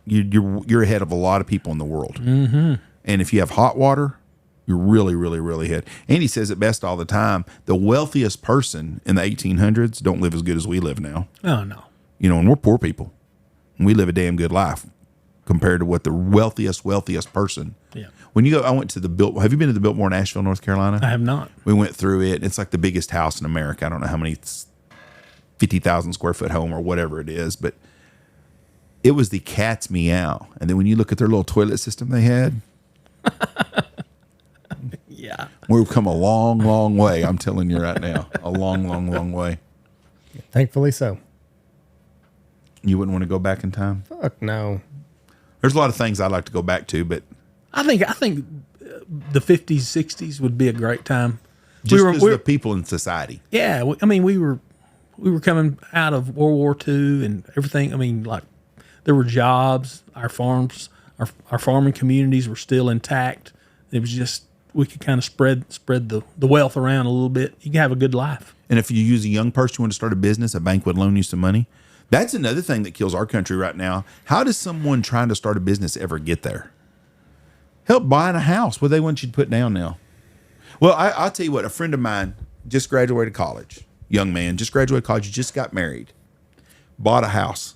you're ahead of a lot of people in the world. Mm-hmm. And if you have hot water, you're really, really, really ahead. Andy says it best all the time. The wealthiest person in the 1800s don't live as good as we live now. Oh, no. And we're poor people. And we live a damn good life compared to what the wealthiest person. Yeah. When you go, I went to have you been to the Biltmore, Nashville, North Carolina? I have not. We went through it. It's like the biggest house in America. I don't know how many, 50,000 square foot home or whatever it is, but it was the cat's meow. And then when you look at their little toilet system they had, yeah, we've come a long, long way. I'm telling you right now, a long, long, long way. Thankfully so. You wouldn't want to go back in time? Fuck no. There's a lot of things I'd like to go back to, but I think the 50s, 60s would be a great time. just because the people in society. Yeah, I mean, we were coming out of World War II and everything. I mean, like there were jobs. Our farms, our farming communities were still intact. It was just we could kind of spread the wealth around a little bit. You can have a good life. And if you use a young person who want to start a business, a bank would loan you some money. That's another thing that kills our country right now. How does someone trying to start a business ever get there? Help buying a house. What do they want you to put down now? Well, I'll tell you what. A friend of mine just graduated college. Young man, just graduated college, just got married, bought a house.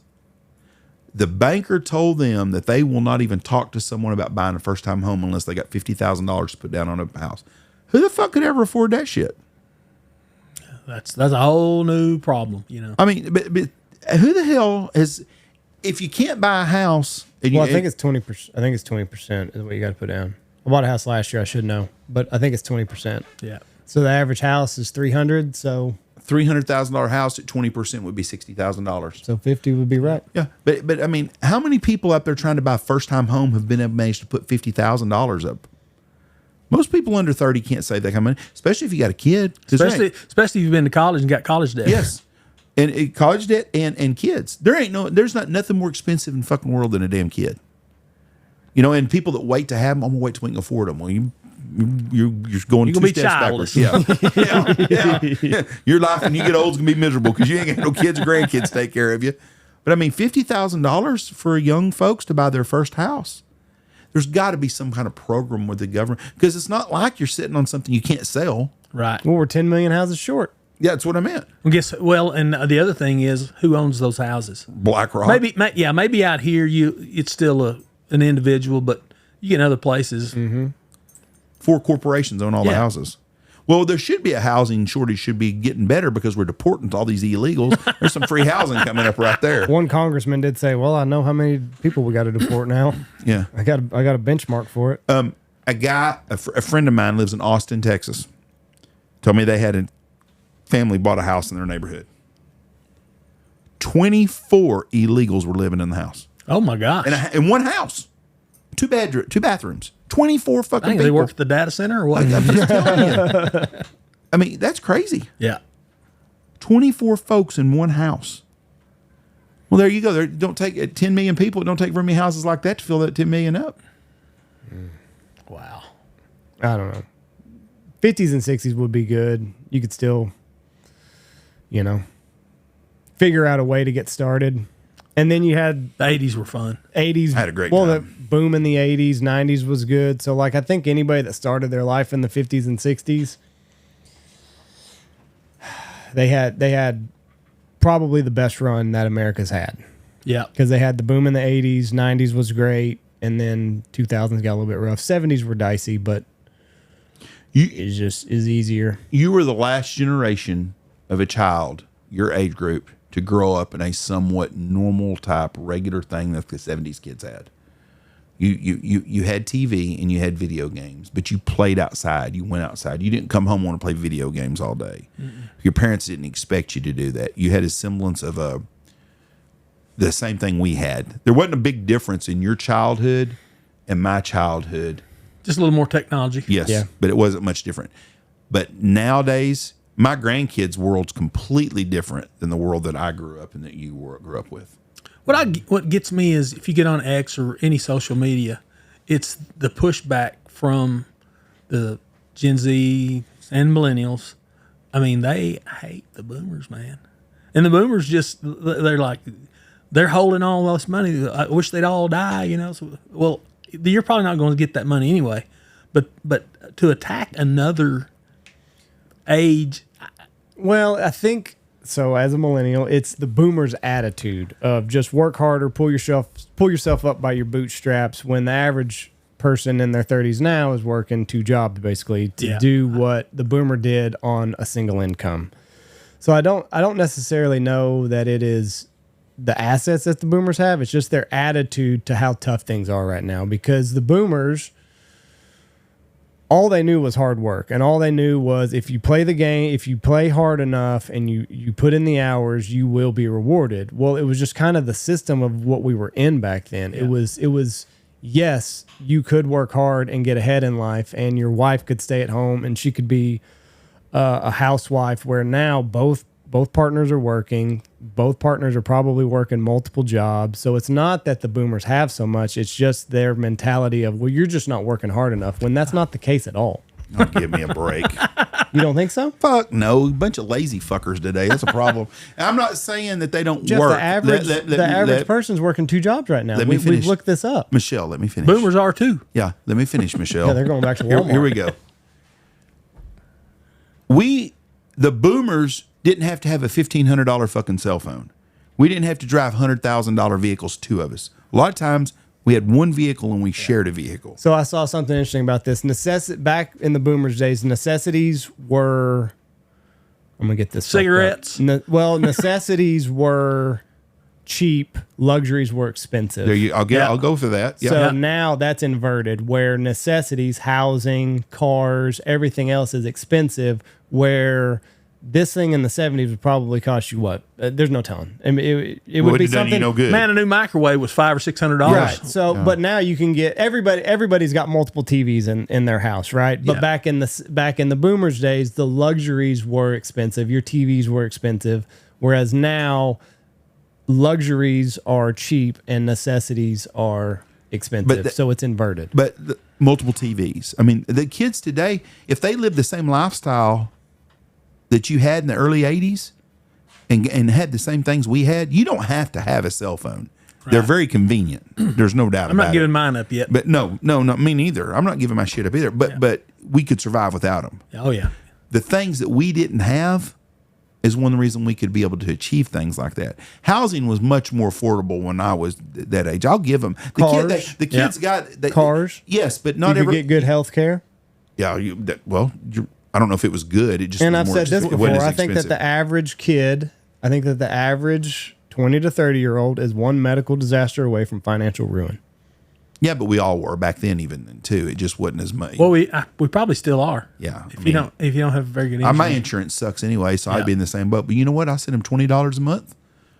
The banker told them that they will not even talk to someone about buying a first-time home unless they got $50,000 to put down on a house. Who the fuck could ever afford that shit? That's a whole new problem, you know. I mean, but who the hell is? If you can't buy a house, and I think it's 20%. I think it's 20% is what you got to put down. I bought a house last year. I should know, but I think it's 20%. Yeah. So the average house is 300. So $300,000 house at 20% would be $60,000. So 50 would be right. Yeah, but I mean, how many people out there trying to buy a first time home have been able to manage to put $50,000 up? Most people under 30 can't save that kind of money, especially if you got a kid. Especially if you've been to college and got college debt. Yes. And college debt and kids. There's not nothing more expensive in the fucking world than a damn kid. You know, and people that wait to have them, I'm gonna wait till we can afford them. Well, you're going two steps backwards. Yeah. Your life when you get old is gonna be miserable because you ain't got no kids or grandkids to take care of you. But I mean, $50,000 for young folks to buy their first house. There's got to be some kind of program with the government because it's not like you're sitting on something you can't sell. Right. Well, we're 10 million houses short. Yeah, that's what I meant. And the other thing is who owns those houses? BlackRock. Maybe out here it's still an individual, but you get in other places. Mm-hmm. 4 corporations own all the houses. Well, there should be a housing shortage. Should be getting better because we're deporting all these illegals. There's some free housing coming up right there. One congressman did say, "Well, I know how many people we got to deport now. Yeah, I got a benchmark for it." A friend of mine lives in Austin, Texas. Told me they had a family bought a house in their neighborhood. 24 illegals were living in the house. Oh my gosh! In one house, 2 bathrooms. 24 fucking people. They work at the data center or what? I'm just telling you. I mean, that's crazy. Yeah. 24 folks in one house. Well, there you go. Don't take 10 million people. It don't take very many houses like that to fill that 10 million up. Wow. I don't know. 50s and 60s would be good. You could still, figure out a way to get started. And then you had the 80s were fun. 80s. I had a great time. The boom in the 80s, 90s was good. So, I think anybody that started their life in the 50s and 60s, they had probably the best run that America's had. Yeah. Because they had the boom in the 80s, 90s was great, and then 2000s got a little bit rough. 70s were dicey, but it's easier. You were the last generation of a child, your age group, to grow up in a somewhat normal type, regular thing that the 70s kids had. You had TV and you had video games, but you played outside. You went outside. You didn't come home and want to play video games all day. Mm-mm. Your parents didn't expect you to do that. You had a semblance of the same thing we had. There wasn't a big difference in your childhood and my childhood. Just a little more technology. Yes, yeah. But it wasn't much different. But nowadays, my grandkids' world's completely different than the world that I grew up and that you grew up with. What gets me is if you get on X or any social media, it's the pushback from the Gen Z and millennials. I mean, they hate the boomers, man. And the boomers they're holding all this money. I wish they'd all die, So, well, you're probably not going to get that money anyway. But to attack another age. Well, I think so. As a millennial, it's the boomers' attitude of just work harder, pull yourself up by your bootstraps. When the average person in their 30s now is working 2 jobs basically to do what the boomer did on a single income. So I don't necessarily know that it is the assets that the boomers have. It's just their attitude to how tough things are right now, because the boomers all they knew was hard work, and all they knew was if you play the game, if you play hard enough and you put in the hours, you will be rewarded. Well, it was just kind of the system of what we were in back then. Yeah. It was yes, you could work hard and get ahead in life, and your wife could stay at home and she could be a housewife, where now both partners are working. Both partners are probably working multiple jobs. So it's not that the boomers have so much. It's just their mentality of, well, you're just not working hard enough, when that's not the case at all. Oh, give me a break. You don't think so? Fuck no. A bunch of lazy fuckers today. That's a problem. I'm not saying that they don't Just work. The average person's working 2 jobs right now. We've looked this up. Michelle, let me finish. Boomers are too. Yeah, let me finish, Michelle. Yeah, they're going back to Walmart. Here we go. The boomers didn't have to have a $1,500 fucking cell phone. We didn't have to drive $100,000 vehicles, 2 of us. A lot of times we had 1 vehicle and we shared a vehicle. So I saw something interesting about this. Back in the boomers' days, necessities were, I'm going to get this. Cigarettes. Necessities were cheap. Luxuries were expensive. I'll go for that. Yeah. So now that's inverted, where necessities, housing, cars, everything else is expensive, where this thing in the 70s would probably cost you what? There's no telling. I mean, it would be something. No good. Man, a new microwave was $500 or $600. Right. So, but now you can get everybody's got multiple TVs in their house, right? But back in the boomers' days, the luxuries were expensive. Your TVs were expensive, whereas now luxuries are cheap and necessities are expensive. So it's inverted. But multiple TVs. I mean, the kids today, if they live the same lifestyle that you had in the early 80s and had the same things we had, you don't have to have a cell phone. Right. They're very convenient. There's no doubt about it. I'm not giving mine up yet. But no, not me neither. I'm not giving my shit up either. But we could survive without them. Oh, yeah. The things that we didn't have is one of the reasons we could be able to achieve things like that. Housing was much more affordable when I was that age. I'll give them. The kids got... Cars? Yes, but not everyone. You could get good health care? Yeah, I don't know if it was good. It just and was I've more said this before. I think that the average 20 to 30 year old is one medical disaster away from financial ruin. Yeah, but we all were back then, even then too. It just wasn't as much. Well, we probably still are. Yeah, if you don't have very good insurance. My insurance sucks anyway, so I'd be in the same boat. But you know what? I send them $20 a month,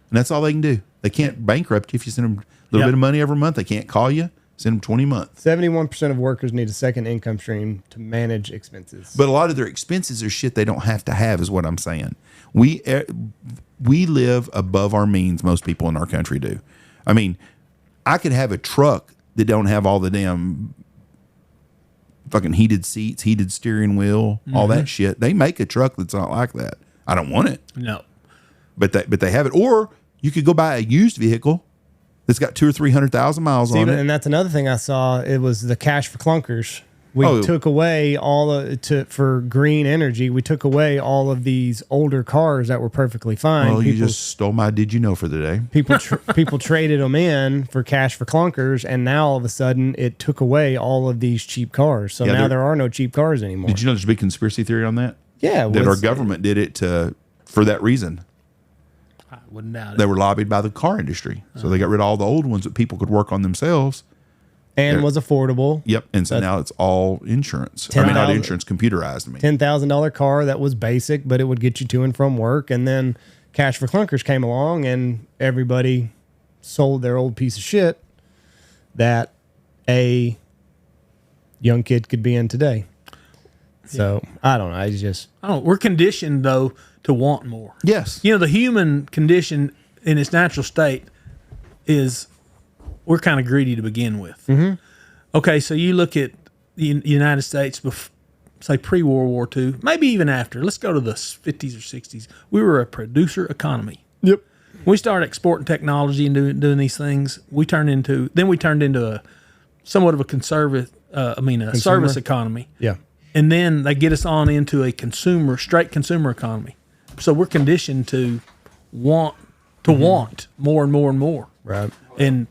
and that's all they can do. They can't bankrupt you if you send them a little bit of money every month. They can't call you. Send them 20 months. 71% of workers need a second income stream to manage expenses. But a lot of their expenses are shit they don't have to have, is what I'm saying. We live above our means. Most people in our country do. I mean, I could have a truck that don't have all the damn fucking heated seats, heated steering wheel, all that shit. They make a truck that's not like that. I don't want it. No. But they have it. Or you could go buy a used vehicle that's got 200,000 or 300,000 miles on it. And that's another thing I saw. It was the cash for clunkers. We took away for green energy. We took away all of these older cars that were perfectly fine. Well, you just stole my did you know for the day. People traded them in for cash for clunkers, and now all of a sudden it took away all of these cheap cars. So now there are no cheap cars anymore. Did you know there's a big conspiracy theory on that? Yeah, that our government did it for that reason. I wouldn't doubt it. They were lobbied by the car industry, so they got rid of all the old ones that people could work on themselves. And was affordable. Yep. And so now it's all insurance. Not insurance, computerized. $10,000 car that was basic, but it would get you to and from work. And then cash for clunkers came along, and everybody sold their old piece of shit that a young kid could be in today. So I don't know. We're conditioned though to want more. Yes. You know, the human condition in its natural state is we're kind of greedy to begin with. Mm-hmm. Okay, so you look at the United States, say pre-World War II, maybe even after. Let's go to the 50s or 60s. We were a producer economy. Yep. We started exporting technology and doing these things. We turned into a somewhat of a service economy. Yeah. And then they get us on into a straight consumer economy. So we're conditioned to want more and more and more. Right. And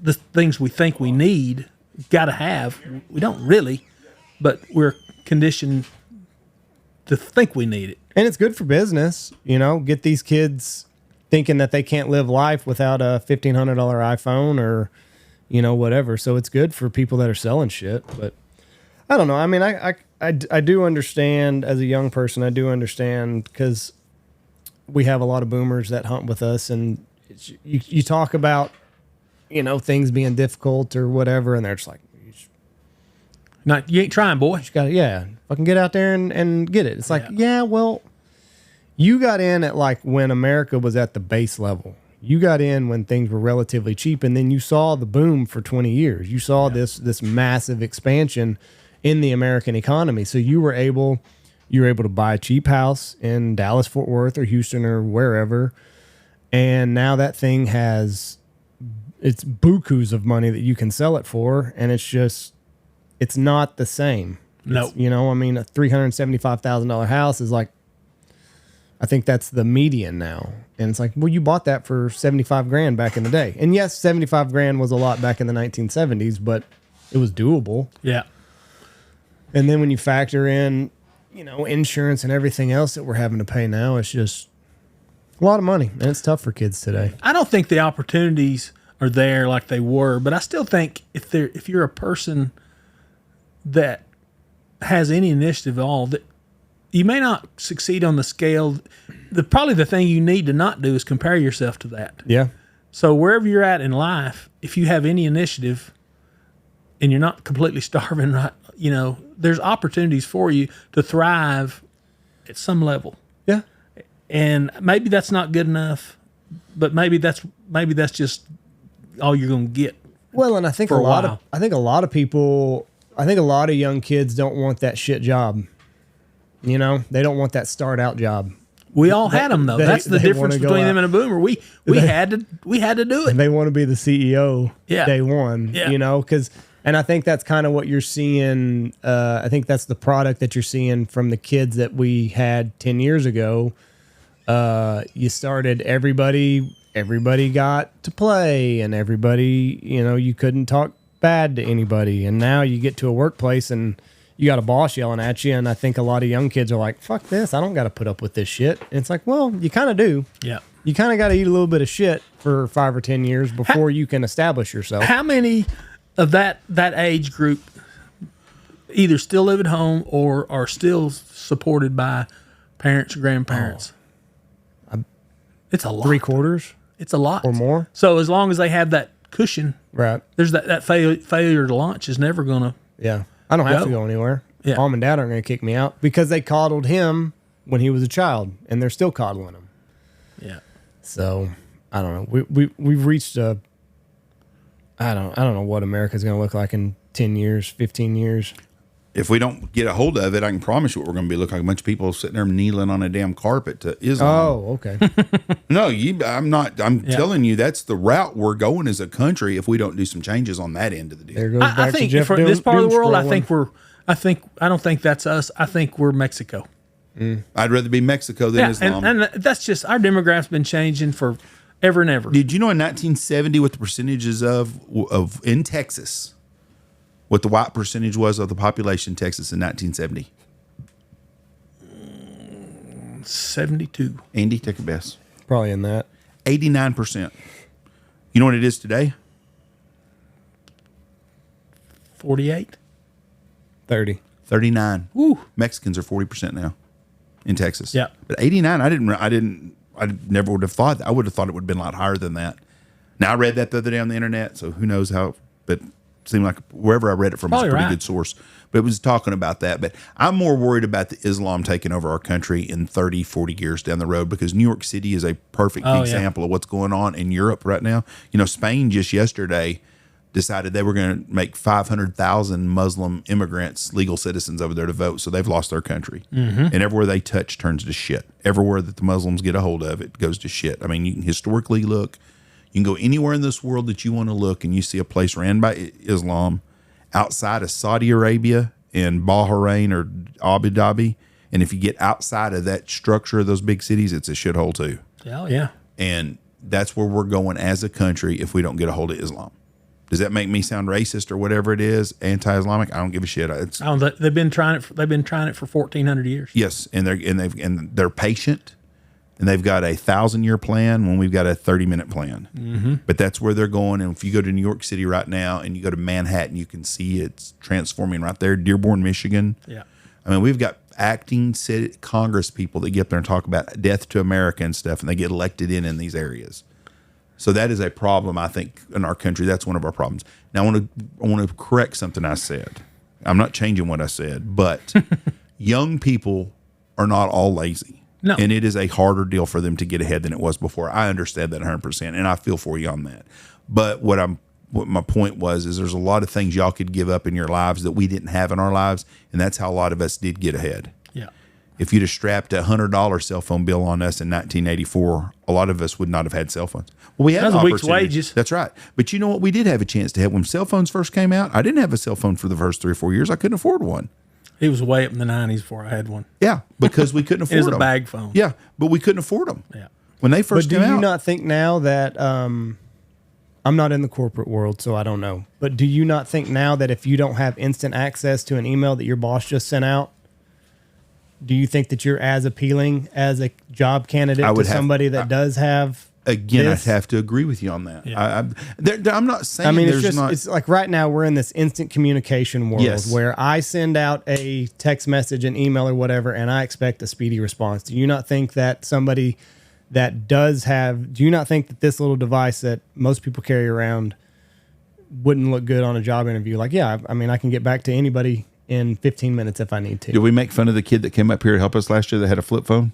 the things we think we need, got to have, we don't really, but we're conditioned to think we need it. And it's good for business, get these kids thinking that they can't live life without a $1,500 iPhone or, whatever. So it's good for people that are selling shit. But I don't know. I mean, I do understand as a young person. I do understand because we have a lot of boomers that hunt with us, and you talk about, things being difficult or whatever, and they're just like, You ain't trying, boy. you got fucking get out there and get it. It's like, well, you got in at like when America was at the base level. You got in when things were relatively cheap, and then you saw the boom for 20 years. You saw this massive expansion in the American economy. So you were able to buy a cheap house in Dallas, Fort Worth, or Houston, or wherever. And now that thing it's bukus of money that you can sell it for, and it's not the same. No. A $375,000 house is like, I think that's the median now. And it's like, well, you bought that for 75 grand back in the day. And yes, 75 grand was a lot back in the 1970s, but it was doable. Yeah. And then when you factor in, insurance and everything else that we're having to pay now, it's just a lot of money. And it's tough for kids today. I don't think the opportunities are there like they were, but I still think if you're a person that has any initiative at all, that you may not succeed on the scale. Probably the thing you need to not do is compare yourself to that. Yeah. So wherever you're at in life, if you have any initiative and you're not completely starving, right, there's opportunities for you to thrive at some level. Yeah. And maybe that's not good enough, but maybe that's just all you're going to get. Well, and I think a lot of people, I think a lot of young kids don't want that shit job. They don't want that start out job. We all had them though. That's the difference between them and a boomer. We had to do it. They want to be the CEO day one. Yeah. And I think that's kind of what you're seeing. I think that's the product that you're seeing from the kids that we had 10 years ago. You started everybody got to play, and everybody, you couldn't talk bad to anybody. And now you get to a workplace and you got a boss yelling at you. And I think a lot of young kids are like, fuck this. I don't got to put up with this shit. And it's like, well, you kind of do. Yeah. You kind of got to eat a little bit of shit for 5 or 10 years before you can establish yourself. How many of that age group either still live at home or are still supported by parents or grandparents? It's a lot. 3/4 It's a lot. or more. So as long as they have that cushion, Right. there's that failure to launch is never going to. Yeah. I don't have to go anywhere. Yeah. Mom and dad aren't going to kick me out because they coddled him when he was a child, and they're still coddling him. Yeah. So I don't know. We've reached a. I don't know what America's going to look like in 10 years, 15 years. If we don't get a hold of it, I can promise you what we're going to be looking like a bunch of people sitting there kneeling on a damn carpet to Islam. Oh, okay. No, I'm not. I'm telling you, that's the route we're going as a country if we don't do some changes on that end of the deal. There goes back I to think Jeff for this part of the world, I Doomscrolling. think I don't think that's us. I think we're Mexico. I'd rather be Mexico than Islam. And that's just our demograph's been changing for ever and ever. Did you know in 1970 what the percentages of in Texas, what the white percentage was of the population in Texas in 1970? 72. Andy, take a guess. Probably in that. 89%. You know what it is today? 48. 30. 39. Woo. Mexicans are 40% now in Texas. Yeah. But 89, I never would have thought that. I would have thought it would have been a lot higher than that. Now I read that the other day on the internet, so who knows how, but it seemed like wherever I read it from was a Probably pretty right. good source. But it was talking about that. But I'm more worried about the Islam taking over our country in 30, 40 years down the road, because New York City is a perfect example of what's going on in Europe right now. Spain just yesterday decided they were going to make 500,000 Muslim immigrants legal citizens over there to vote. So they've lost their country. Mm-hmm. And everywhere they touch turns to shit. Everywhere that the Muslims get a hold of it goes to shit. I mean, you can historically look. You can go anywhere in this world that you want to look, and you see a place ran by Islam outside of Saudi Arabia and Bahrain or Abu Dhabi. And if you get outside of that structure of those big cities, it's a shithole too. Oh, yeah. And that's where we're going as a country if we don't get a hold of Islam. Does that make me sound racist or whatever it is, anti-Islamic? I don't give a shit. They've been trying it. They've been trying it for 1,400 years. Yes, and they're patient. And they've got a 1,000-year plan when we've got a 30-minute plan. Mm-hmm. But that's where they're going. And if you go to New York City right now and you go to Manhattan, you can see it's transforming right there. Dearborn, Michigan. Yeah. I mean, we've got acting Congress people that get up there and talk about death to America and stuff, and they get elected in these areas. So that is a problem, I think, in our country. That's one of our problems. Now, I want to correct something I said. I'm not changing what I said, but young people are not all lazy. No. And it is a harder deal for them to get ahead than it was before. I understand that 100%, and I feel for you on that. But what my point was is there's a lot of things y'all could give up in your lives that we didn't have in our lives, and that's how a lot of us did get ahead. Yeah. If you'd have strapped a $100 cell phone bill on us in 1984, a lot of us would not have had cell phones. Well, we had That's a week's opportunity. wages. That's right. But you know what? We did have a chance to have when cell phones first came out. I didn't have a cell phone for the first 3 or 4 years. I couldn't afford one. He was way up in the 90s before I had one. Yeah, because we couldn't afford It was them. a bag phone. Yeah, but we couldn't afford them. Yeah. When they first But came do you out. not think now that I'm not in the corporate world, so I don't know. But do you not think now that if you don't have instant access to an email that your boss just sent out, do you think that you're as appealing as a job candidate to somebody that does have? Again, this? I'd have to agree with you on that. Yeah. I'm not saying. I mean, there's it's like right now we're in this instant communication world Yes. where I send out a text message, an email, or whatever, and I expect a speedy response. Do you not think that somebody that does have? Do you not think that this little device that most people carry around wouldn't look good on a job interview? Like, yeah, I mean, I can get back to anybody in 15 minutes if I need to. Did we make fun of the kid that came up here to help us last year that had a flip phone?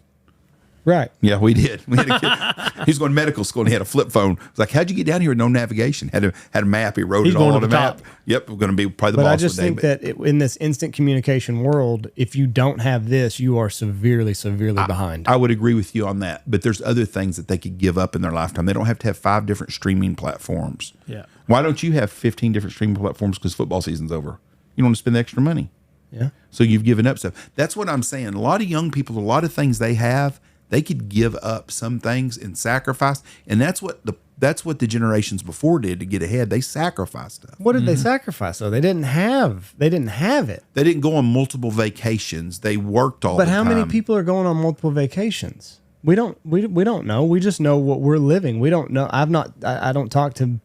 Right. Yeah, we did. We had a kid. He's going to medical school and he had a flip phone. It's like, how'd you get down here with no navigation? Had a map. He wrote He's it all going on to a the map. top. Yep, we're going to be probably the But boss I just one day. think that in this instant communication world, if you don't have this, you are severely, severely behind. I would agree with you on that. But there's other things that they could give up in their lifetime. They don't have to have 5 different streaming platforms. Yeah. Why don't you have 15 different streaming platforms because football season's over? You don't want to spend the extra money. Yeah. So you've given up stuff. That's what I'm saying. A lot of young people, a lot of things they have, they could give up some things and sacrifice. And that's what the generations before did to get ahead. They sacrificed stuff. What did they sacrifice though? They didn't have it. They didn't go on multiple vacations. They worked all the But time. how many people are going on multiple vacations? We don't know. We just know what we're living. We don't know. I don't talk to.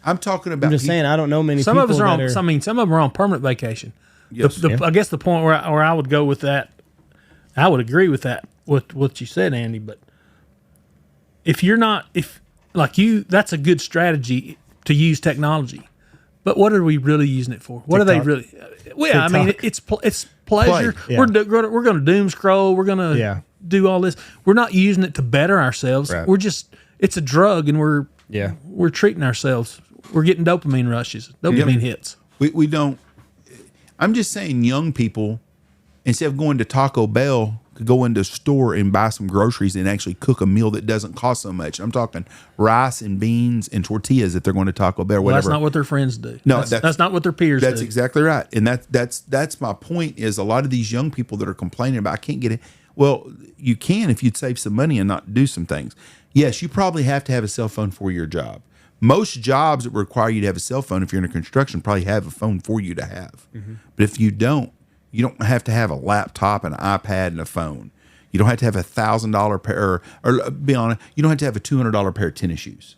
I'm talking about. I'm just saying I don't know many Some people of us are on. that I mean, some of them are on permanent vacation. Yes. I guess the point where I would go with that, I would agree with that with what you said, Andy. But if you're not, that's a good strategy to use technology. But what are we really using it for? What TikTok. are they really? Well, I mean, it's pleasure. Play, yeah. We're going to doom scroll. We're going to do all this. We're not using it to better ourselves. Right. We're just it's a drug, and Yeah. we're treating ourselves. We're getting dopamine rushes, dopamine hits. We don't. I'm just saying, young people, instead of going to Taco Bell, could go into a store and buy some groceries and actually cook a meal that doesn't cost so much. I'm talking rice and beans and tortillas if they're going to Taco Bell or Well, whatever. that's not what their friends do. No, that's not what their peers do. That's exactly right. And that's my point is a lot of these young people that are complaining about, I can't get it. Well, you can if you'd save some money and not do some things. Yes, you probably have to have a cell phone for your job. Most jobs that require you to have a cell phone, if you're in a construction, probably have a phone for you to have. Mm-hmm. But if you don't have to have a laptop, an iPad, and a phone. You don't have to have $1,000 pair, or be honest, you don't have to have a $200 pair of tennis shoes.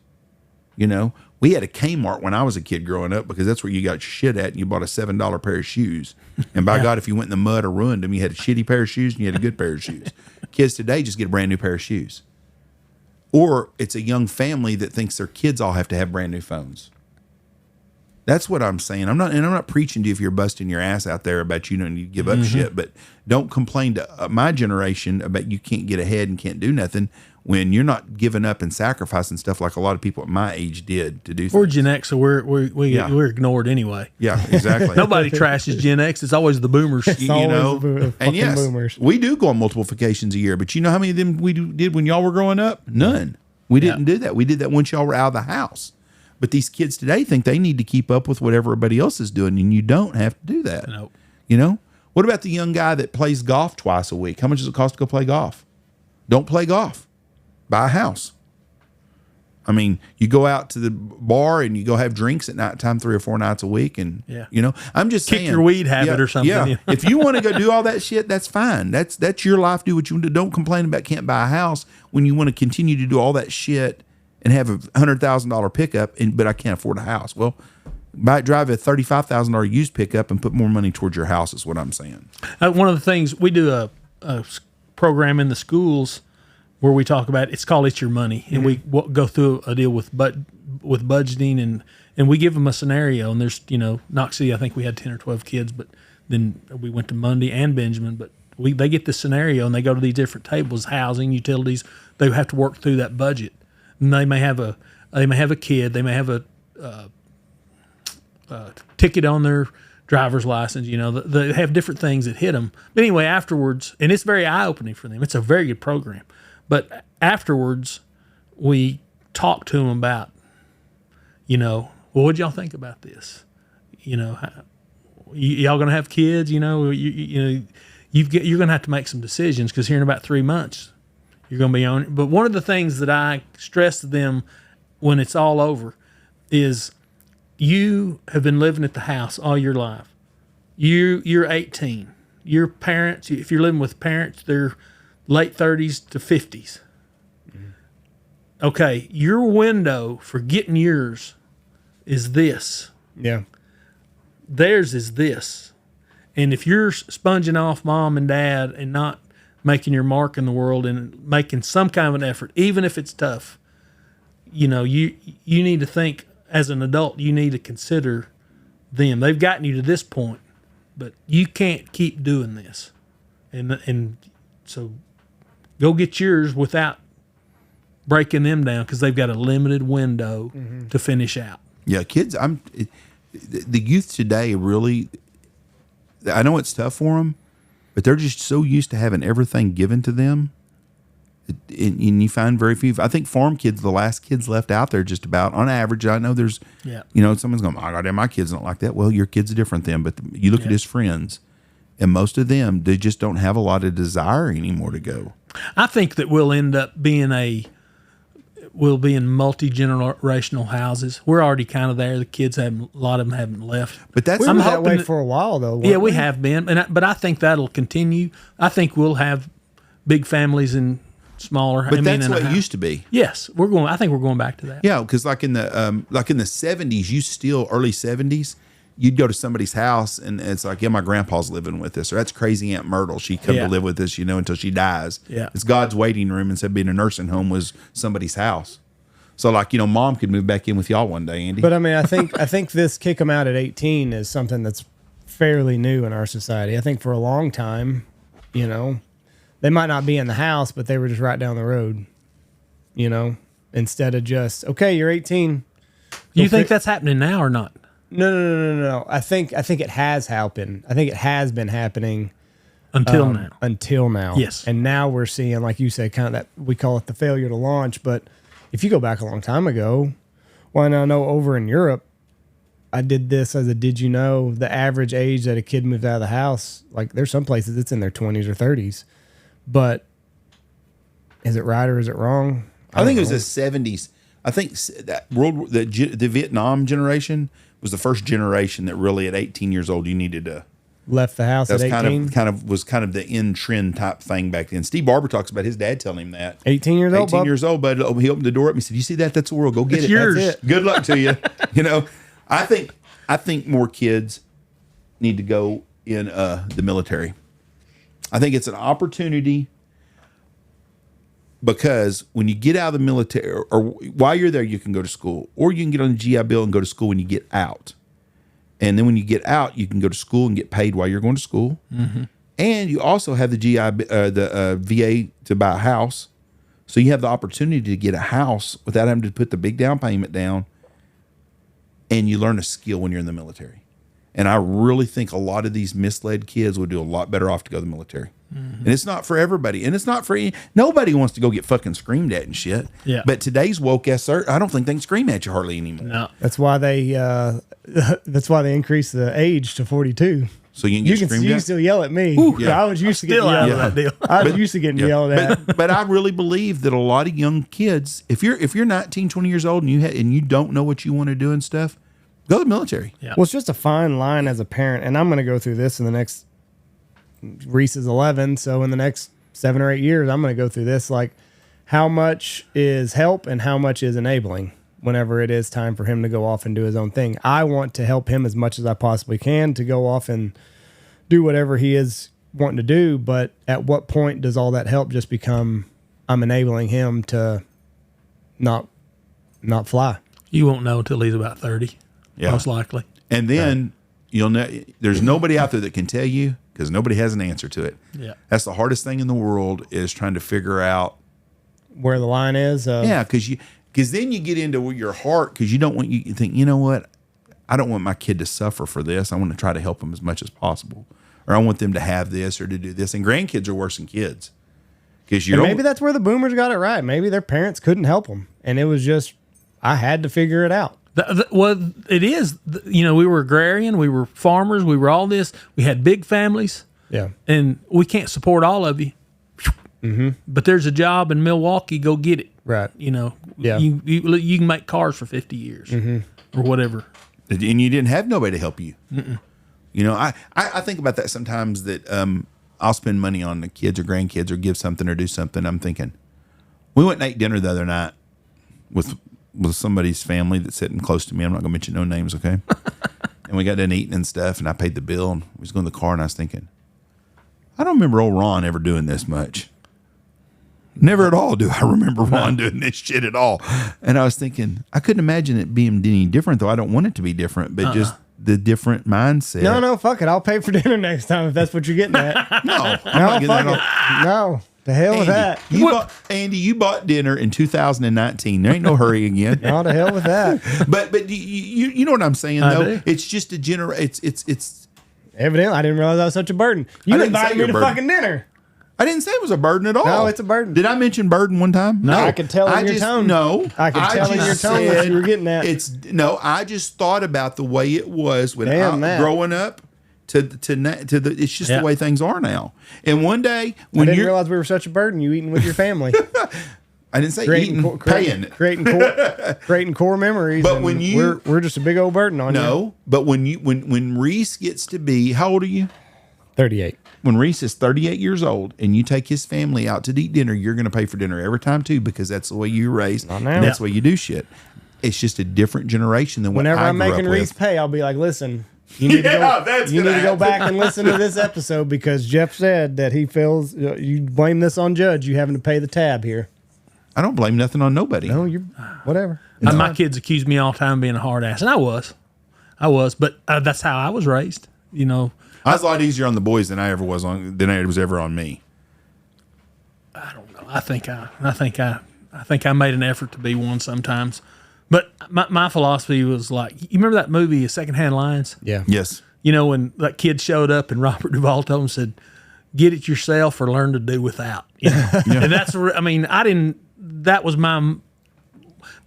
You know, we had a Kmart when I was a kid growing up because that's where you got shit at, and you bought a $7 pair of shoes. And by God, if you went in the mud or ruined them, you had a shitty pair of shoes and you had a good pair of shoes. Kids today just get a brand new pair of shoes. Or it's a young family that thinks their kids all have to have brand new phones. That's what I'm saying. I'm not preaching to you if you're busting your ass out there about you don't need to give up shit, but don't complain to my generation about you can't get ahead and can't do nothing when you're not giving up and sacrificing stuff like a lot of people at my age did to do things. We're Gen X, so we're ignored anyway. Yeah, exactly. Nobody trashes Gen X. It's always the boomers. you know, and yes, boomers. we do go on multiple vacations a year, but you know how many of them we did when y'all were growing up? None. We didn't do that. We did that once y'all were out of the house. But these kids today think they need to keep up with what everybody else is doing, and you don't have to do that. Nope. You know? What about the young guy that plays golf twice a week? How much does it cost to go play golf? Don't play golf. Buy a house. I mean, you go out to the bar and you go have drinks at nighttime 3 or 4 nights a week, and I'm just Kick saying, your weed habit or something. Yeah, if you want to go do all that shit, that's fine. That's your life. Do what you want to. Don't complain about can't buy a house when you want to continue to do all that shit and have a $100,000 pickup, but I can't afford a house. Well, drive a $35,000 used pickup and put more money towards your house is what I'm saying. One of the things we do a program in the schools where we talk about it's called It's Your Money, and we go through a deal with budgeting and we give them a scenario. And there's Knox City, I think we had 10 or 12 kids, but then we went to Mundy and Benjamin, but they get this scenario and they go to these different tables, housing, utilities. They have to work through that budget, and they may have a kid, they may have a ticket on their driver's license. They have different things that hit them. But anyway, afterwards, and it's very eye opening for them. It's a very good program. But afterwards, we talk to them about, well, what'd y'all think about this? Y'all gonna have kids? You're gonna have to make some decisions, because here in about 3 months, you're gonna be on it. But one of the things that I stress to them when it's all over is, you have been living at the house all your life. You're 18. Your parents, if you're living with parents, they're late 30s to 50s. Okay, your window for getting yours is this. Yeah. Theirs is this. And if you're sponging off mom and dad and not making your mark in the world and making some kind of an effort, even if it's tough, you need to think, as an adult, you need to consider them. They've gotten you to this point, but you can't keep doing this. And so go get yours without breaking them down, because they've got a limited window to finish out. Yeah, kids, the youth today really, I know it's tough for them, but they're just so used to having everything given to them. And you find very few. I think farm kids, the last kids left out there, just about on average. I know there's, someone's going, oh, God, my kids don't like that. Well, your kid's different then. But you look at his friends, and most of them, they just don't have a lot of desire anymore to go. I think that we'll end up being multi-generational houses. We're already kind of there. The kids a lot of them haven't left. But that's we were that way for a while, though. Yeah, we have been. But I think that'll continue. I think we'll have big families and smaller. But that's what it used to be. Yes, I think we're going back to that. Yeah, because like in the 70s, early 70s, you'd go to somebody's house and it's like, yeah, my grandpa's living with us, or that's crazy Aunt Myrtle. She come to live with us, until she dies. Yeah, it's God's waiting room instead of being a nursing home was somebody's house. So like, mom could move back in with y'all one day, Andy. But I mean, I think this kick them out at 18 is something that's fairly new in our society. I think for a long time, they might not be in the house, but they were just right down the road, instead of just, okay, you're 18. You think that's happening now or not? No. I think it has happened. I think it has been happening until now. Until now. Yes. And now we're seeing, like you say, kind of that, we call it the failure to launch. But if you go back a long time ago, I know over in Europe, I did this as a did you know, the average age that a kid moves out of the house, like there's some places it's in their 20s or 30s. But is it right or is it wrong? I think it was the 70s. I think that the Vietnam generation was the first generation that really at 18 years old you needed to left the house at 18. Kind of the in trend type thing back then. Steve Barber talks about his dad telling him that 18 years old. 18 years old, but he opened the door up and he said, "You see that? That's the world. Go get it. Yours. That's it. Good luck to you." I think more kids need to go in the military. I think it's an opportunity, because when you get out of the military, or while you're there, you can go to school, or you can get on the GI Bill and go to school when you get out. And then when you get out, you can go to school and get paid while you're going to school. Mm-hmm. And you also have the VA to buy a house. So you have the opportunity to get a house without having to put the big down payment down. And you learn a skill when you're in the military. And I really think a lot of these misled kids would do a lot better off to go to the military. Mm-hmm. And it's not for everybody. And it's not for nobody wants to go get fucking screamed at and shit. Yeah. But today's woke ass, I don't think they can scream at you hardly anymore. No. That's why they increased the age to 42. so you can You get can screamed at. still yell at me. yeah. I was used to getting Still out yelled of at. that deal. I was used to getting yelled at. But I really believe that a lot of young kids, if you're 19, 20 years old and you don't know what you want to do and stuff, go to the military. Yeah. Well, it's just a fine line as a parent, and I'm going to go through this in the next. Reese is 11, so in the next 7 or 8 years, I'm going to go through this. Like, how much is help and how much is enabling whenever it is time for him to go off and do his own thing. I want to help him as much as I possibly can to go off and do whatever he is wanting to do, but at what point does all that help just become I'm enabling him to not fly? You won't know until he's about 30, most likely. And then you'll know there's nobody out there that can tell you because nobody has an answer to it. Yeah. That's the hardest thing in the world is trying to figure out Where the line is. yeah, because then you get into your heart because you don't want you think, you know what? I don't want my kid to suffer for this. I want to try to help them as much as possible. Or I want them to have this or to do this. And grandkids are worse than kids. Because maybe that's where the boomers got it right. Maybe their parents couldn't help them. And it was just, I had to figure it out. Well, it is. We were agrarian. We were farmers. We were all this. We had big families. Yeah. And we can't support all of you. Mm-hmm. But there's a job in Milwaukee. Go get it. Right. Yeah. You can make cars for 50 years or whatever. And you didn't have nobody to help you. Mm-mm. I think about that sometimes that I'll spend money on the kids or grandkids or give something or do something. I'm thinking, we went and ate dinner the other night with somebody's family that's sitting close to me. I'm not going to mention no names, okay? And we got done eating and stuff, and I paid the bill, and we was going to the car, and I was thinking, I don't remember old Ron ever doing this much. Never at all do I remember Ron doing this shit at all. And I was thinking, I couldn't imagine it being any different, though. I don't want it to be different, but just the different mindset. No, fuck it. I'll pay for dinner next time if that's what you're getting at. No, I'm No, not getting fuck that it. No, the hell with that. Andy, you bought dinner in 2019. There ain't no hurry again. No, the hell with that. But you know what I'm saying though? do. It's just a it's. Evidently, I didn't realize that was such a burden. You I didn't invited say me you're to a burden. fucking dinner. I didn't say it was a burden at all. No, it's a burden. Did I mention burden one time? No. I could tell in your tone. No, I could tell in your just tone what said you were getting at. I just thought about the way it was when Damn I that. growing up. To the it's just Yeah. the way things are now. And one day I when didn't you're, realize we were such a burden. You eating with your family, I didn't say eating, paying. creating core memories. But and when you- we're just a big old burden on you. No, but when Reese gets to be, how old are you? 38. When Reese is 38 years old and you take his family out to eat dinner, you're going to pay for dinner every time too because that's the way you raised. Not now. And that's the way you do shit. It's just a different generation than what Whenever I I'm grew making up Reese with. pay, I'll be like, listen, you need to go back and listen to this episode because Jeff said that he feels you blame this on Judge. You having to pay the tab here. I don't blame nothing on nobody. No, you're whatever. My kids accuse me all the time of being a hard ass, and I was, but that's how I was raised. I was a lot easier on the boys than I was ever on me. I don't know. I think I made an effort to be one sometimes, but my philosophy was like, you remember that movie, Secondhand Lions? Yeah. Yes. When that kid showed up and Robert Duvall told him, said, "Get it yourself or learn to do without." And that's, I didn't. That was my, and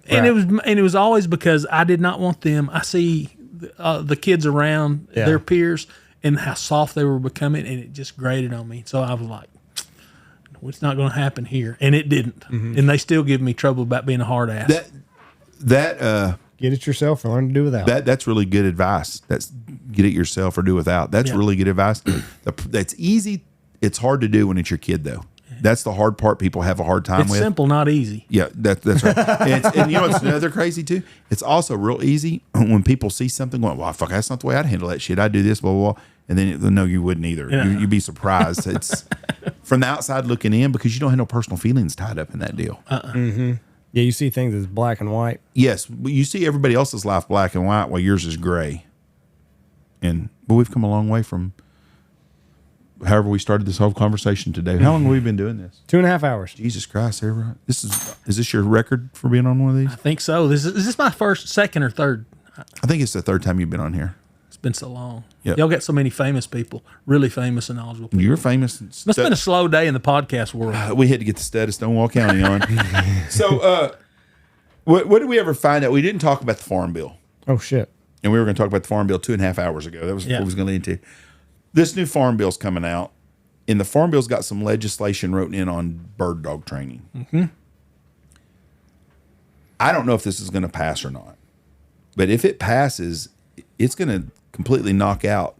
it was always because I did not want them. I see the kids around their peers and how soft they were becoming, and it just grated on me. So I was like, no, it's not going to happen here, and it didn't. Mm-hmm. And they still give me trouble about being a hard ass. Get it yourself or learn to do without. That's really good advice. That's get it yourself or do without. That's really good advice. That's easy. It's hard to do when it's your kid though. That's the hard part. People have a hard time It's with. simple, not easy. Yeah, that's right. And you know what's another crazy too? It's also real easy when people see something going, well, fuck, that's not the way I'd handle that shit. I'd do this, blah, blah, blah. And then, no, you wouldn't either. Yeah. You'd be surprised. It's from the outside looking in because you don't have no personal feelings tied up in that deal. Mm-hmm. Yeah, you see things as black and white. Yes, you see everybody else's life black and white while yours is gray. But we've come a long way from however we started this whole conversation today. How long have we been doing this? 2.5 hours. Jesus Christ, everybody. Is this your record for being on one of these? I think so. Is this my second or third? I think it's the third time you've been on here. It's been so long. Yep. Y'all got so many famous people, really famous and knowledgeable people. You're famous. Must have been a slow day in the podcast world. We had to get the stud of Stonewall County on. So, what did we ever find out? We didn't talk about the farm bill. Oh, shit. And we were going to talk about the farm bill 2.5 hours ago. That was what we was going to lead into. This new farm bill's coming out, and the farm bill's got some legislation written in on bird dog training. Mm-hmm. I don't know if this is going to pass or not, but if it passes, it's going to completely knock out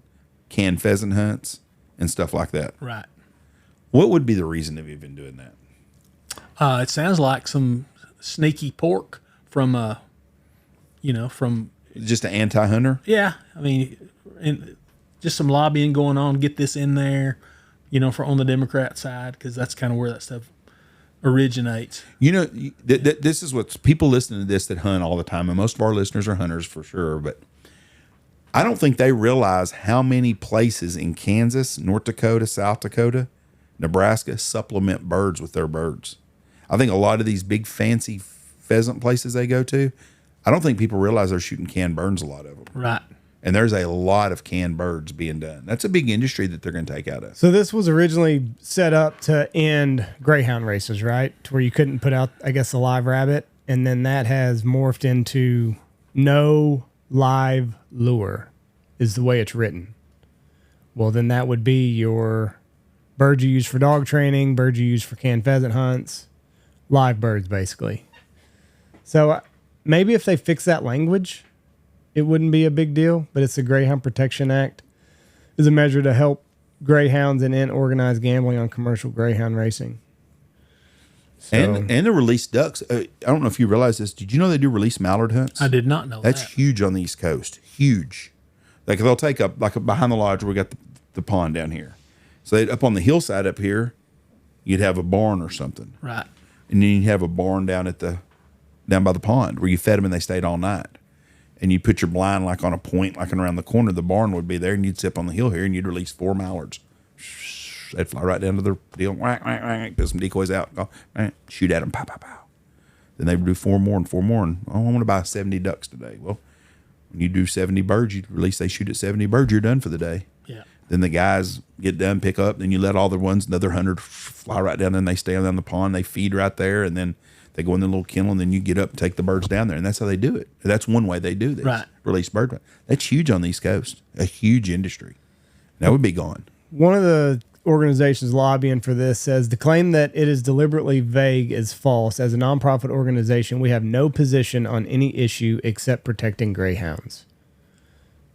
canned pheasant hunts and stuff like that. Right. What would be the reason of even doing that? It sounds like some sneaky pork from, from just an anti-hunter. Yeah, I mean, and just some lobbying going on. Get this in there, for on the Democrat side, because that's kind of where that stuff originates. This is what people listening to this that hunt all the time, and most of our listeners are hunters for sure, but I don't think they realize how many places in Kansas, North Dakota, South Dakota, Nebraska supplement birds with their birds. I think a lot of these big fancy pheasant places they go to, I don't think people realize they're shooting canned birds, a lot of them. Right. And there's a lot of canned birds being done. That's a big industry that they're going to take out of. So this was originally set up to end greyhound races, right? To where you couldn't put out, I guess, a live rabbit. And then that has morphed into no live lure is the way it's written. Well, then that would be your birds you use for dog training, birds you use for canned pheasant hunts, live birds, basically. So maybe if they fix that language, it wouldn't be a big deal, but it's the Greyhound Protection Act. Is a measure to help greyhounds and end organized gambling on commercial greyhound racing. So, and the released ducks. I don't know if you realize this. Did you know they do release mallard hunts? I did not know That's that. huge on the East Coast. Huge. Like they'll take up behind the lodge where we got the pond down here. So up on the hillside up here, you'd have a barn or something. Right. And then you'd have a barn down by the pond where you fed them and they stayed all night. And you put your blind like on a point, like around the corner, the barn would be there, and you'd sit up on the hill here and you'd release 4 mallards. They'd fly right down to the deal, whack, whack, whack, put some decoys out, go, shoot at them, pow, pow, pow. Then they'd do 4 more and 4 more, and I want to buy 70 ducks today. Well, when you do 70 birds, they shoot at 70 birds, you're done for the day. Yeah. Then the guys get done, pick up, then you let all the ones, another 100 fly right down, and they stay down the pond, they feed right there, and then they go in the little kennel, and then you get up and take the birds down there, and that's how they do it. That's one way they do this. Right. Release bird. That's huge on the East Coast. A huge industry. That would be gone. one of the organizations lobbying for this says the claim that it is deliberately vague is false. As a nonprofit organization, we have no position on any issue except protecting greyhounds.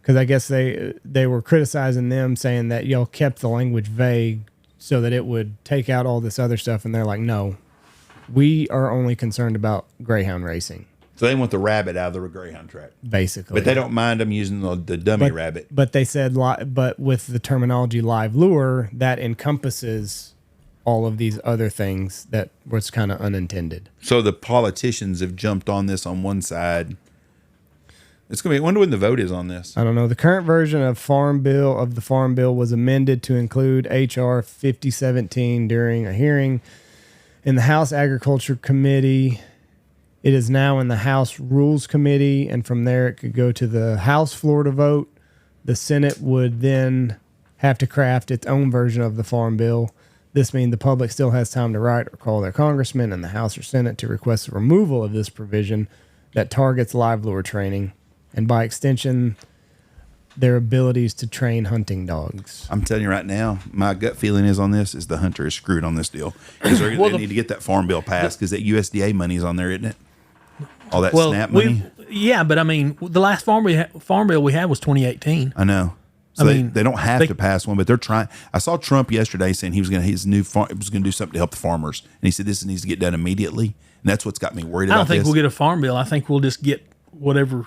Because I guess they were criticizing them, saying that y'all kept the language vague so that it would take out all this other stuff. And they're like, no, we are only concerned about greyhound racing. So they want the rabbit out of the greyhound track. Basically. But they don't mind them using the dummy rabbit. But they said, but with the terminology live lure, that encompasses all of these other things that was kind of unintended. So the politicians have jumped on this on one side. It's going to be, I wonder when the vote is on this. I don't know. The current version of the Farm Bill was amended to include H.R. 5017 during a hearing in the House Agriculture Committee. It is now in the House Rules Committee, and from there it could go to the House floor to vote. The Senate would then have to craft its own version of the Farm Bill. This means the public still has time to write or call their congressman in the House or Senate to request the removal of this provision that targets live lure training, and by extension, their abilities to train hunting dogs. I'm telling you right now, my gut feeling is on this is the hunter is screwed on this deal. Because they need to get that Farm Bill passed because that USDA money is on there, isn't it? All that SNAP money? Yeah, but I mean, the last farm bill we had was 2018. I know. So they don't have to pass one, but they're trying. I saw Trump yesterday saying he was going to do something to help the farmers, and he said this needs to get done immediately, and that's what's got me worried about this. I don't think we'll get a farm bill. I think we'll just get whatever.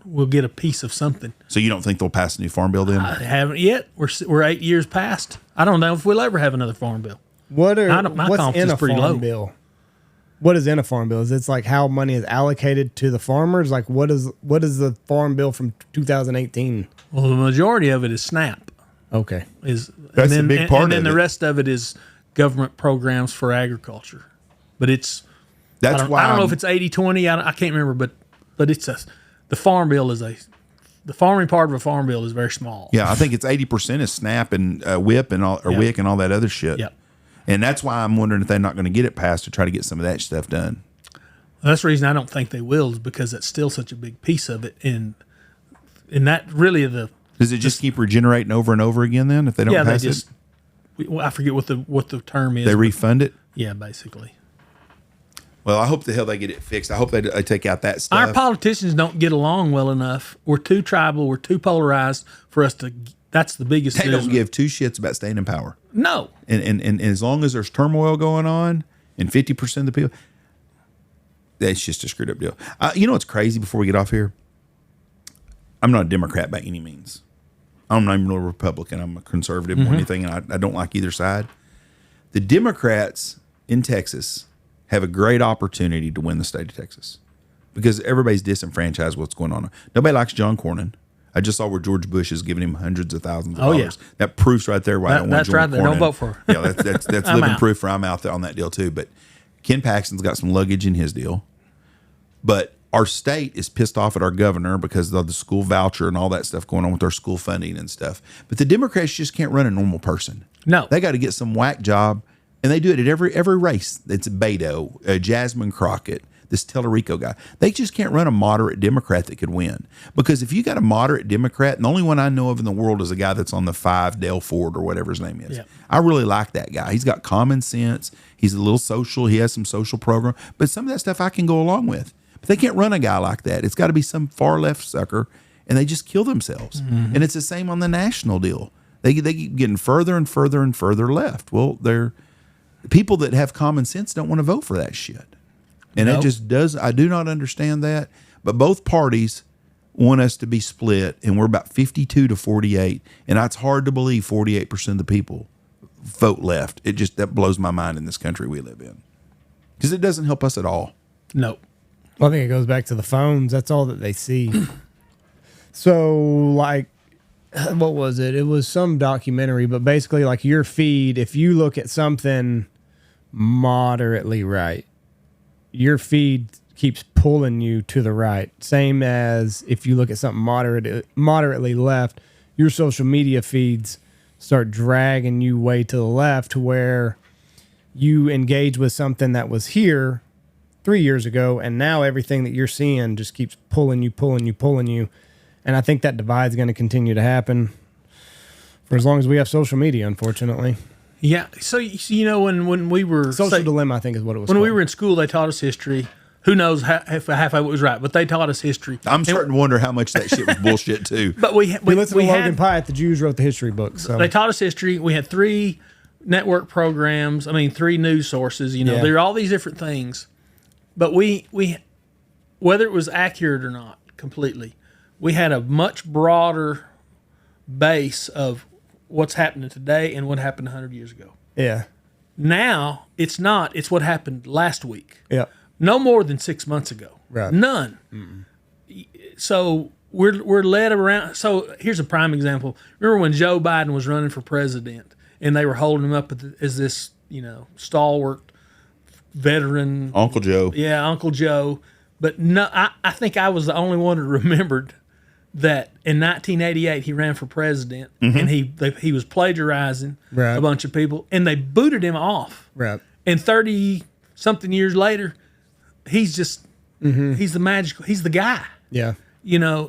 We'll get a piece of something. So you don't think they'll pass a new farm bill then? I haven't yet. We're 8 years past. I don't know if we'll ever have another farm bill. What's confidence in a is pretty farm low. bill? What is in a farm bill? Is it like how money is allocated to the farmers? Like what is the farm bill from 2018? Well, the majority of it is SNAP. Okay. That's a big part of it. And then the rest of it is government programs for agriculture. But I don't know if it's 80-20. I can't remember, but it's the farm bill the farming part of a farm bill is very small. Yeah, I think it's 80% is SNAP and WIC and all that other shit. Yep. And that's why I'm wondering if they're not going to get it passed to try to get some of that stuff done. Well, that's the reason I don't think they will, is because that's still such a big piece of it, and that really the Does it just keep regenerating over and over again then if they don't pass it? I forget what the term is. They refund it? Yeah, basically. Well, I hope the hell they get it fixed. I hope they take out that stuff. Our politicians don't get along well enough. We're too tribal. We're too polarized for us to. That's the biggest. They don't give two shits about staying in power. No. And as long as there's turmoil going on, and 50% of the people, that's just a screwed up deal. You know what's crazy? Before we get off here, I'm not a Democrat by any means. I'm not even a Republican. I'm a conservative or anything, and I don't like either side. The Democrats in Texas have a great opportunity to win the state of Texas because everybody's disenfranchised what's going on. Nobody likes John Cornyn. I just saw where George Bush is giving him hundreds of thousands of dollars. Yeah. That proofs right there why I don't want John Cornyn. That's right there. Don't vote for her. Yeah, that's living proof for I'm out there on that deal too. But Ken Paxton's got some luggage in his deal. But our state is pissed off at our governor because of the school voucher and all that stuff going on with our school funding and stuff. But the Democrats just can't run a normal person. No. They got to get some whack job. And they do it at every race. It's Beto, Jasmine Crockett, this Tellerico guy. They just can't run a moderate Democrat that could win. Because if you got a moderate Democrat, and the only one I know of in the world is a guy that's on the 5, Dale Ford or whatever his name is. Yeah. I really like that guy. He's got common sense. He's a little social. He has some social program. But some of that stuff I can go along with. But they can't run a guy like that. It's got to be some far left sucker, and they just kill themselves. Mm-hmm. And it's the same on the national deal. They keep getting further and further and further left. Well, people that have common sense don't want to vote for that shit. And it just does. I do not understand that. But both parties want us to be split, and we're about 52 to 48. And it's hard to believe 48% of the people vote left. That blows my mind in this country we live in. Because it doesn't help us at all. No. Well, I think it goes back to the phones. That's all that they see. So, like, what was it? It was some documentary, but basically, like, your feed, if you look at something moderately right, your feed keeps pulling you to the right. Same as if you look at something moderately left, your social media feeds start dragging you way to the left to where you engage with something that was here 3 years ago, and now everything that you're seeing just keeps pulling you. And I think that divide is going to continue to happen for as long as we have social media, unfortunately. Yeah. So you know, when we were social dilemma, I think is what it was. When called. we were in school, they taught us history. Who knows if half of it was right, but they taught us history. I'm starting to wonder how much that shit was bullshit too. But we listened to Logan Pyatt. The Jews wrote the history book. So they taught us history. We had 3 network programs. 3 news sources. You know, there are all these different things. But we whether it was accurate or not, completely, we had a much broader base of what's happening today and what happened 100 years ago. Yeah. Now, it's not. It's what happened last week. Yeah. No more than 6 months ago. Right. None. Mm-mm. So we're led around. So here's a prime example. Remember when Joe Biden was running for president and they were holding him up as this, stalwart veteran. Uncle Joe. Yeah, Uncle Joe. But no, I think I was the only one who remembered that in 1988 he ran for president and he was plagiarizing a bunch of people and they booted him off. Right. And 30-something years later, he's just he's the guy. Yeah.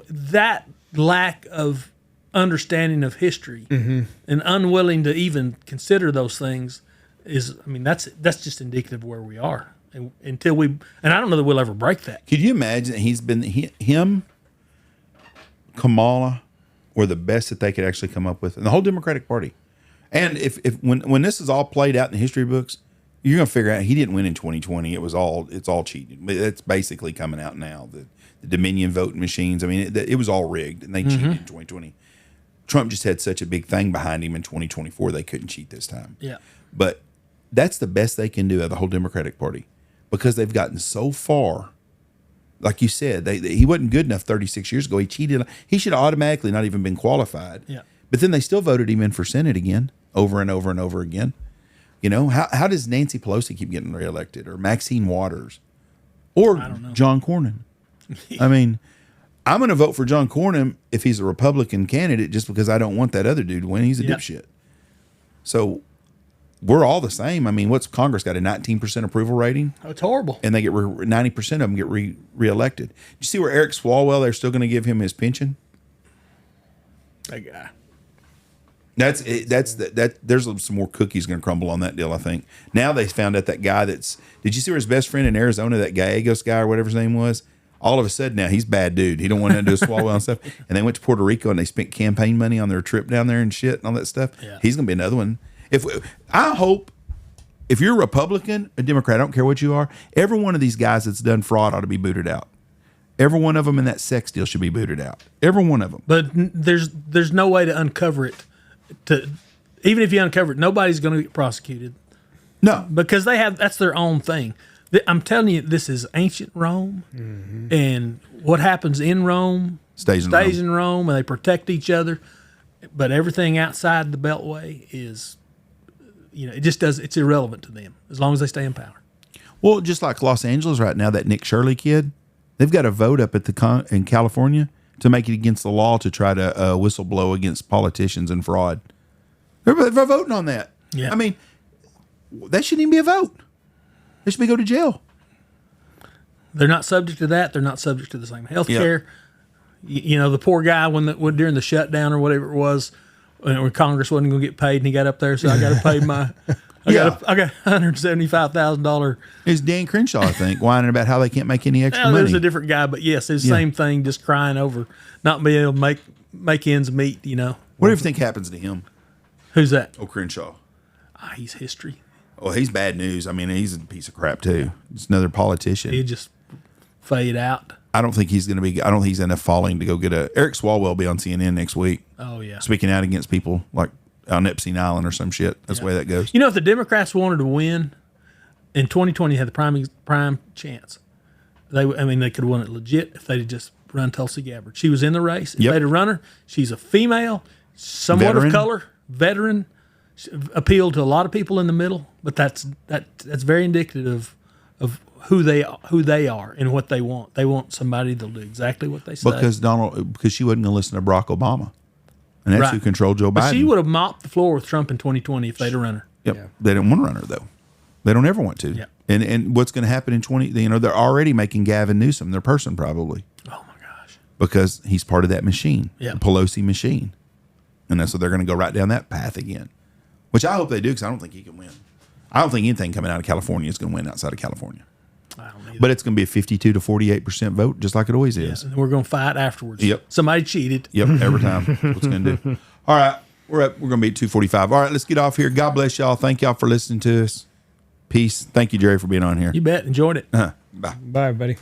That lack of understanding of history and unwilling to even consider those things is, that's just indicative of where we are. And until and I don't know that we'll ever break that. Could you imagine that he's been him, Kamala, were the best that they could actually come up with, and the whole Democratic Party. And if when this is all played out in the history books, you're gonna figure out he didn't win in 2020. It's all cheated. It's basically coming out now. The Dominion voting machines. It was all rigged, and they cheated in 2020. Trump just had such a big thing behind him in 2024. They couldn't cheat this time. Yeah, but that's the best they can do of the whole Democratic Party because they've gotten so far. Like you said, he wasn't good enough 36 years ago. He cheated. He should have automatically not even been qualified. Yeah. But then they still voted him in for Senate again, over and over and over again. How does Nancy Pelosi keep getting reelected, or Maxine Waters, or John Cornyn? I'm going to vote for John Cornyn if he's a Republican candidate just because I don't want that other dude to win. He's a dipshit. So we're all the same. What's Congress got, a 19% approval rating? Oh, it's horrible. And they get 90% of them get reelected. You see where Eric Swalwell, they're still going to give him his pension? That guy. There's some more cookies going to crumble on that deal. I think now they found out that guy did you see where his best friend in Arizona, that Gallegos guy or whatever his name was? All of a sudden now he's a bad dude. He don't want to do a swallow and stuff. And they went to Puerto Rico and they spent campaign money on their trip down there and shit and all that stuff. Yeah. He's going to be another one. I hope if you're a Republican, a Democrat, I don't care what you are, every one of these guys that's done fraud ought to be booted out. Every one of them in that sex deal should be booted out. Every one of them. But there's no way to uncover it. Even if you uncover it, nobody's going to get prosecuted. No, because that's their own thing. I'm telling you, this is ancient Rome, and what happens in Rome stays in Rome, and they protect each other. But everything outside the Beltway is, it's irrelevant to them as long as they stay in power. Well, just like Los Angeles right now, that Nick Shirley kid, they've got a vote up at in California to make it against the law to try to whistleblow against politicians and fraud. They're voting on that. Yeah. I mean, that shouldn't even be a vote. They should go to jail. They're not subject to that. They're not subject to the same health care. Yep. The poor guy when during the shutdown or whatever it was, when Congress wasn't going to get paid, and he got up there, so I got to pay my. I got $175,000. It's Dan Crenshaw, I think, whining about how they can't make any extra money. There's a different guy, but yes, it's the same thing, just crying over not being able to make ends meet, What do you think happens to him? Who's that? Oh, Crenshaw. He's history. Oh, he's bad news. I mean, he's a piece of crap, too. He's another politician. He'd just fade out. I don't think he's going to be. I don't think he's enough falling to go get Eric Swalwell will be on CNN next week. Oh, yeah. Speaking out against people like on Epstein Island or some shit. That's the way that goes. If the Democrats wanted to win in 2020, had the prime chance. They could have won it legit if they'd just run Tulsi Gabbard. She was in the race. If they'd have run her, she's a female, somewhat of color, veteran, appealed to a lot of people in the middle. But that's very indicative of who they are and what they want. They want somebody that'll do exactly what they say. Because she wasn't going to listen to Barack Obama. And that's who controlled Joe Biden. But she would have mopped the floor with Trump in 2020 if they'd have run her. Yep. Yeah. They didn't want to run her, though. They don't ever want to. Yeah. And what's going to happen in 20, they're already making Gavin Newsom their person probably. Oh, my gosh. Because he's part of that machine, the Pelosi machine. And so they're going to go right down that path again, which I hope they do because I don't think he can win. I don't think anything coming out of California is going to win outside of California. I don't either. But it's going to be a 52 to 48% vote, just like it always is. And we're going to fight afterwards. Yep. Somebody cheated. Yep, every time. That's what it's going to do. All right, we're going to be at 2:45. All right, let's get off here. God bless y'all. Thank y'all for listening to us. Peace. Thank you, Jerry, for being on here. You bet. Enjoyed it. Bye. Bye, everybody.